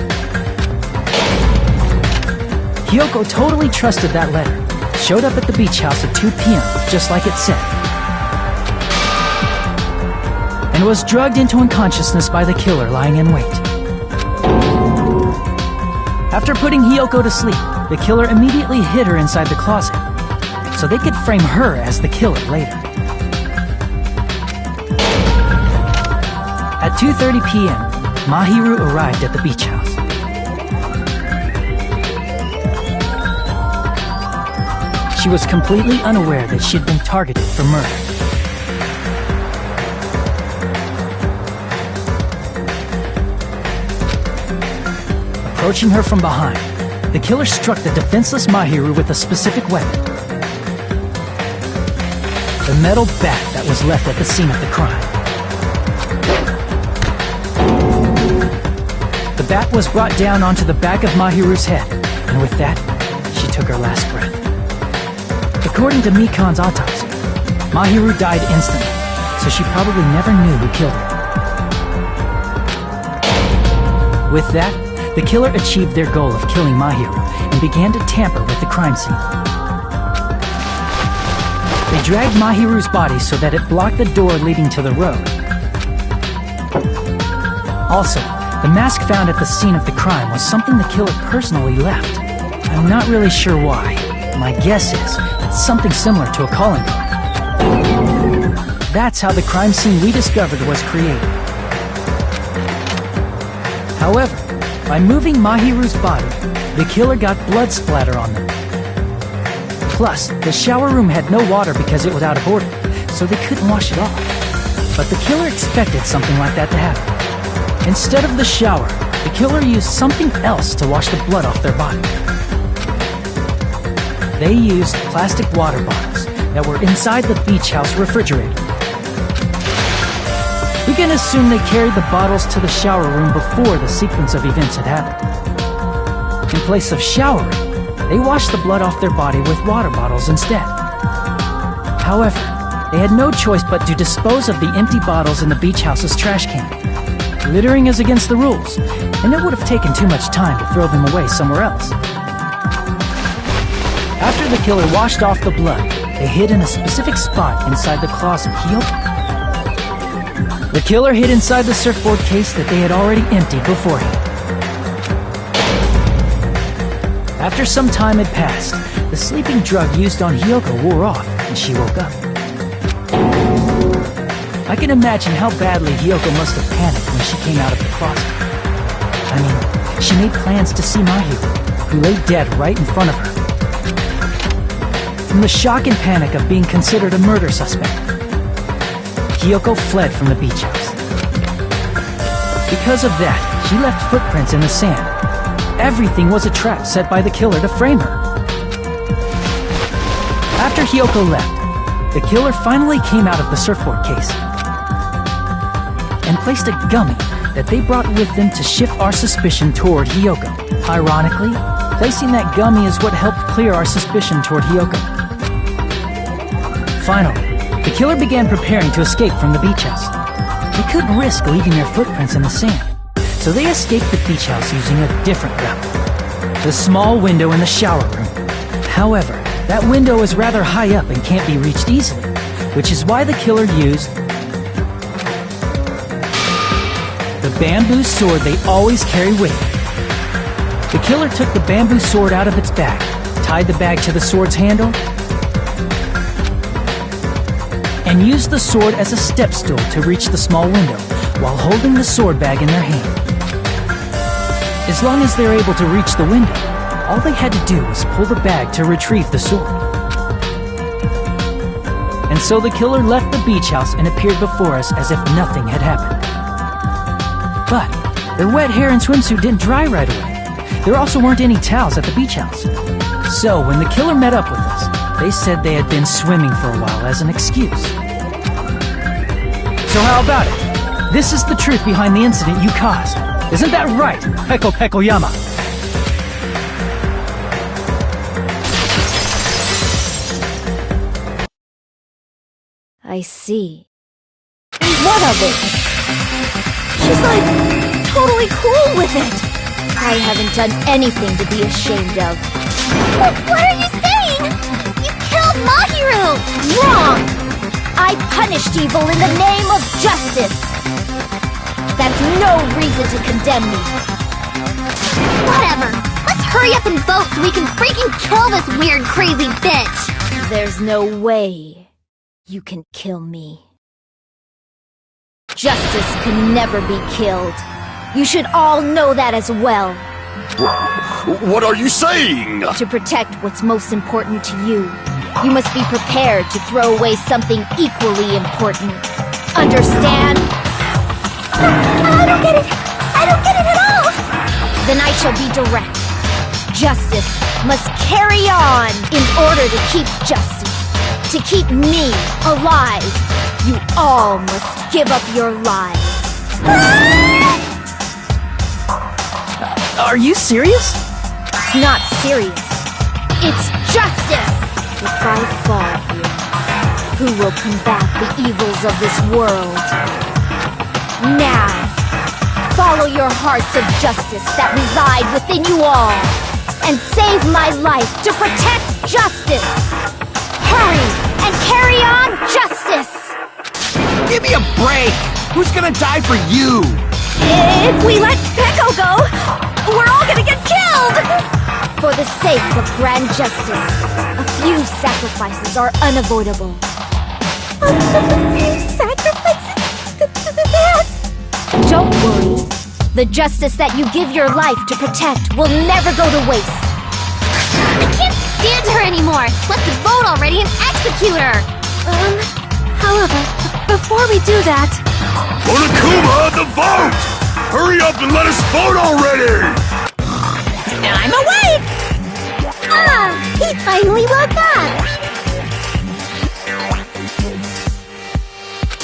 Hiyoko totally trusted that letter, showed up at the beach house at 2 p.m., just like it said, and was drugged into unconsciousness by the killer lying in wait. After putting Hiyoko to sleep, the killer immediately hid her inside the closet, so they could frame her as the killer later. At 2:30 p.m., Mahiru arrived at the beach house. She was completely unaware that she'd been targeted for murder. Approaching her from behind, the killer struck the defenseless Mahiru with a specific weapon. The metal bat that was left at the scene of the crime. The bat was brought down onto the back of Mahiru's head, and with that, she took her last breath. According to Mikan's autopsy, Mahiru died instantly, so she probably never knew who killed her. With that, the killer achieved their goal of killing Mahiru and began to tamper with the crime scene. They dragged Mahiru's body so that it blocked the door leading to the road. Also, the mask found at the scene of the crime was something the killer personally left. I'm not really sure why. My guess is it's something similar to a calling card. That's how the crime scene we discovered was created. However, by moving Mahiru's body, the killer got blood splatter on them. Plus, the shower room had no water because it was out of order, so they couldn't wash it off. But the killer expected something like that to happen. Instead of the shower, the killer used something else to wash the blood off their body. They used plastic water bottles that were inside the beach house refrigerator. We can assume they carried the bottles to the shower room before the sequence of events had happened. In place of showering, they washed the blood off their body with water bottles instead. However, they had no choice but to dispose of the empty bottles in the beach house's trash can. Littering is against the rules, and it would have taken too much time to throw them away somewhere else. After the killer washed off the blood, they hid in a specific spot inside the closet he opened. The killer hid inside the surfboard case that they had already emptied beforehand. After some time had passed, the sleeping drug used on Hiyoko wore off, and she woke up. I can imagine how badly Hiyoko must have panicked when she came out of the closet. I mean, she made plans to see Mahiru, who lay dead right in front of her. From the shock and panic of being considered a murder suspect, Hiyoko fled from the beach house. Because of that, she left footprints in the sand. Everything was a trap set by the killer to frame her. After Hiyoko left, the killer finally came out of the surfboard case and placed a gummy that they brought with them to shift our suspicion toward Hiyoko. Ironically, placing that gummy is what helped clear our suspicion toward Hiyoko. Finally, the killer began preparing to escape from the beach house. They couldn't risk leaving their footprints in the sand, so they escaped the beach house using a different route. The small window in the shower room. However, that window is rather high up and can't be reached easily, which is why the killer used the bamboo sword they always carry with them. The killer took the bamboo sword out of its bag, tied the bag to the sword's handle, and used the sword as a step stool to reach the small window while holding the sword bag in their hand. As long as they're able to reach the window, all they had to do was pull the bag to retrieve the sword. And so the killer left the beach house and appeared before us as if nothing had happened. But their wet hair and swimsuit didn't dry right away. There also weren't any towels at the beach house. So when the killer met up with us, they said they had been swimming for a while as an excuse. So how about it? This is the truth behind the incident you caused. Isn't that right, Peko Pekoyama? I see. What of it? She's like, totally cool with it. I haven't done anything to be ashamed of. What are you saying? You killed Mahiru! Wrong! I punished evil in the name of justice. That's no reason to condemn me. Whatever. Let's hurry up and vote so we can freaking kill this weird, crazy bitch! There's no way you can kill me. Justice can never be killed. You should all know that as well. What are you saying? To protect what's most important to you, you must be prepared to throw away something equally important. Understand? I don't get it! I don't get it at all! Then I shall be direct. Justice must carry on in order to keep justice. To keep me alive, you all must give up your lives. Are you serious? It's not serious. It's justice! If I fall here, who will combat the evils of this world? Now, follow your hearts of justice that reside within you all, and save my life to protect justice! Hurry, and carry on justice! Give me a break! Who's gonna die for you? If we let Peko go, we're all gonna get killed! For the sake of grand justice, a few sacrifices are unavoidable. A few sacrifices? Don't worry. The justice that you give your life to protect will never go to waste. I can't stand her anymore! Let's vote already and execute her! However, before we do that... Onakuma, the vote! Hurry up and let us vote already! I'm awake! Ah! He finally woke up!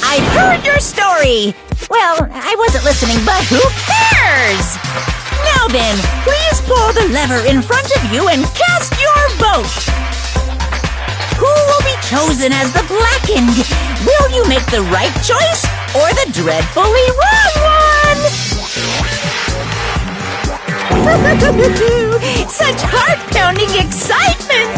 I heard your story! Well, I wasn't listening, but who cares? Now then, please pull the lever in front of you and cast your vote! Who will be chosen as the blackened? Will you make the right choice or the dreadfully wrong one? Such heart-pounding excitement!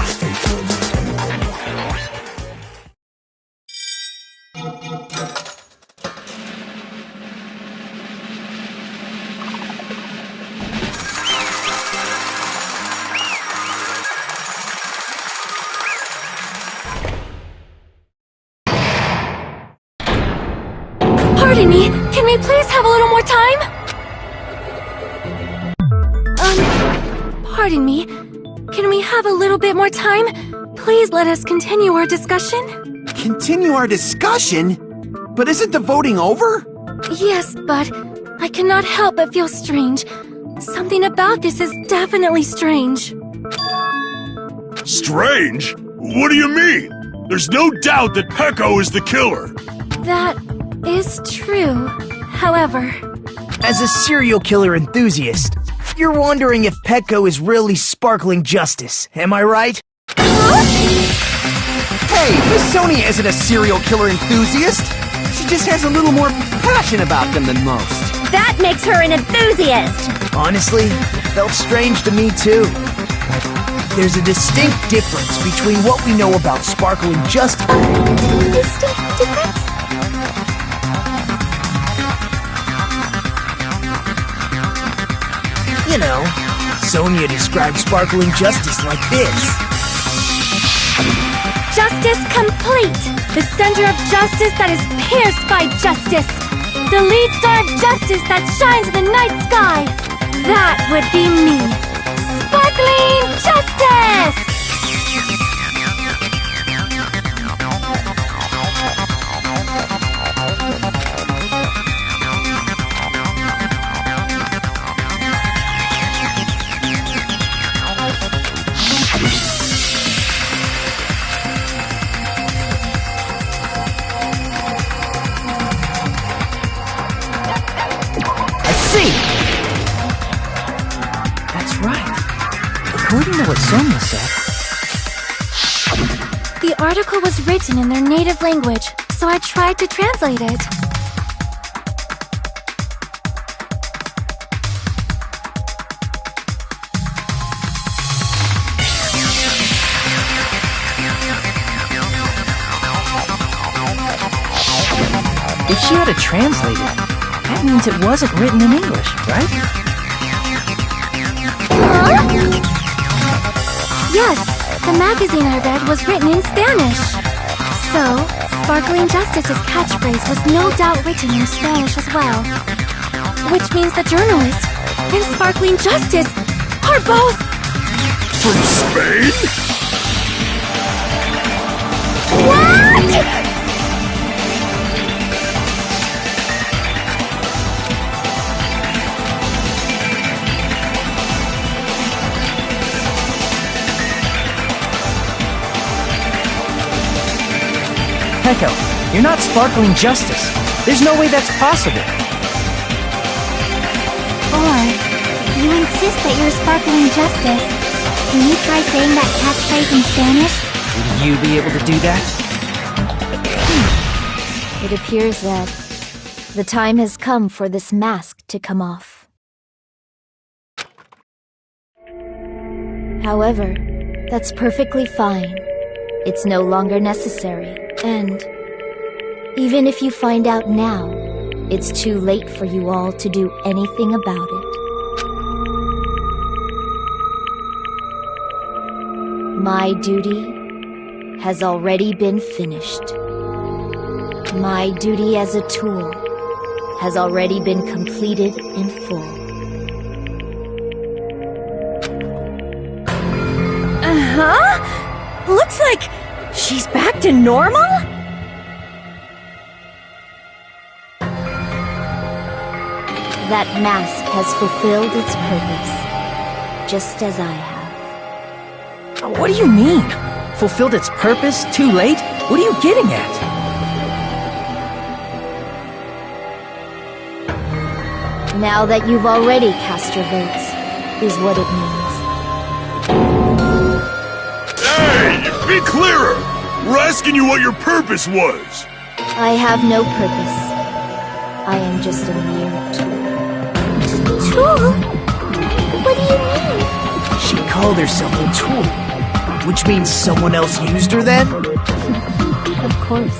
Pardon me, can we please have a little more time? Pardon me, can we have a little bit more time? Please let us continue our discussion. Continue our discussion? But isn't the voting over? Yes, but I cannot help but feel strange. Something about this is definitely strange. Strange? What do you mean? There's no doubt that Peko is the killer. That is true. However... As a serial killer enthusiast, you're wondering if Peko is really sparkling justice, am I right? Hey, Miss Sonia isn't a serial killer enthusiast. She just has a little more passion about them than most. That makes her an enthusiast! Honestly, felt strange to me too. But there's a distinct difference between what we know about Sparkling Justice. Distinct difference? You know, Sonia described Sparkling Justice like this. Justice complete! The center of justice that is pierced by justice! The lead star of justice that shines in the night sky! That would be me! Sparkling Justice! That's right. According to what Sonia said, The article was written in their native language, so I tried to translate it. if she had to translate it, that means it wasn't written in English, right? Huh? Yes, the magazine I read was written in Spanish. So, Sparkling Justice's catchphrase was no doubt written in Spanish as well. Which means the journalist and Sparkling Justice are both... From Spain? What?! Echo, you're not Sparkling Justice. There's no way that's possible. Or, you insist that you're Sparkling Justice. Can you try saying that catchphrase in Spanish? Would you be able to do that? It appears that the time has come for this mask to come off. However, that's perfectly fine. It's no longer necessary. And even if you find out now, it's too late for you all to do anything about it. My duty has already been finished. My duty as a tool has already been completed in full. Uh-huh? Looks like she's back to normal? That mask has fulfilled its purpose, just as I have. What do you mean? Fulfilled its purpose? Too late? What are you getting at? Now that you've already cast your votes, is what it means. Hey, be clearer! We're asking you what your purpose was! I have no purpose. I am just a mere tool. Tool? What do you mean? She called herself a tool, which means someone else used her then? Of course.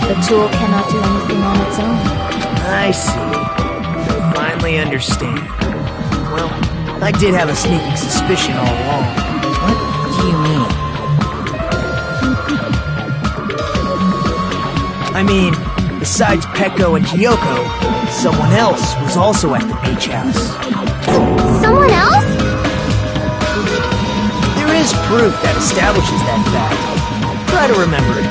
The tool cannot do anything on its own. I see. I finally understand. Well, I did have a sneaking suspicion all along. What do you mean? I mean, besides Peko and Kyoko, someone else was also at the beach house. Someone else? There is proof that establishes that fact. Try to remember it.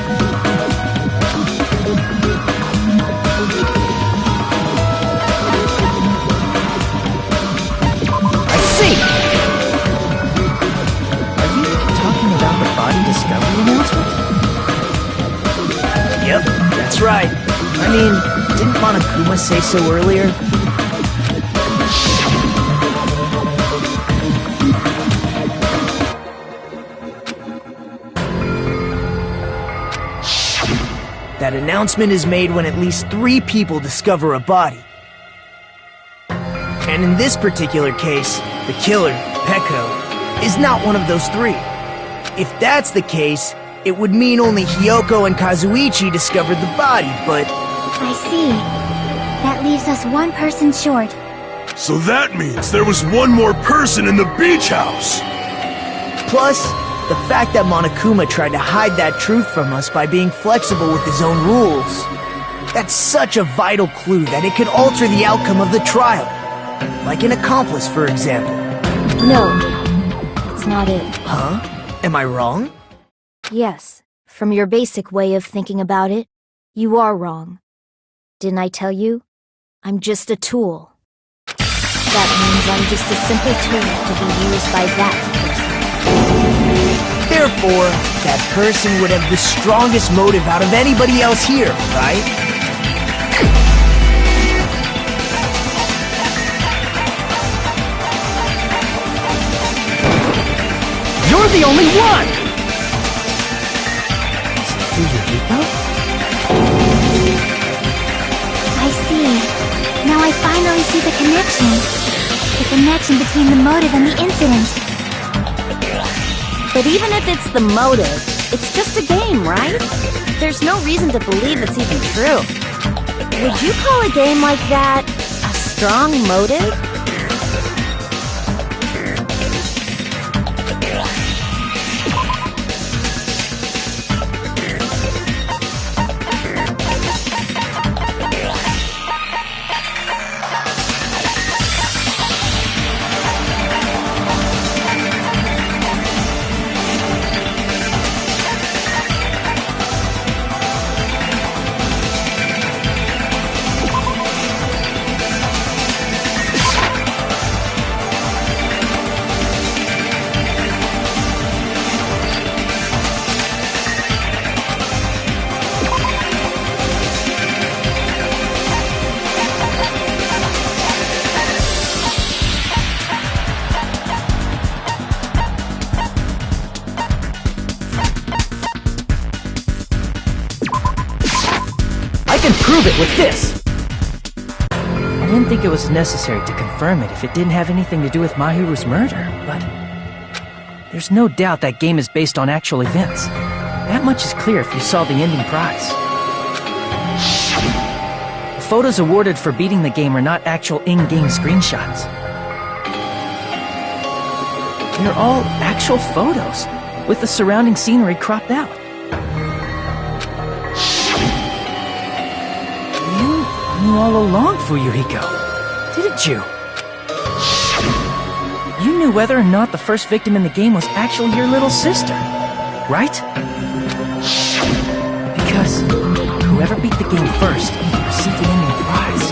I see! Are you talking about the body discovery announcement? Yep, that's right. I mean, didn't Monokuma say so earlier? That announcement is made when at least 3 people discover a body. And in this particular case, The killer, Peko, is not one of those three. If that's the case, it would mean only Hiyoko and Kazuichi discovered the body, but... I see. That leaves us one person short. So that means there was one more person in the beach house! Plus, the fact that Monokuma tried to hide that truth from us by being flexible with his own rules. That's such a vital clue that it could alter the outcome of the trial. Like an accomplice, for example. No, it's not it. Huh? Am I wrong? Yes, from your basic way of thinking about it, you are wrong. Didn't I tell you? I'm just a tool. That means I'm just a simple tool to be used by that person. Therefore, that person would have the strongest motive out of anybody else here, right? You're the only one! I see. Now I finally see the connection. The connection between the motive and the incident. But even if it's the motive, it's just a game, right? There's no reason to believe it's even true. Would you call a game like that a strong motive? I can prove it with this! I didn't think it was necessary to confirm it if it didn't have anything to do with Mahiru's murder, but... there's no doubt that game is based on actual events. That much is clear if you saw the ending prize. The photos awarded for beating the game are not actual in-game screenshots. They're all actual photos, with the surrounding scenery cropped out. You knew all along, Fuyuhiko, didn't you? You knew whether or not the first victim in the game was actually your little sister, right? Because whoever beat the game first received the ending prize.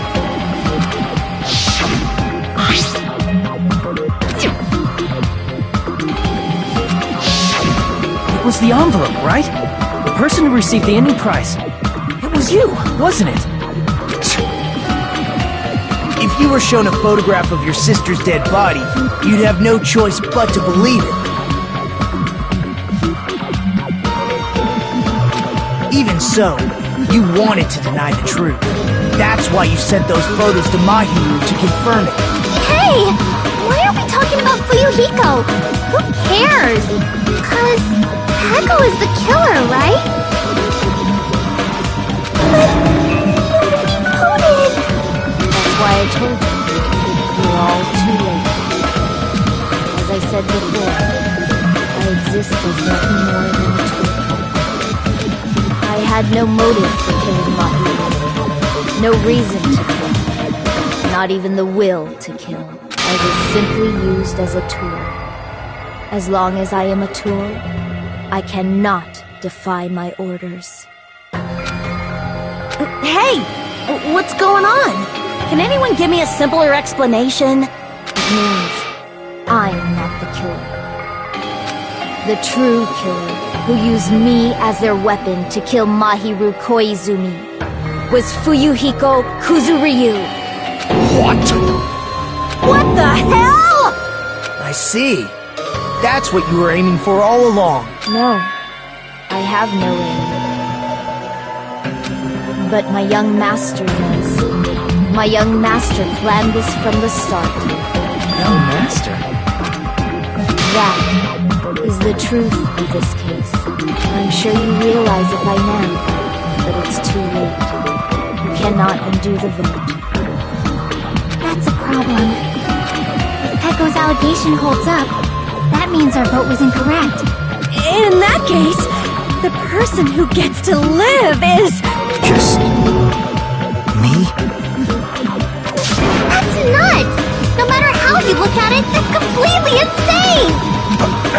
It was the envelope, right? The person who received the ending prize. It was you, wasn't it? If you were shown a photograph of your sister's dead body, you'd have no choice but to believe it. Even so, you wanted to deny the truth. That's why you sent those photos to Mahiru to confirm it. Hey! Why are we talking about Fuyuhiko? Who cares? 'Cause Peko is the killer, right? But nobody voted! That's why I told you. You're all too late. As I said before, I exist as nothing more than a tool. I had no motive for killing Mahiru. No reason to kill. Not even the will to kill. I was simply used as a tool. As long as I am a tool, I cannot defy my orders. Hey! What's going on? Can anyone give me a simpler explanation? It means I'm not the killer. The true killer, who used me as their weapon to kill Mahiru Koizumi, was Fuyuhiko Kuzuryu. What? What the hell?! I see. That's what you were aiming for all along. No, I have no aim. But my young master does. My young master planned this from the start. young master. That is the truth of this case. I'm sure you realize it by now, but it's too late. You cannot undo the vote. That's a problem. If Pecco's allegation holds up, that means our vote was incorrect. In that case, the person who gets to live is... Just... me? That's nuts! No matter how you look at it, that's completely insane!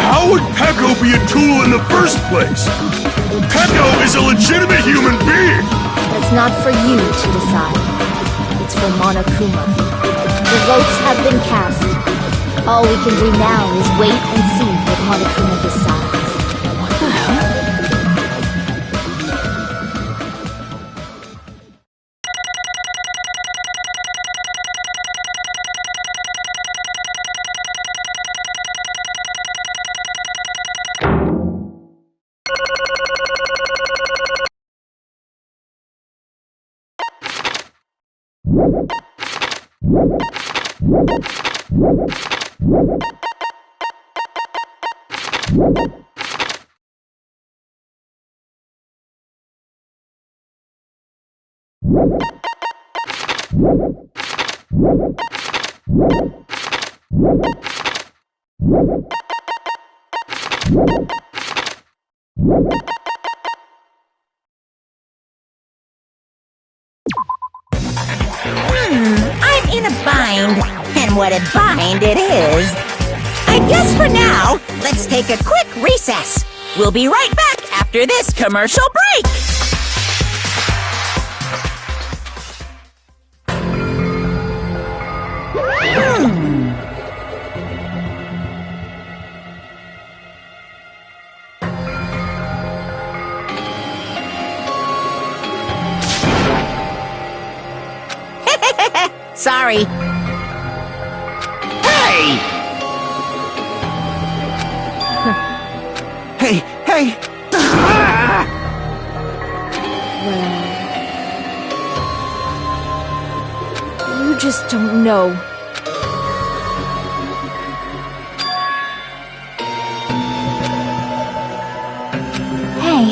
How would Pecco be a tool in the first place? Pecco is a legitimate human being! That's not for you to decide. It's for Monokuma. The votes have been cast. All we can do now is wait and see what Monokuma decides. What the hell? I'm in a bind, and what a bind it is. I guess for now, let's take a quick recess. We'll be right back after this commercial break. Sorry. Hey! Hey, hey! Well, you just don't know. Hey,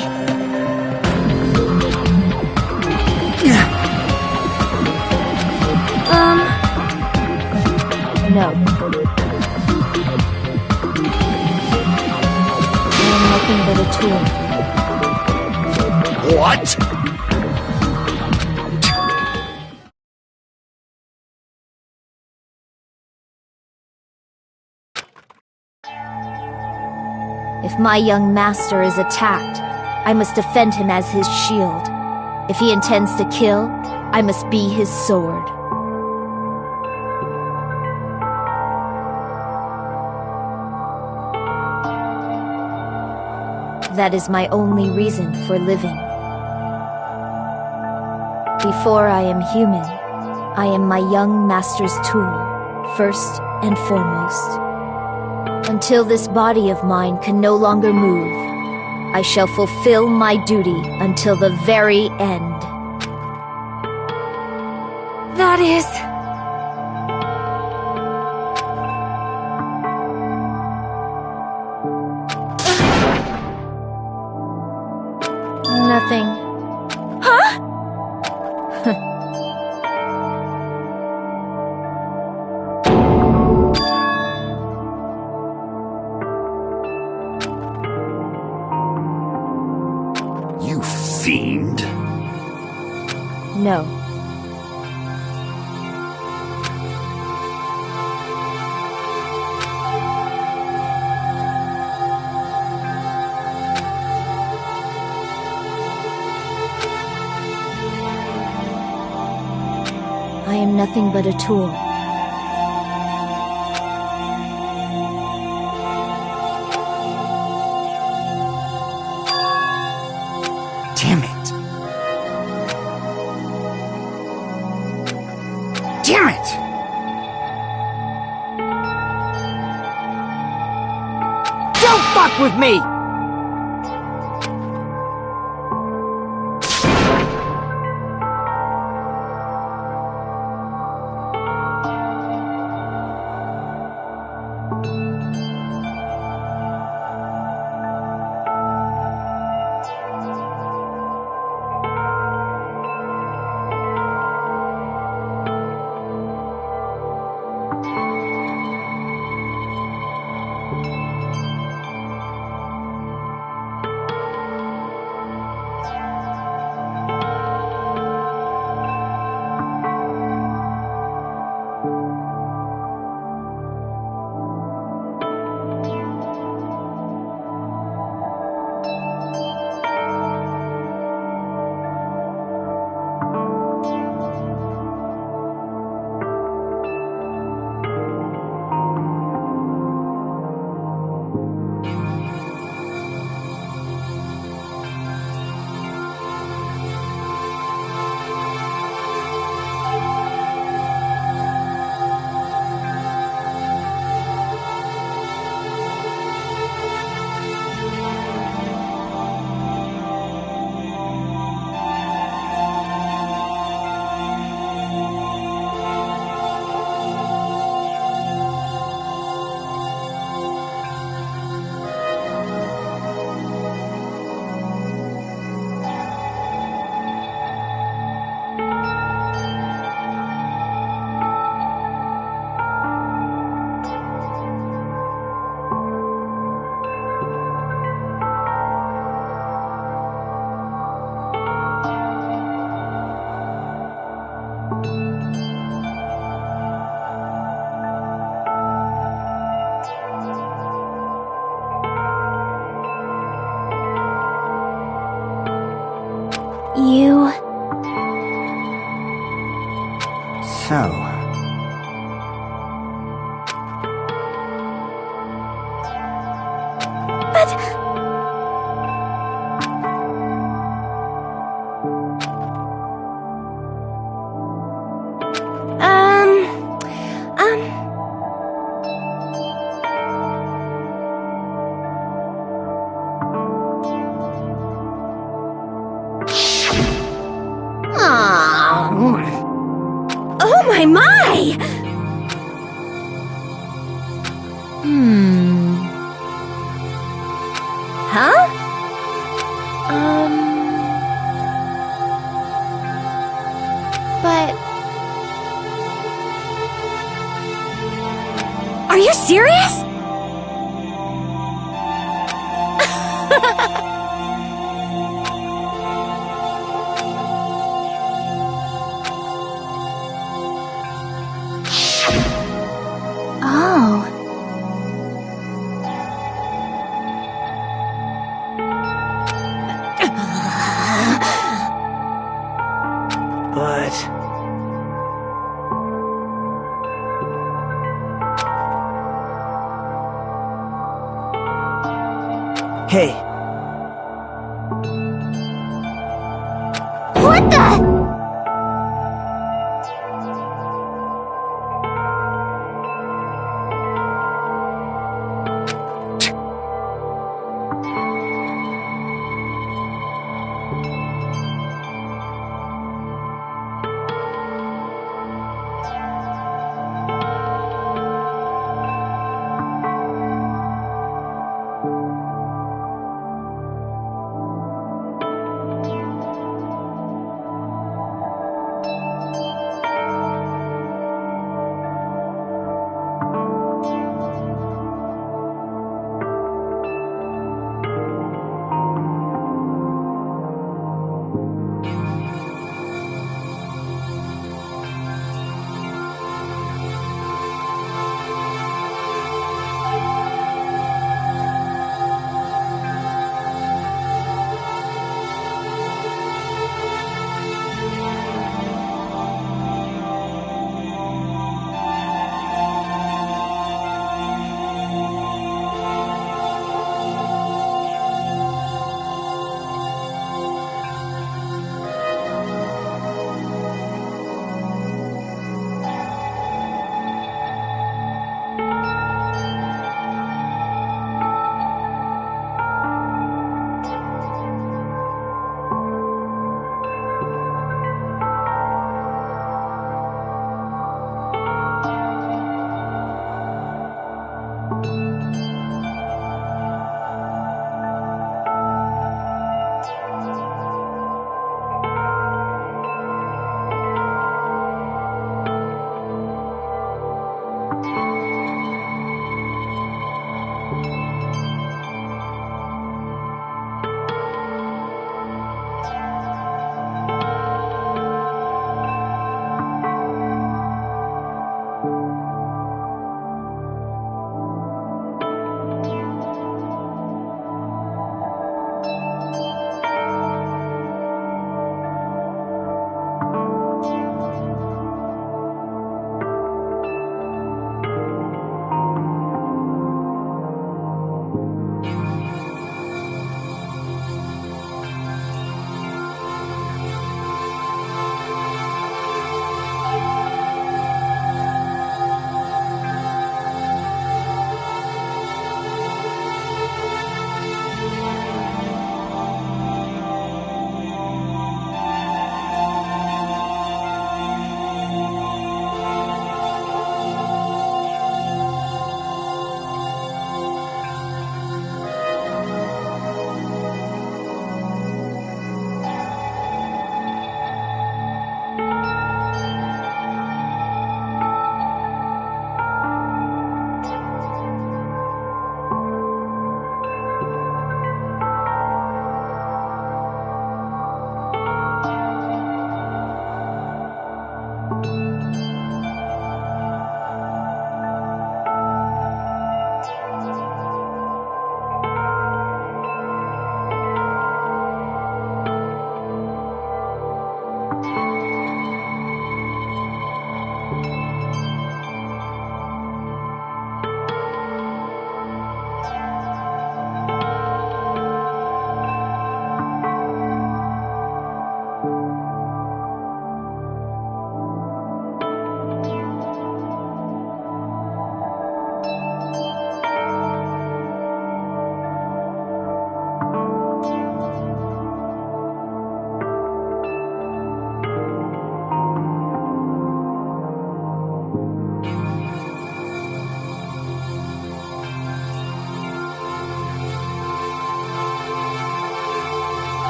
No. I am nothing but a tool. What? If my young master is attacked, I must defend him as his shield. If he intends to kill, I must be his sword. That is my only reason for living. Before I am human, I am my young master's tool, first and foremost. Until this body of mine can no longer move, I shall fulfill my duty until the very end. That is... Nothing. Huh? You fiend. No. I am nothing but a tool. Damn it. Damn it! Don't fuck with me! You... So... But... Oh my my! Huh? But... Are you serious? Oh. But... Hey, What the?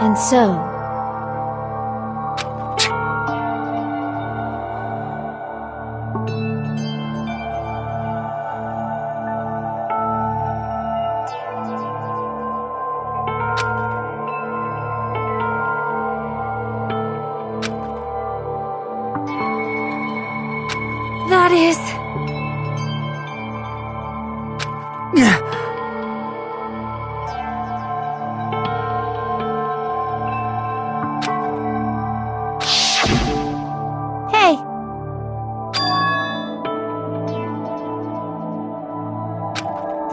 And so, that is... hey,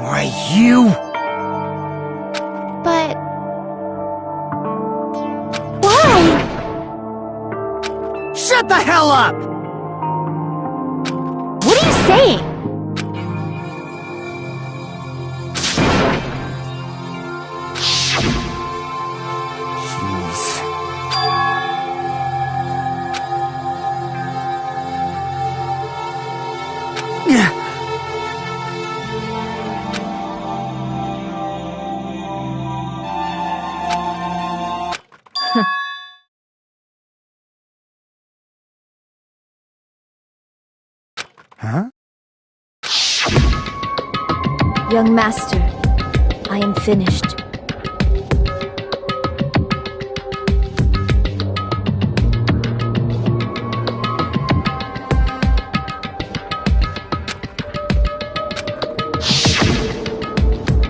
Why, you... But... Why? Shut the hell up! What are you saying? Jeez. Huh? young master, I am finished.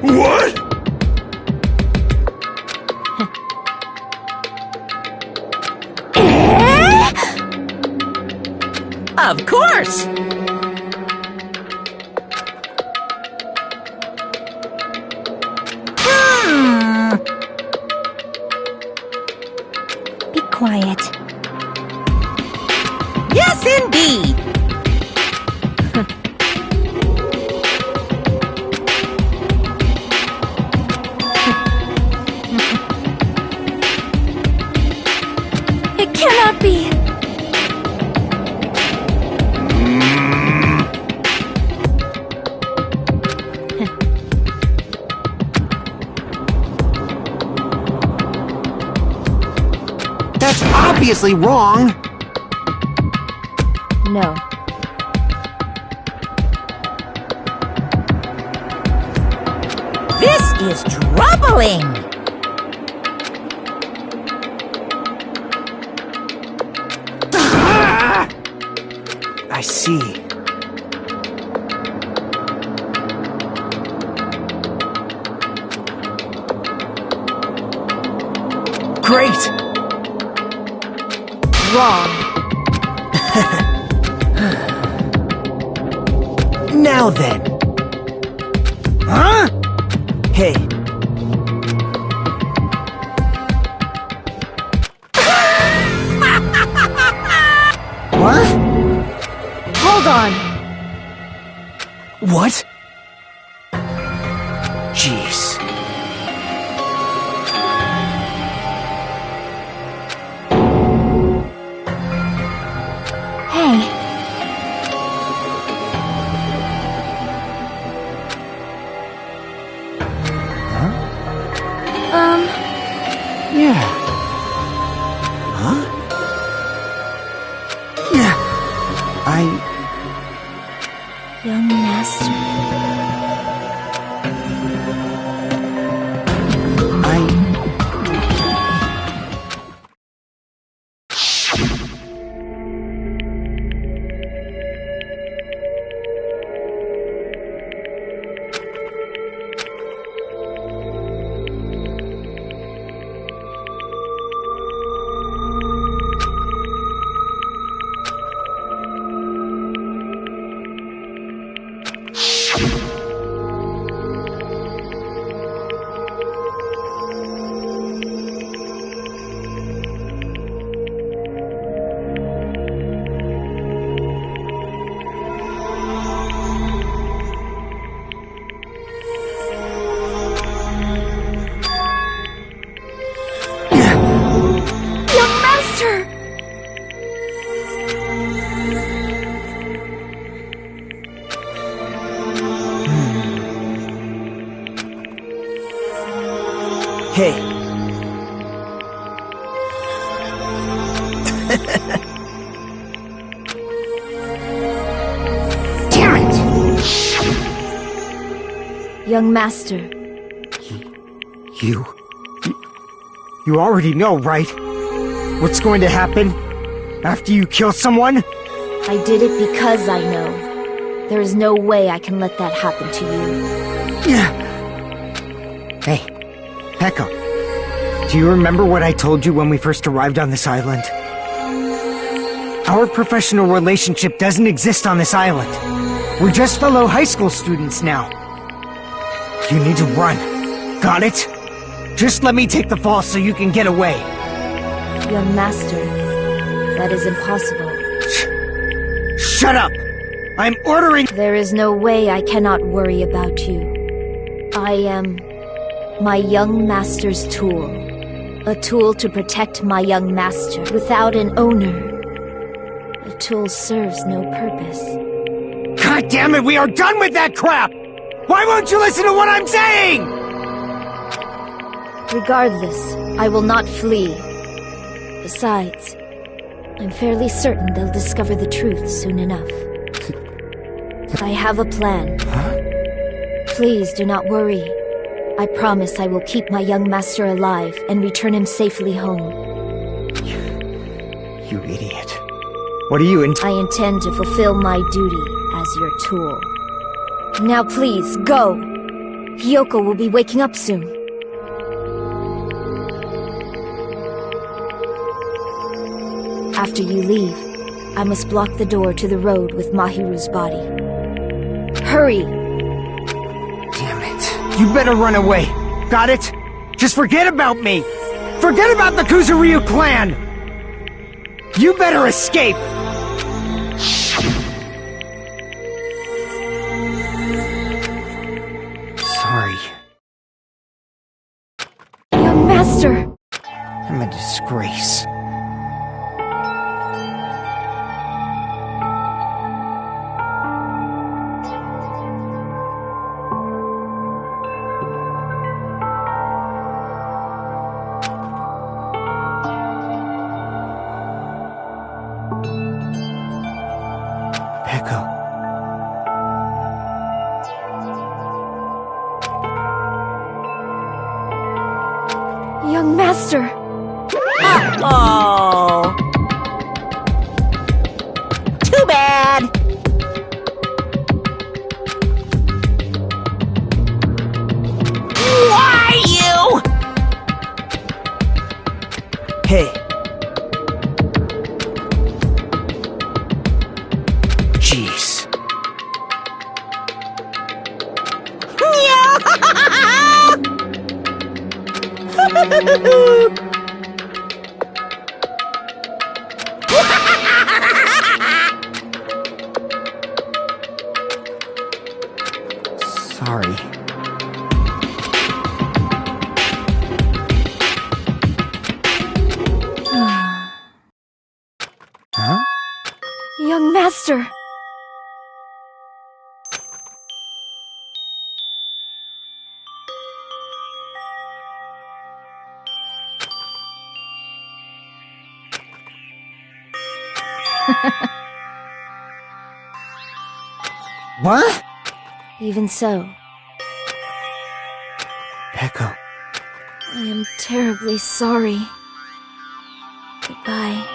What? Of course! Be quiet. Yes, indeed! It cannot be! That's obviously wrong! No. This is troubling! I see. Great! Wrong. Now then. Huh? Hey. What? Hold on. What? Jeez. Hey, Yeah. Huh? Yeah. young master. Young master! Hey. Young master. You already know, right? What's going to happen after you kill someone? I did it because I know. There is no way I can let that happen to you. Hey, Pekka. Do you remember what I told you when we first arrived on this island? Our professional relationship doesn't exist on this island. We're just fellow high school students now. You need to run. Got it? Just let me take the fall so you can get away. Young master, that is impossible. Shut up! I'm ordering— There is no way I cannot worry about you. I am my young master's tool. A tool to protect my young master without an owner. A tool serves no purpose. God damn it, we are done with that crap! Why won't you listen to what I'm saying? Regardless, I will not flee. Besides, I'm fairly certain they'll discover the truth soon enough. I have a plan. Please do not worry. I promise I will keep my young master alive and return him safely home. You idiot. What are you I intend to fulfill my duty as your tool. Now please, go! Hiyoko will be waking up soon. After you leave, I must block the door to the road with Mahiru's body. Hurry! Damn it. You better run away. Got it? Just forget about me! Forget about the Kuzuryu clan! You better escape! Sorry. Young master! I'm a disgrace. Pekka. Young master! Oh! Too bad! Why you? Hey. Jeez. Sorry. Huh? Young master! What? Even so, Pekka. I am terribly sorry. Goodbye.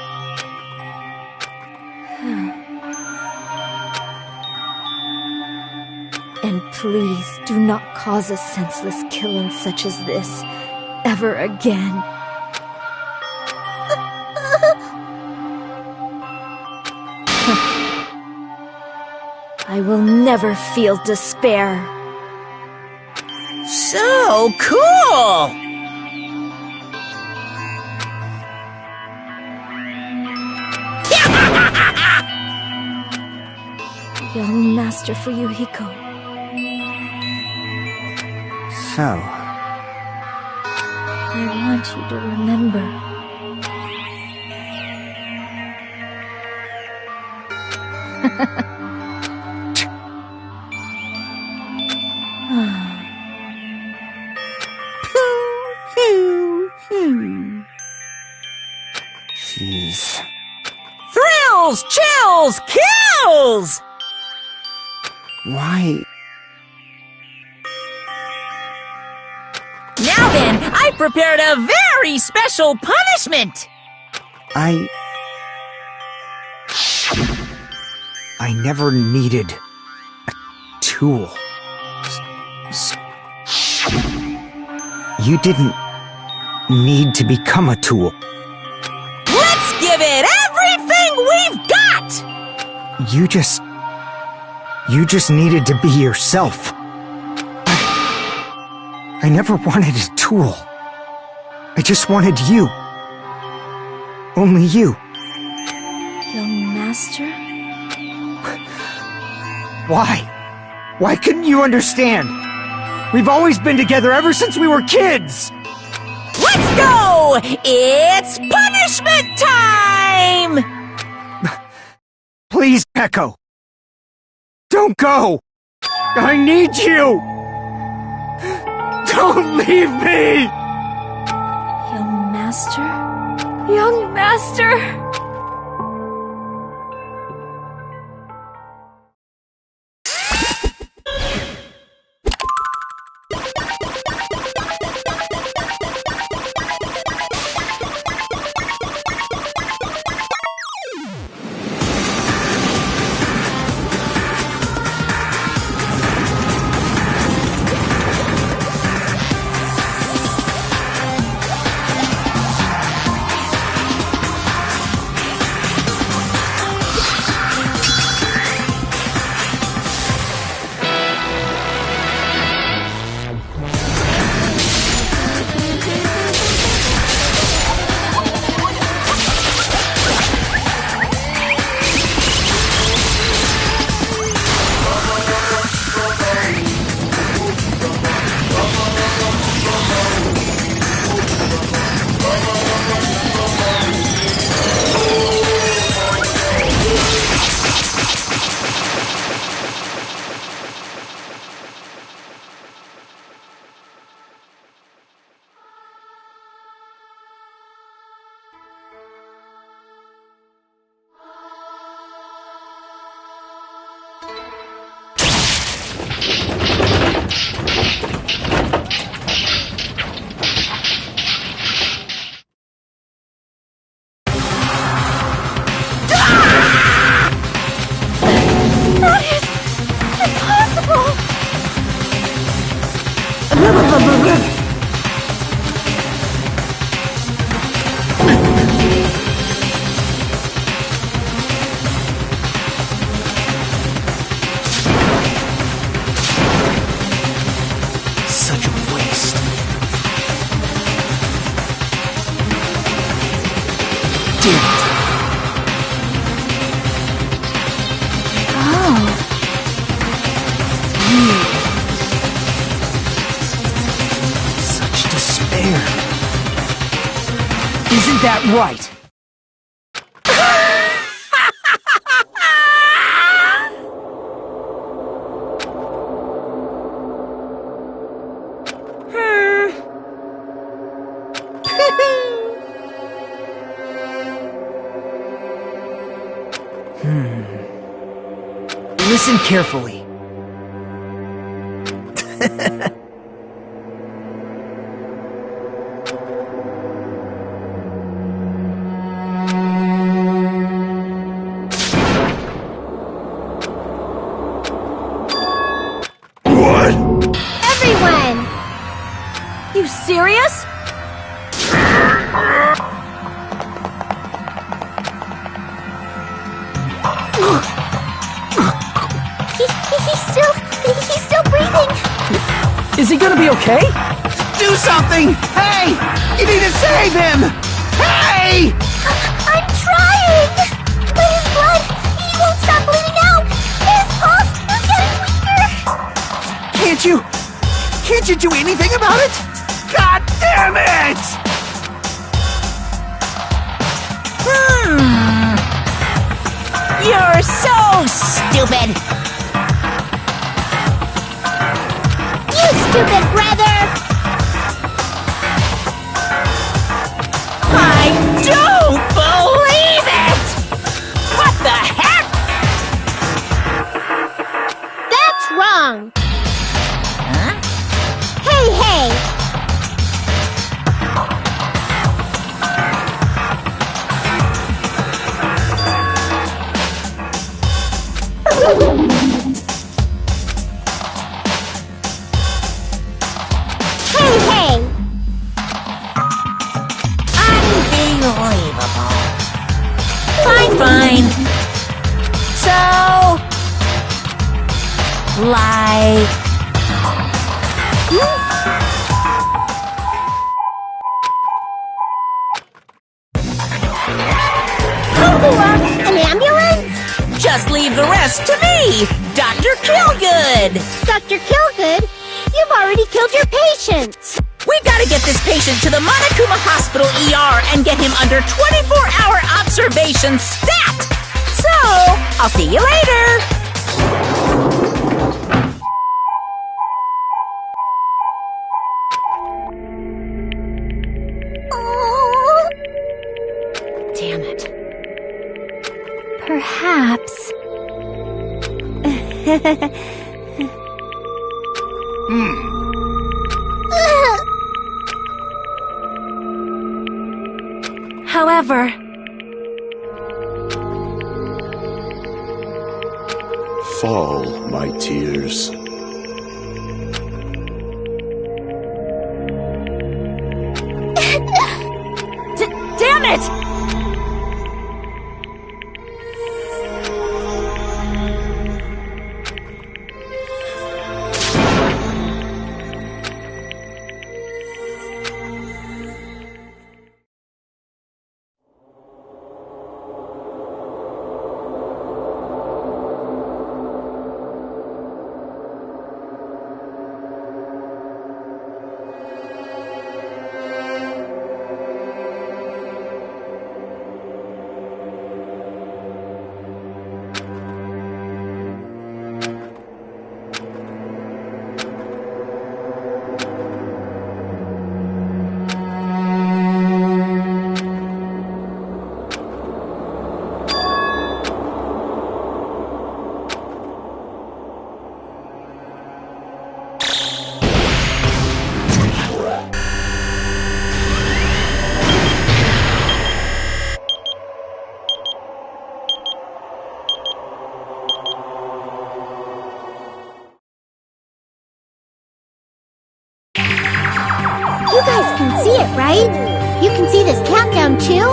And please do not cause a senseless killing such as this ever again. I will never feel despair. So cool! Young master for Yuhiko. So, I want you to remember. jeez. Thrills, chills, kills! Why? then, I prepared a very special punishment. I never needed a tool. You didn't need to become a tool. Let's give it everything we've got! You just needed to be yourself. I never wanted a tool. I just wanted you. Only you. Young master? Why? Why couldn't you understand? We've always been together ever since we were kids! Let's go! It's punishment time! Please, Echo. Don't go! I need you! Don't leave me! Young master? Young master! Such a waste. Damn it. Such despair. Isn't that right? Listen carefully. What? Everyone! You serious? He's still breathing. Is he gonna be okay? Do something! Hey! You need to save him! Hey! I'm trying! But his blood, he won't stop bleeding out! His pulse is getting weaker! Can't you do anything about it? God damn it! You're so stupid! You stupid brother! I don't believe it! What the heck? That's wrong! Huh? Hey! Hey, hey! Unbelievable. Fine. So, like... An ambulance? Just leave the rest to me, Dr. Killgood. Dr. Killgood, you've already killed your patients. We gotta get this patient to the Monokuma Hospital ER and get him under 24-hour observation stat! So, I'll see you later! Oh, Damn it. Perhaps... However, Fall, my tears. damn it! you guys can see it, right? You can see this countdown too?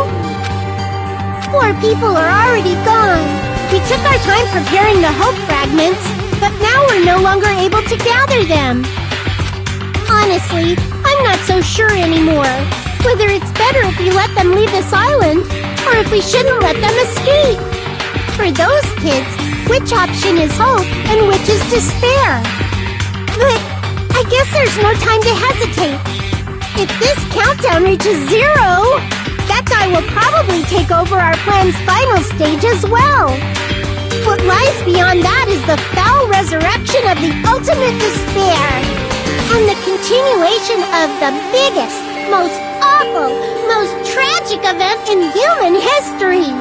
4 people are already gone. We took our time preparing the hope fragments, but now we're no longer able to gather them. Honestly, I'm not so sure anymore. Whether it's better if we let them leave this island, or if we shouldn't let them escape. For those kids, which option is hope and which is despair? But I guess there's no time to hesitate. If this countdown reaches 0, that guy will probably take over our plan's final stage as well. What lies beyond that is the foul resurrection of the ultimate despair, and the continuation of the biggest, most awful, most tragic event in human history.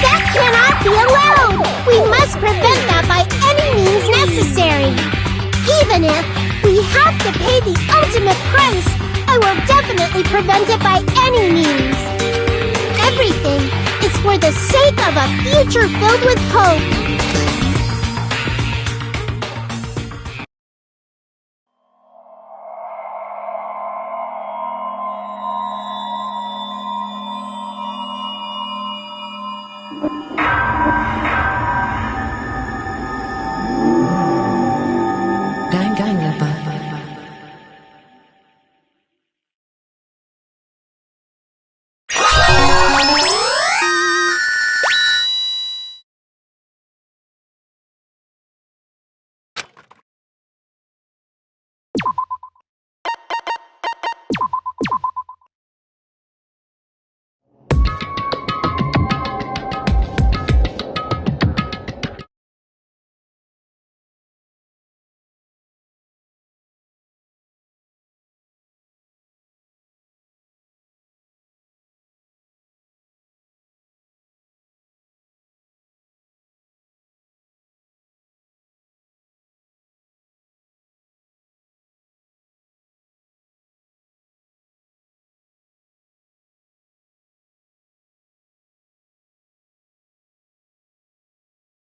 That cannot be allowed! We must prevent that by any means necessary. Even if we have to pay the ultimate price, I will definitely prevent it by any means. Everything is for the sake of a future filled with hope.